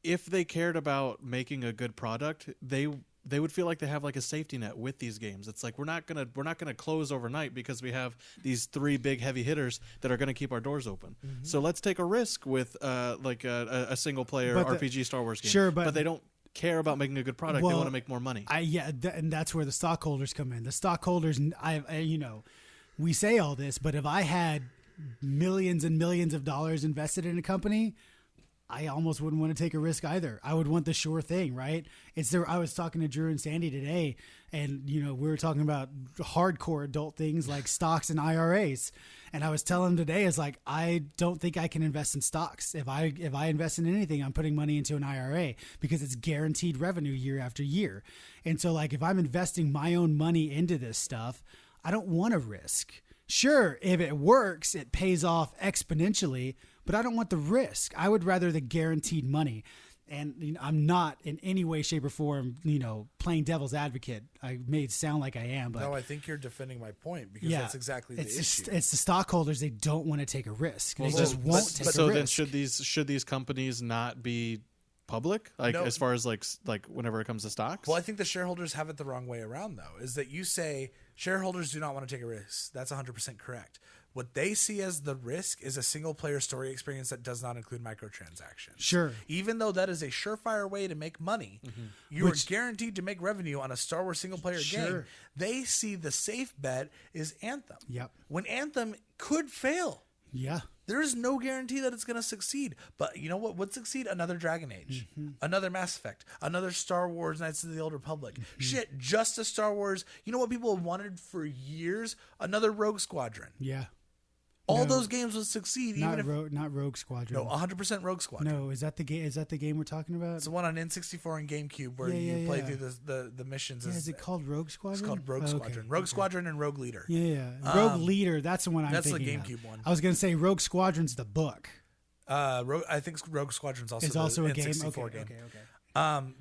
if they cared about making a good product, they they would feel like they have like a safety net with these games. It's like we're not gonna close overnight because we have these 3 big heavy hitters that are gonna keep our doors open. So let's take a risk with like a single player RPG Star Wars game. Sure, but they don't care about making a good product. They want to make more money. And that's where the stockholders come in. The stockholders, we say all this, but if I had millions and millions of dollars invested in a company, I almost wouldn't want to take a risk either. I would want the sure thing, right? I was talking to Drew and Sandy today, and we were talking about hardcore adult things like stocks and IRAs. And I was telling them today, it's like, I don't think I can invest in stocks. If I invest in anything, I'm putting money into an IRA because it's guaranteed revenue year after year. And so, like, if I'm investing my own money into this stuff, I don't want to risk. Sure, if it works, it pays off exponentially, but I don't want the risk. I would rather the guaranteed money. And I'm not in any way, shape, or form, playing devil's advocate. I may sound like I am, but no, I think you're defending my point because that's exactly the issue. It's the stockholders. They don't want to take a risk. They just won't take a risk. So then, should these companies not be public? Like no. As far as like whenever it comes to stocks? Well, I think the shareholders have it the wrong way around, though. Is that you say shareholders do not want to take a risk? That's 100% correct. What they see as the risk is a single-player story experience that does not include microtransactions. Sure. Even though that is a surefire way to make money, you are guaranteed to make revenue on a Star Wars single-player game. They see the safe bet is Anthem. Yep. When Anthem could fail. Yeah. There is no guarantee that it's going to succeed. But you know what would succeed? Another Dragon Age. Another Mass Effect. Another Star Wars Knights of the Old Republic. Shit, just a Star Wars. You know what people have wanted for years? Another Rogue Squadron. Yeah. All those games would succeed. Not Rogue Squadron. No, 100% Rogue Squadron. No, is that the game? Is that the game we're talking about? It's the one on N64 and GameCube where you play through the missions. Yeah, is it called Rogue Squadron? It's called Rogue Squadron. Rogue Squadron and Rogue Leader. Yeah. Rogue Leader. That's the one I'm thinking of. That's the GameCube one. I was going to say Rogue Squadron's the book. I think Rogue Squadron's also a game. N64 game. Okay.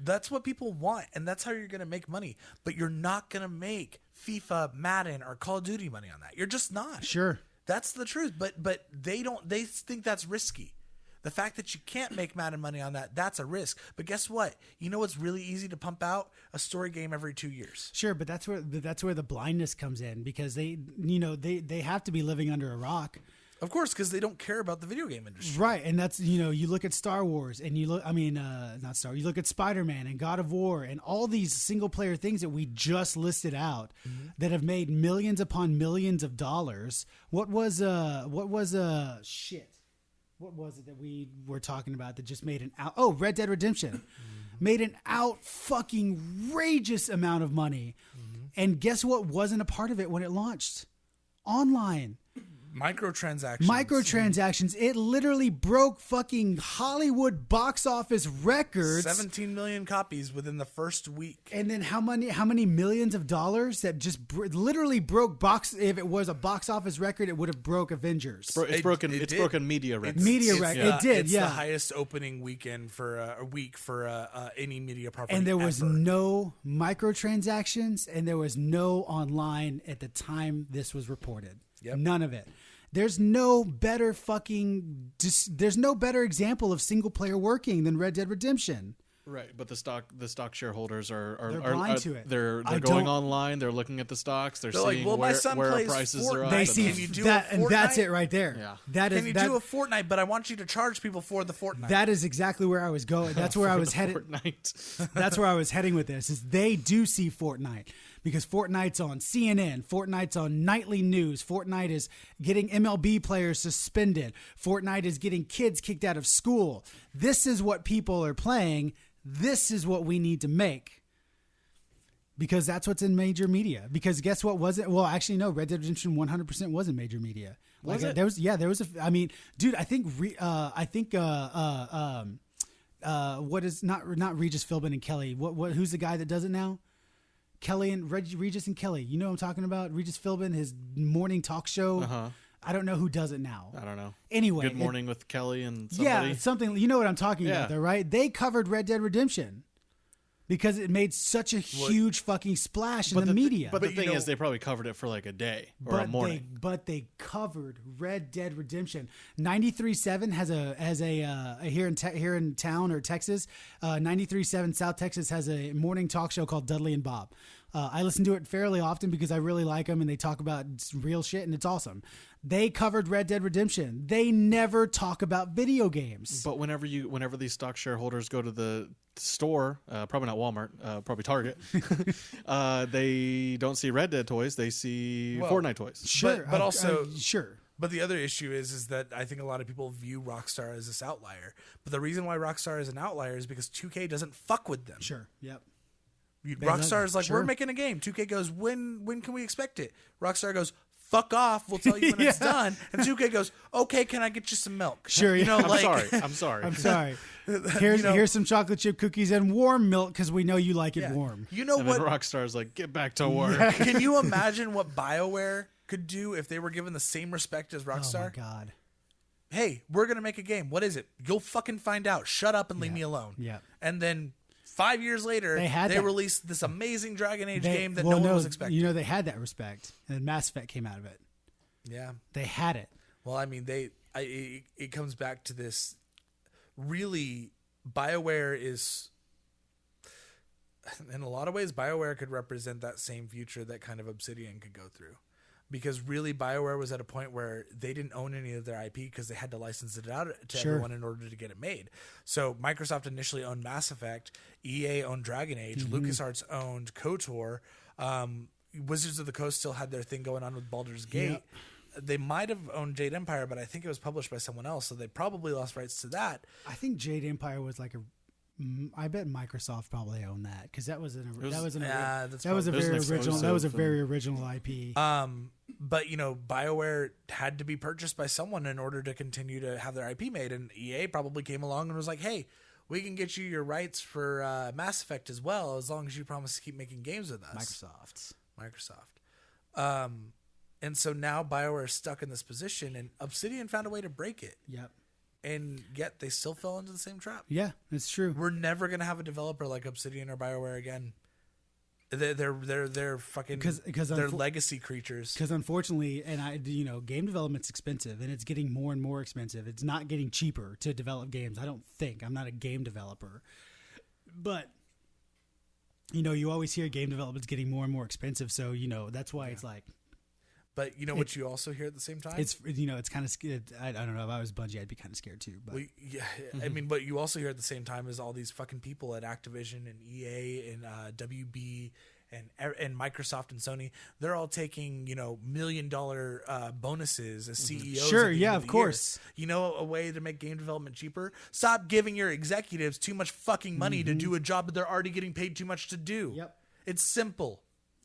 That's what people want, and that's how you're going to make money. But you're not going to make FIFA, Madden, or Call of Duty money on that. You're just not. Sure. That's the truth, but they don't. They think that's risky. The fact that you can't make Madden money on that's a risk. But guess what? You know what's really easy to pump out? A story game every 2 years. Sure, but that's where the blindness comes in because they have to be living under a rock. Of course, because they don't care about the video game industry. Right, and that's, you look at Star Wars and you look at Spider-Man and God of War and all these single-player things that we just listed out that have made millions upon millions of dollars. What was it that we were talking about that just made Red Dead Redemption made an fucking outrageous amount of money. And guess what wasn't a part of it when it launched? Online. Microtransactions. It literally broke fucking Hollywood box office records. 17 million copies within the first week. And then how many millions of dollars that just literally broke if it was a box office record, it would have broke Avengers. It's broken media records. It did. It's the highest opening weekend for a week for any media property. And there was no microtransactions and there was no online at the time this was reported. Yep. None of it. There's no better example of single player working than Red Dead Redemption. Right, but the stock shareholders are blind to it. They're going online. They're looking at the stocks. They're seeing my son where plays prices Fortnite. are at. They see Can you do that, a and that's Fortnite? it right there. Yeah. Can you do a Fortnite? But I want you to charge people for the Fortnite. That is exactly where I was going. That's where I was headed. Fortnite. That's where I was heading with this. Is they do see Fortnite because Fortnite's on CNN. Fortnite's on nightly news. Fortnite is getting MLB players suspended. Fortnite is getting kids kicked out of school. This is what people are playing. This is what we need to make because that's what's in major media. Because guess what wasn't? Well, actually, no. Red Dead Redemption 100% was in major media. Was it? There was. I mean, dude, I think what is not Regis Philbin and Kelly? Who's the guy that does it now? Kelly and Regis and Kelly. You know what I'm talking about? Regis Philbin, his morning talk show. Uh-huh. I don't know who does it now. I don't know. Anyway. Good Morning with Kelly and somebody. Yeah, something. You know what I'm talking about, though, right? They covered Red Dead Redemption. because it made such a huge fucking splash in the media. But the you thing know- is, they probably covered it for like a day or a morning. But they covered Red Dead Redemption. 93.7 has a here in town or Texas. 93.7 South Texas has a morning talk show called Dudley and Bob. I listen to it fairly often because I really like them and they talk about real shit and it's awesome. They covered Red Dead Redemption. They never talk about video games. But whenever these stock shareholders go to the store, probably not Walmart, probably Target, they don't see Red Dead toys. They see Fortnite toys. Sure, but also sure. But the other issue is that I think a lot of people view Rockstar as this outlier. But the reason why Rockstar is an outlier is because 2K doesn't fuck with them. Sure. Yep. Rockstar is like, Sure. we're making a game. 2K goes, when can we expect it? Rockstar goes, fuck off. We'll tell you when it's done. And 2K goes, okay, can I get you some milk? Sure. You know, yeah. I'm sorry. I'm sorry. Here's some chocolate chip cookies and warm milk because we know you like it Yeah. warm. You know And what? then Rockstar's like, get back to work. Can you imagine what BioWare could do if they were given the same respect as Oh my Rockstar? god. Hey, we're going to make a game. What is it? You'll fucking find out. Shut up and leave me alone. Yeah. And then 5 years later, They had they that. released this amazing Dragon Age game that well, no one was expecting. You know, they had that respect, and then Mass Effect came out of it. Yeah. They had it. Well, I mean, it comes back to this. Really, BioWare is, in a lot of ways, BioWare could represent that same future that kind of Obsidian could go through. Because really, BioWare was at a point where they didn't own any of their IP because they had to license it out to Sure. everyone in order to get it made. So Microsoft initially owned Mass Effect, EA owned Dragon Age, LucasArts owned KOTOR, Wizards of the Coast still had their thing going on with Baldur's Gate. Yep. They might have owned Jade Empire, but I think it was published by someone else, so they probably lost rights to that. I think Jade Empire was like I bet Microsoft probably owned that because that was a very It was an original. That was a exclusive very original IP. But you know, BioWare had to be purchased by someone in order to continue to have their IP made, and EA probably came along and was like, "Hey, we can get you your rights for Mass Effect as well, as long as you promise to keep making games with us." Microsoft. And so now BioWare is stuck in this position, and Obsidian found a way to break it, Yep. and yet they still fell into the same trap. Yeah, it's true. We're never gonna have a developer like Obsidian or BioWare again. They're fucking Because they're legacy creatures. Because unfortunately, game development's expensive, and it's getting more and more expensive. It's not getting cheaper to develop games. I don't think. I'm not a game developer, but you always hear game development's getting more and more expensive. So that's why it's like. But you know what you also hear at the same time? It's kind of scared. I don't know if I was Bungie, I'd be kind of scared too. But I mean, what you also hear at the same time is all these fucking people at Activision and EA and WB and Microsoft and Sony. They're all taking $1 million bonuses as CEOs. Sure, at the yeah, end of the course. year. You know, a way to make game development cheaper. Stop giving your executives too much fucking money to do a job that they're already getting paid too much to do. Yep. It's simple.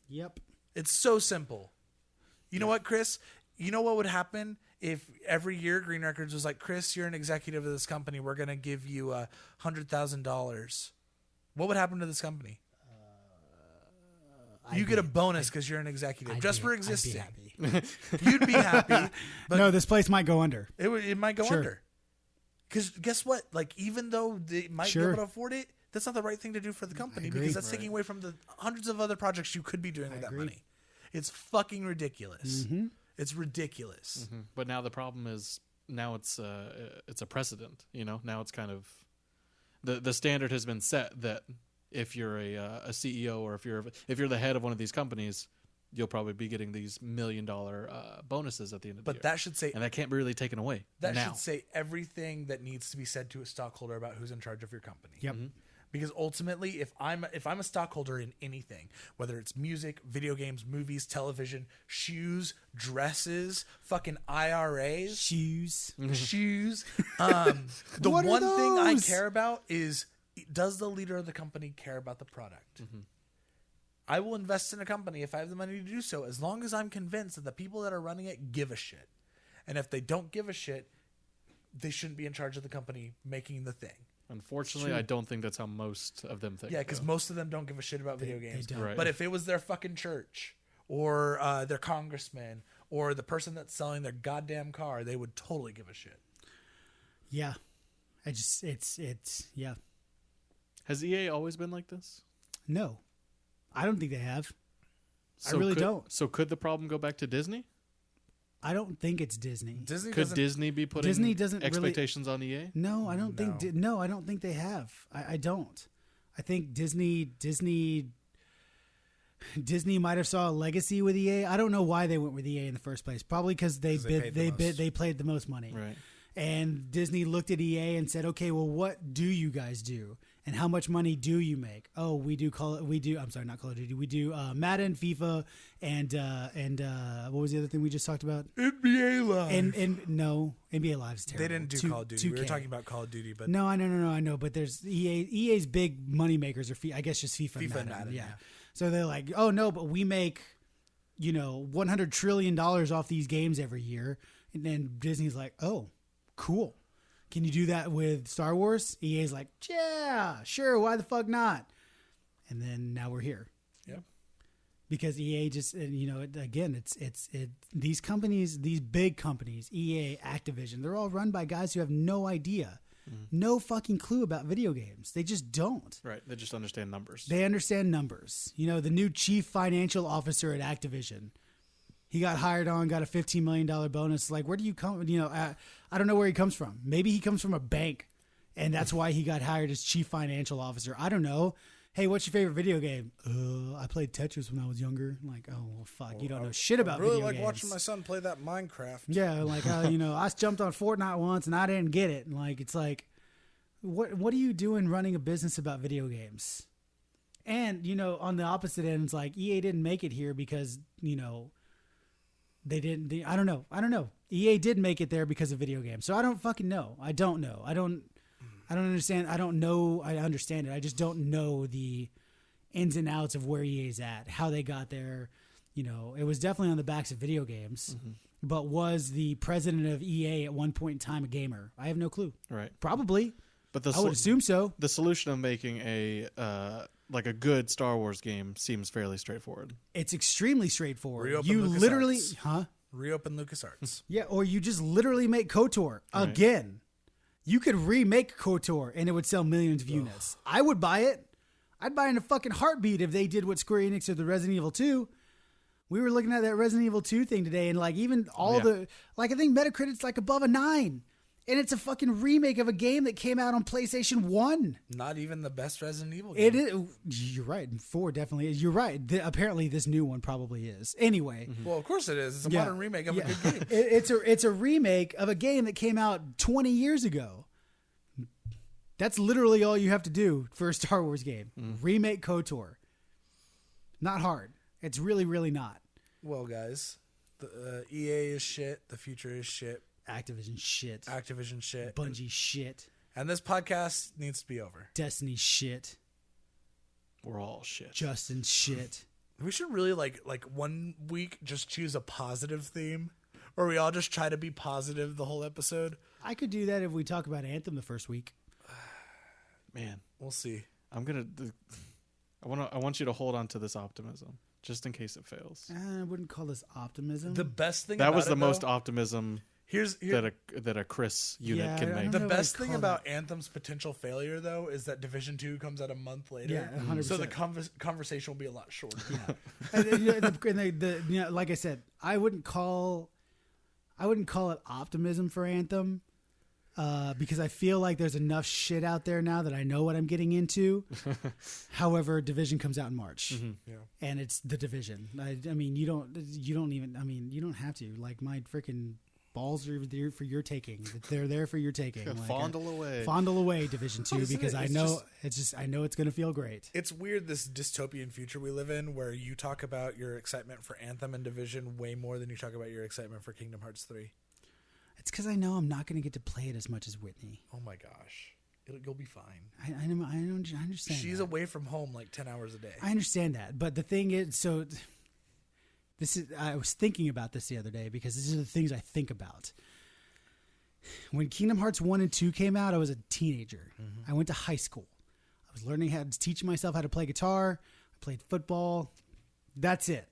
Yep. It's so simple. You know what, Chris? You know what would happen if every year Green Records was like, Chris, you're an executive of this company. We're going to give you $100,000. What would happen to this company? You get a bonus because you're an executive just for existing. I'd be happy. You'd be happy. But No, this place might go under. it might go Sure. under. Because guess what? Like, even though they might Sure. be able to afford it, that's not the right thing to do for the company agree. because that's taking away from the hundreds of other projects you could be doing with that agree. money. It's fucking ridiculous. It's ridiculous. But now the problem is now it's a precedent. Now it's kind of the standard has been set that if you're a CEO or if you're the head of one of these companies, you'll probably be getting these $1 million bonuses at the end of the year. But that should say and that can't be really taken away. that now. should say everything that needs to be said to a stockholder about who's in charge of your company. Yep. Because ultimately, if I'm a stockholder in anything, whether it's music, video games, movies, television, shoes, dresses, fucking IRAs, Shoes. shoes, the What are one thing I those? care about is, does the leader of the company care about the product? I will invest in a company if I have the money to do so, as long as I'm convinced that the people that are running it give a shit. And if they don't give a shit, they shouldn't be in charge of the company making the thing. Unfortunately, I don't think that's how most of them think. Yeah, because most of them don't give a shit about video games. don't. Right. But if it was their fucking church or their congressman or the person that's selling their goddamn car, they would totally give a shit. Yeah. It's yeah. Has EA always been like this? No, I don't think they have. So really could, don't. So could the problem go back to Disney? I don't think it's Disney. Disney Could doesn't. Disney be putting Disney doesn't really- expectations on EA? No, I don't think. No, I don't think they have. I don't. I think Disney might have saw a legacy with EA. I don't know why they went with EA in the first place. Probably because they played the most money. Right. And Disney looked at EA and said, "Okay, well, what do you guys do, and how much money do you make?" Oh, we do I'm sorry, not Call of Duty. We do Madden, FIFA, and what was the other thing we just talked about? NBA Live. And no, NBA Live is terrible. They didn't do Call of Duty. 2K. We were talking about Call of Duty, but No, I know. But there's EA's big money makers are I guess just FIFA and Madden. Yeah. So they're like, oh no, but we make, $100 trillion off these games every year. And then Disney's like, oh, cool. Can you do that with Star Wars? EA's like, yeah, sure. Why the fuck not? And then now we're here. Yep. Because EA just, again, it's these companies, these big companies, EA, Activision, they're all run by guys who have no idea, no fucking clue about video games. They just don't. Right. They just understand numbers. They understand numbers. The new chief financial officer at Activision, he got hired on, got a $15 million bonus. Like, where do you come? I don't know where he comes from. Maybe he comes from a bank, and that's why he got hired as chief financial officer. I don't know. Hey, what's your favorite video game? I played Tetris when I was younger. I'm like, oh, well, fuck. You don't know shit about I really video like games. watching my son play that Minecraft. Yeah, like, I jumped on Fortnite once, and I didn't get it. And, like, it's like, what are you doing running a business about video games? And, on the opposite end, it's like, EA didn't make it here because, they didn't. I don't know. EA did make it there because of video games. So I don't fucking know. I don't know. I don't understand. I don't know. I understand it. I just don't know the ins and outs of where EA's at, how they got there. It was definitely on the backs of video games, but was the president of EA at one point in time a gamer? I have no clue. Right. Probably. But I would assume so. The solution of making a good Star Wars game seems fairly straightforward. It's extremely straightforward. Reopen You LucasArts. literally, Reopen LucasArts. Yeah, or you just literally make KOTOR again. You could remake KOTOR and it would sell millions of units. I would buy it. I'd buy it in a fucking heartbeat if they did what Square Enix did with Resident Evil 2. We were looking at that Resident Evil 2 thing today, and like even all I think Metacritic's like above a 9. And it's a fucking remake of a game that came out on PlayStation 1. Not even the best Resident Evil game. It is. You're right. 4 definitely is. You're right. Apparently, this new one probably is. Anyway. Well, of course it is. It's a modern remake of a good game. It's a remake of a game that came out 20 years ago. That's literally all you have to do for a Star Wars game. Remake KOTOR. Not hard. It's really, really not. Well, guys, the EA is shit. The future is shit. Activision shit. Bungie shit. And this podcast needs to be over. Destiny shit. We're all shit. Justin shit. We should really like 1 week just choose a positive theme, or we all just try to be positive the whole episode. I could do that if we talk about Anthem the first week. Man, we'll see. I want you to hold on to this optimism just in case it fails. I wouldn't call this optimism. The best thing that about was the it, most though, optimism that a Chris unit can make. The best thing about Anthem's potential failure, though, is that Division 2 comes out a month later. Yeah, 100%. So the conversation will be a lot shorter. Yeah. Like I said, I wouldn't call it optimism for Anthem. Because I feel like there's enough shit out there now that I know what I'm getting into. However, Division comes out in March, and it's the Division. I mean, you don't have to. Like, my freaking balls are there for your taking. They're there for your taking. Like, fondle away, Division 2, because I know it's gonna feel great. It's weird, this dystopian future we live in, where you talk about your excitement for Anthem and Division way more than you talk about your excitement for Kingdom Hearts 3. It's because I know I'm not going to get to play it as much as Whitney. Oh my gosh. You'll be fine. I understand. She's away from home like 10 hours a day. I understand that. But the thing is, I was thinking about this the other day because these are the things I think about. When Kingdom Hearts 1 and 2 came out, I was a teenager. Mm-hmm. I went to high school. I was teaching myself how to play guitar. I played football. That's it.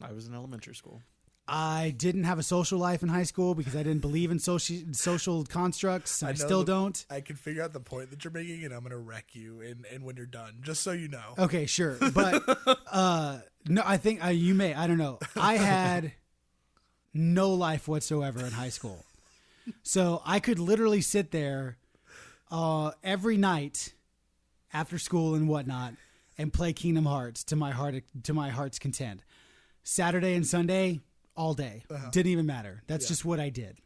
I was in elementary school. I didn't have a social life in high school because I didn't believe in social constructs. I still don't. I can figure out the point that you're making, and I'm going to wreck you and when you're done, just so you know. Okay, sure. But no, I think you may. I don't know. I had no life whatsoever in high school. So I could literally sit there every night after school and whatnot and play Kingdom Hearts to my heart's content. Saturday and Sunday, all day. Didn't even matter. That's just what I did.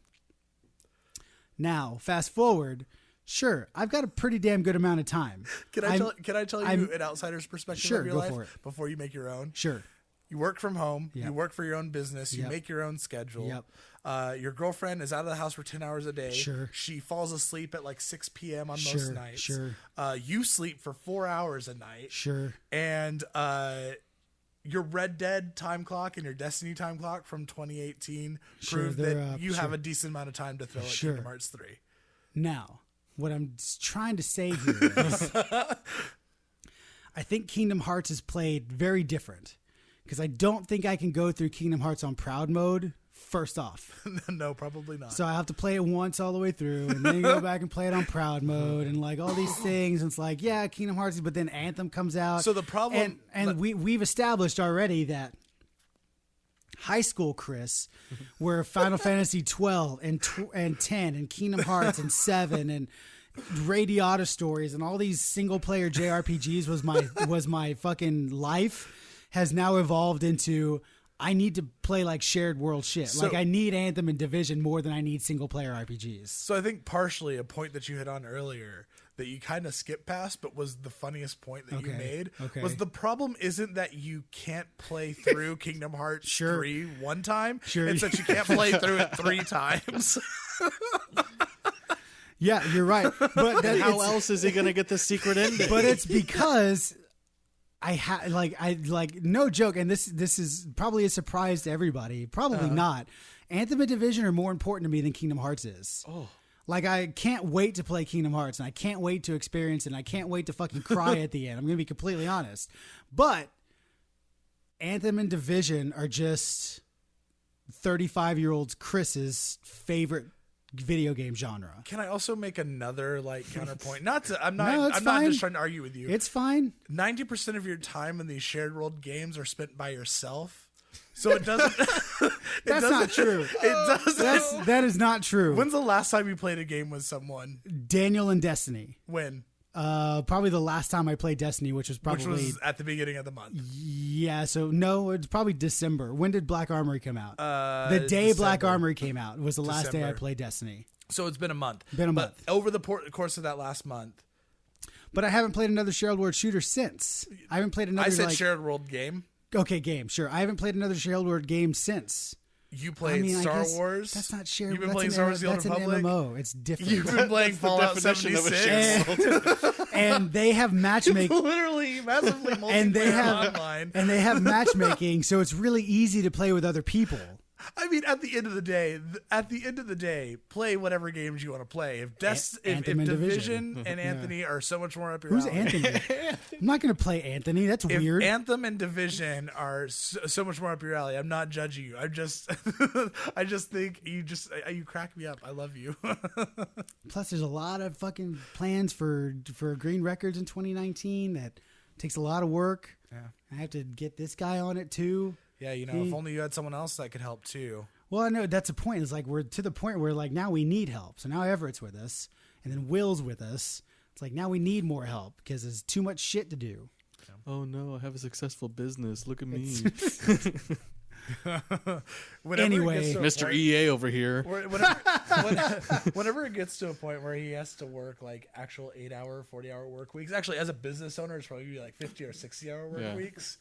Now, fast forward, sure, I've got a pretty damn good amount of time. Can I tell you an outsider's perspective of your life for it. before you make your own? Sure. You work from home. Yep. You work for your own business. You Yep. make your own schedule. Yep. Your girlfriend is out of the house for 10 hours a day. Sure. She falls asleep at like 6 p.m. on most nights. Sure. You sleep for 4 hours a night. Sure. And your Red Dead time clock and your Destiny time clock from 2018 prove that you have a decent amount of time to throw at Kingdom Hearts 3. Now, what I'm trying to say here is I think Kingdom Hearts is played very different because I don't think I can go through Kingdom Hearts on proud mode first off. No, probably not. So I have to play it once all the way through and then go back and play it on proud mode and like all these things. And it's like, yeah, Kingdom Hearts, but then Anthem comes out. So the problem... And we've established already that high school Chris, where Final Fantasy 12 and 10 and Kingdom Hearts and 7 and Radiata stories and all these single player JRPGs was my fucking life, has now evolved into I need to play like shared world shit. So, like I need Anthem and Division more than I need single player RPGs. So I think partially a point that you hit on earlier that you kind of skipped past, but was the funniest point that you made, was the problem isn't that you can't play through Kingdom Hearts 3 one time. It's that you can't play through it 3 times. Yeah, you're right. But how else is he going to get the secret ending? But it's because no joke, and this is probably a surprise to everybody. Probably not. Anthem and Division are more important to me than Kingdom Hearts is. Oh. Like, I can't wait to play Kingdom Hearts, and I can't wait to experience it, and I can't wait to fucking cry at the end. I'm going to be completely honest. But Anthem and Division are just 35-year-old Chris's favorite video game genre. Can I also make another counterpoint? I'm No, it's not fine. just trying to argue with you. It's fine. 90% of your time in these shared world games are spent by yourself. So it doesn't. That's not true. It doesn't. That is not true. When's the last time you played a game with someone? Daniel and Destiny. When? Probably the last time I played Destiny, which was at the beginning of the month. Yeah, so no, it's probably December. When did Black Armory come out? The day December. Black Armory came out was the last day I December. played Destiny. So it's been a month. But over the course of that last month. But I haven't played another shared world shooter since. I haven't played another. I said shared world game. Okay, game. Sure, I haven't played another shared world game since. You played Star Wars. That's not shared. You've been playing Star Wars: The Old Republic. That's an MMO. It's different. You've been playing Fallout 76. And they have matchmaking. Literally massively multiplayer online. And they have matchmaking, so it's really easy to play with other people. I mean, at the end of the day, play whatever games you want to play. If Division and Anthony are so much more up your Who's alley. Anthony? I'm not going to play Anthony. That's weird. If Anthem and Division are so much more up your alley, I'm not judging you. I'm just, I just think you crack me up. I love you. Plus, there's a lot of fucking plans for Green Records in 2019 that takes a lot of work. Yeah, I have to get this guy on it too. Yeah, if only you had someone else that could help too. Well, I know that's the point. It's like we're to the point where like now we need help. So now Everett's with us, and then Will's with us. It's like now we need more help because there's too much shit to do. Oh no, I have a successful business. Look at me. Anyway, Mr. EA over here. Whenever it gets to a point where he has to work like actual 8-hour, 40-hour work weeks, actually as a business owner, it's probably like 50 or 60-hour work weeks.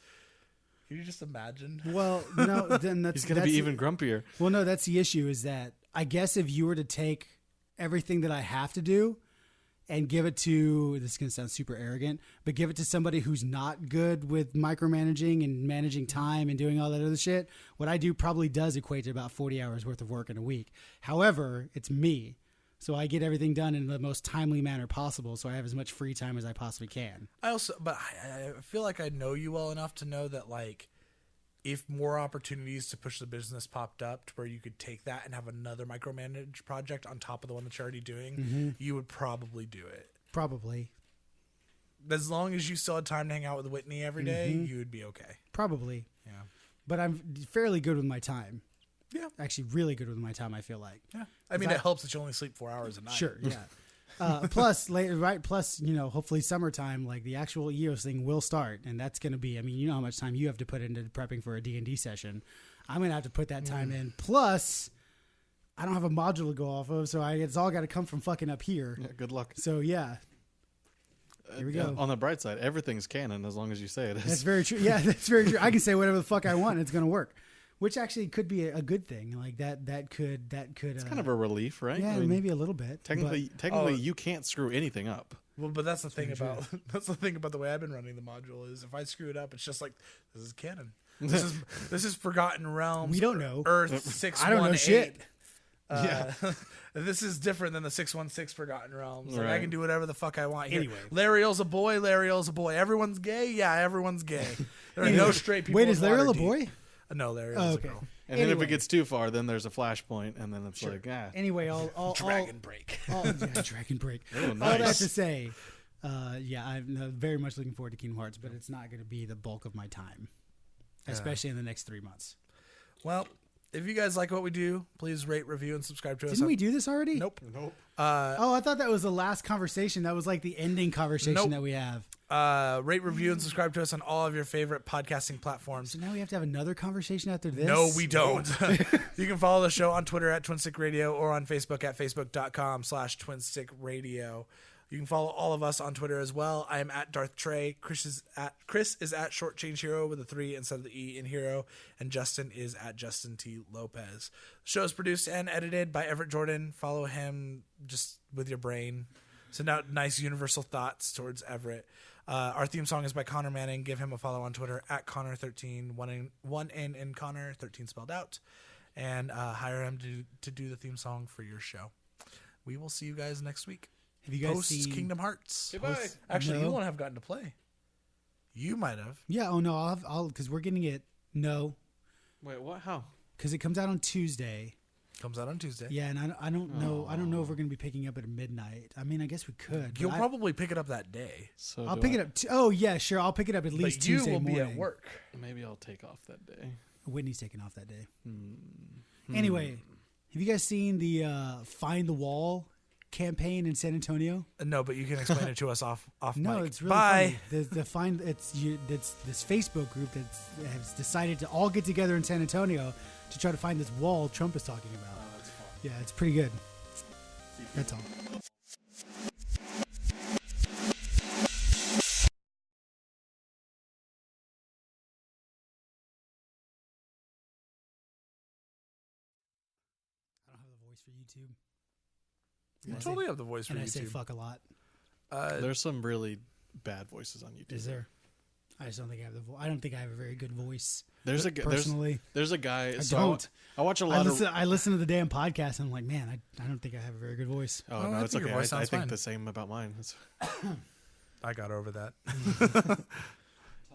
Can you just imagine? Well, no, then he's going to be even grumpier. Well, no, that's the issue is that I guess if you were to take everything that I have to do and give it to, this is going to sound super arrogant, but give it to somebody who's not good with micromanaging and managing time and doing all that other shit, what I do probably does equate to about 40 hours worth of work in a week. However, it's me. So I get everything done in the most timely manner possible, so I have as much free time as I possibly can. I feel like I know you well enough to know that like if more opportunities to push the business popped up to where you could take that and have another micromanaged project on top of the one that you're already doing, you would probably do it. Probably. As long as you still had time to hang out with Whitney every day, you would be okay. Probably. Yeah. But I'm fairly good with my time. Yeah. Actually, really good with my time, I feel like. Yeah. I mean, it helps that you only sleep 4 hours a night. Sure, yeah. Plus, hopefully summertime, like the actual EOS thing will start. And that's going to be, I mean, you know how much time you have to put into prepping for a D&D session. I'm going to have to put that time in. Plus, I don't have a module to go off of, so it's all got to come from fucking up here. Yeah, good luck. So, yeah. Here we go. On the bright side, everything's canon as long as you say it is. That's very true. Yeah, that's very true. I can say whatever the fuck I want. It's going to work. Which actually could be a good thing. Like that could. It's kind of a relief, right? Yeah, I mean, maybe a little bit. Technically, you can't screw anything up. Well, but that's the thing about the way I've been running the module is if I screw it up, it's just like this is canon. This is Forgotten Realms. We don't know. Earth 618. I don't know shit. Yeah. This is different than the 616 Forgotten Realms. Like, I Right. can do whatever the fuck I want here. Anyway. Lariel's a boy. Lariel's a boy. Everyone's gay. Yeah, everyone's gay. There are no straight people. Wait, in is Lariel a Waterdeep. boy? No, Lariel's Oh, a okay. girl. And then if Anyway. it gets too far, then there's a flashpoint, and then it's like, Anyway, I'll Dragon Break. Dragon Break. Oh, All that nice. to say, I'm very much looking forward to Kingdom Hearts, but it's not going to be the bulk of my time, especially in the next 3 months. Well, if you guys like what we do, please rate, review, and subscribe to us. Didn't we do this already? Nope. Oh, I thought that was the last conversation. That was like the ending conversation Nope. that we have. Rate, review, and subscribe to us on all of your favorite podcasting platforms. So now we have to have another conversation after this? No, we don't. You can follow the show on Twitter at Twin Stick Radio or on Facebook at facebook.com/Twin Stick Radio. You can follow all of us on Twitter as well. I am at Darth Trey. Chris is at Short Change Hero with a 3 instead of the E in Hero. And Justin is at Justin T. Lopez. The show is produced and edited by Everett Jordan. Follow him just with your brain. Send out nice universal thoughts towards Everett. Our theme song is by Connor Manning. Give him a follow on Twitter at Connor13, one N in Connor, 13 spelled out. And hire him to do the theme song for your show. We will see you guys next week. Have you guys Post seen Kingdom Hearts. Goodbye. Actually, No. you won't have gotten to play. You might have. Yeah, oh no, I'll because we're getting it. No, Wait, what? How? because it comes out on Tuesday. Comes out on Tuesday. Yeah, and I don't know. I don't know if we're going to be picking up at midnight. I mean, I guess we could. You'll but probably pick it up that day. So I'll do pick I- it up. Oh yeah, sure. I'll pick it up at least But you Tuesday will morning. be at work. Maybe I'll take off that day. Whitney's taking off that day. Anyway, have you guys seen the Find the Wall campaign in San Antonio? No, but you can explain it to us off No, mic. it's really Bye. funny. It's this Facebook group that has decided to all get together in San Antonio to try to find this wall Trump is talking about. Oh, that's fun. Yeah, it's pretty good. That's all. I don't have the voice for YouTube. You And I totally say- have the voice for and I YouTube. say fuck a lot. There's some really bad voices on YouTube. Is there? I just don't think I have the I don't think I have a very good voice. There's a personally. There's a guy. I so don't. I watch a I lot listen to the damn podcast and I'm like, man, I don't think I have a very good voice. Oh, Oh, no, I it's think your okay. voice I sounds think fine. the same about mine. I got over that.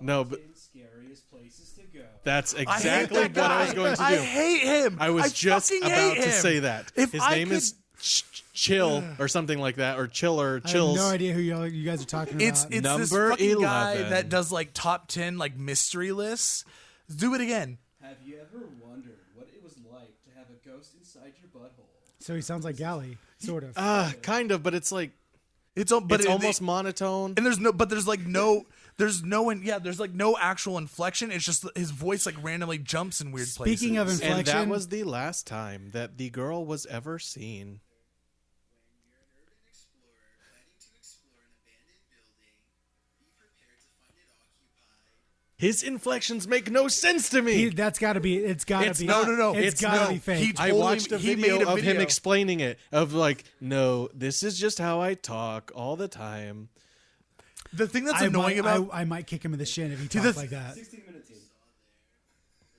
No, but Scariest places to go. that's I hate exactly that what I guy. was going to do. I hate him. I was just fucking about hate to him. say that. If His I name could- is Chill or something like that, or Chiller, I Chills. have no idea who you guys are talking It's about. this Number fucking guy 11. that does like top 10 like mystery lists. Do it again. Have you ever wondered what it was like to have a ghost inside your butthole? So he sounds like Gally, sort of. Kind of, but it's like It's it's almost monotone. and there's like no actual inflection. It's just his voice like randomly jumps in weird places. Speaking of And inflection, that was the last time that the girl was ever seen. When you're an urban explorer planning to explore an abandoned building, be prepared to find it occupied. His inflections make no sense to me. that's got to be. It's got to It's be. not- no. It's got to be fake. He I totally- watched a he video made a of him video. explaining it. Of like, no, this is just how I talk all the time. the thing that's I annoying might, about I might kick him in the shin if he Dude, talks the- like that. 16 minutes in. As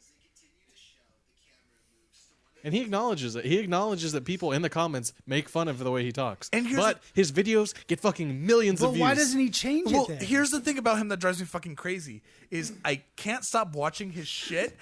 they continue to shout, the camera moves to one of And he acknowledges it. He acknowledges that people in the comments make fun of the way he talks. And here's but his videos get fucking millions But of views. why doesn't he change Well, it then? here's the thing about him that drives me fucking crazy is I can't stop watching his shit,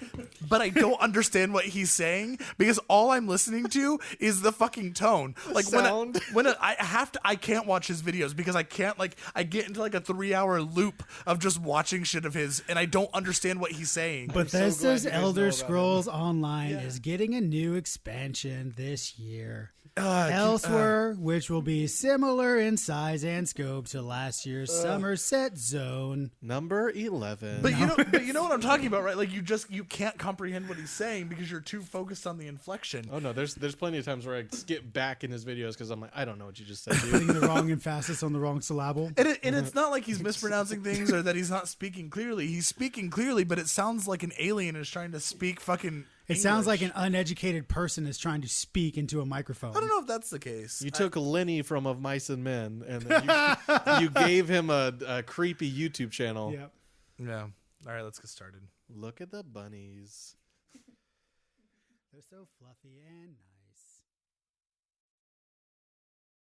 but I don't understand what he's saying because all I'm listening to is the fucking tone. Like sound. I can't watch his videos because I can't I get into like a 3-hour loop of just watching shit of his and I don't understand what he's saying. Bethesda's you guys know Elder about Scrolls Online is getting a new expansion this year. Uh, Elsewhere, which will be similar in size and scope to last year's Somerset Zone. Number 11. But you know what I'm talking about, right? Like you can't comprehend what he's saying because you're too focused on the inflection. Oh no, there's plenty of times where I skip back in his videos because I'm like, I don't know what you just said, dude. Putting the wrong emphasis on the wrong syllable. And it's not like he's mispronouncing things or that he's not speaking clearly. He's speaking clearly, but it sounds like an alien is trying to speak fucking It sounds like English. an uneducated person is trying to speak into a microphone. I don't know if that's the case. You took Lenny from Of Mice and Men, and then you gave him a creepy YouTube channel. Yep. Yeah. All right, let's get started. Look at the bunnies. They're so fluffy and nice.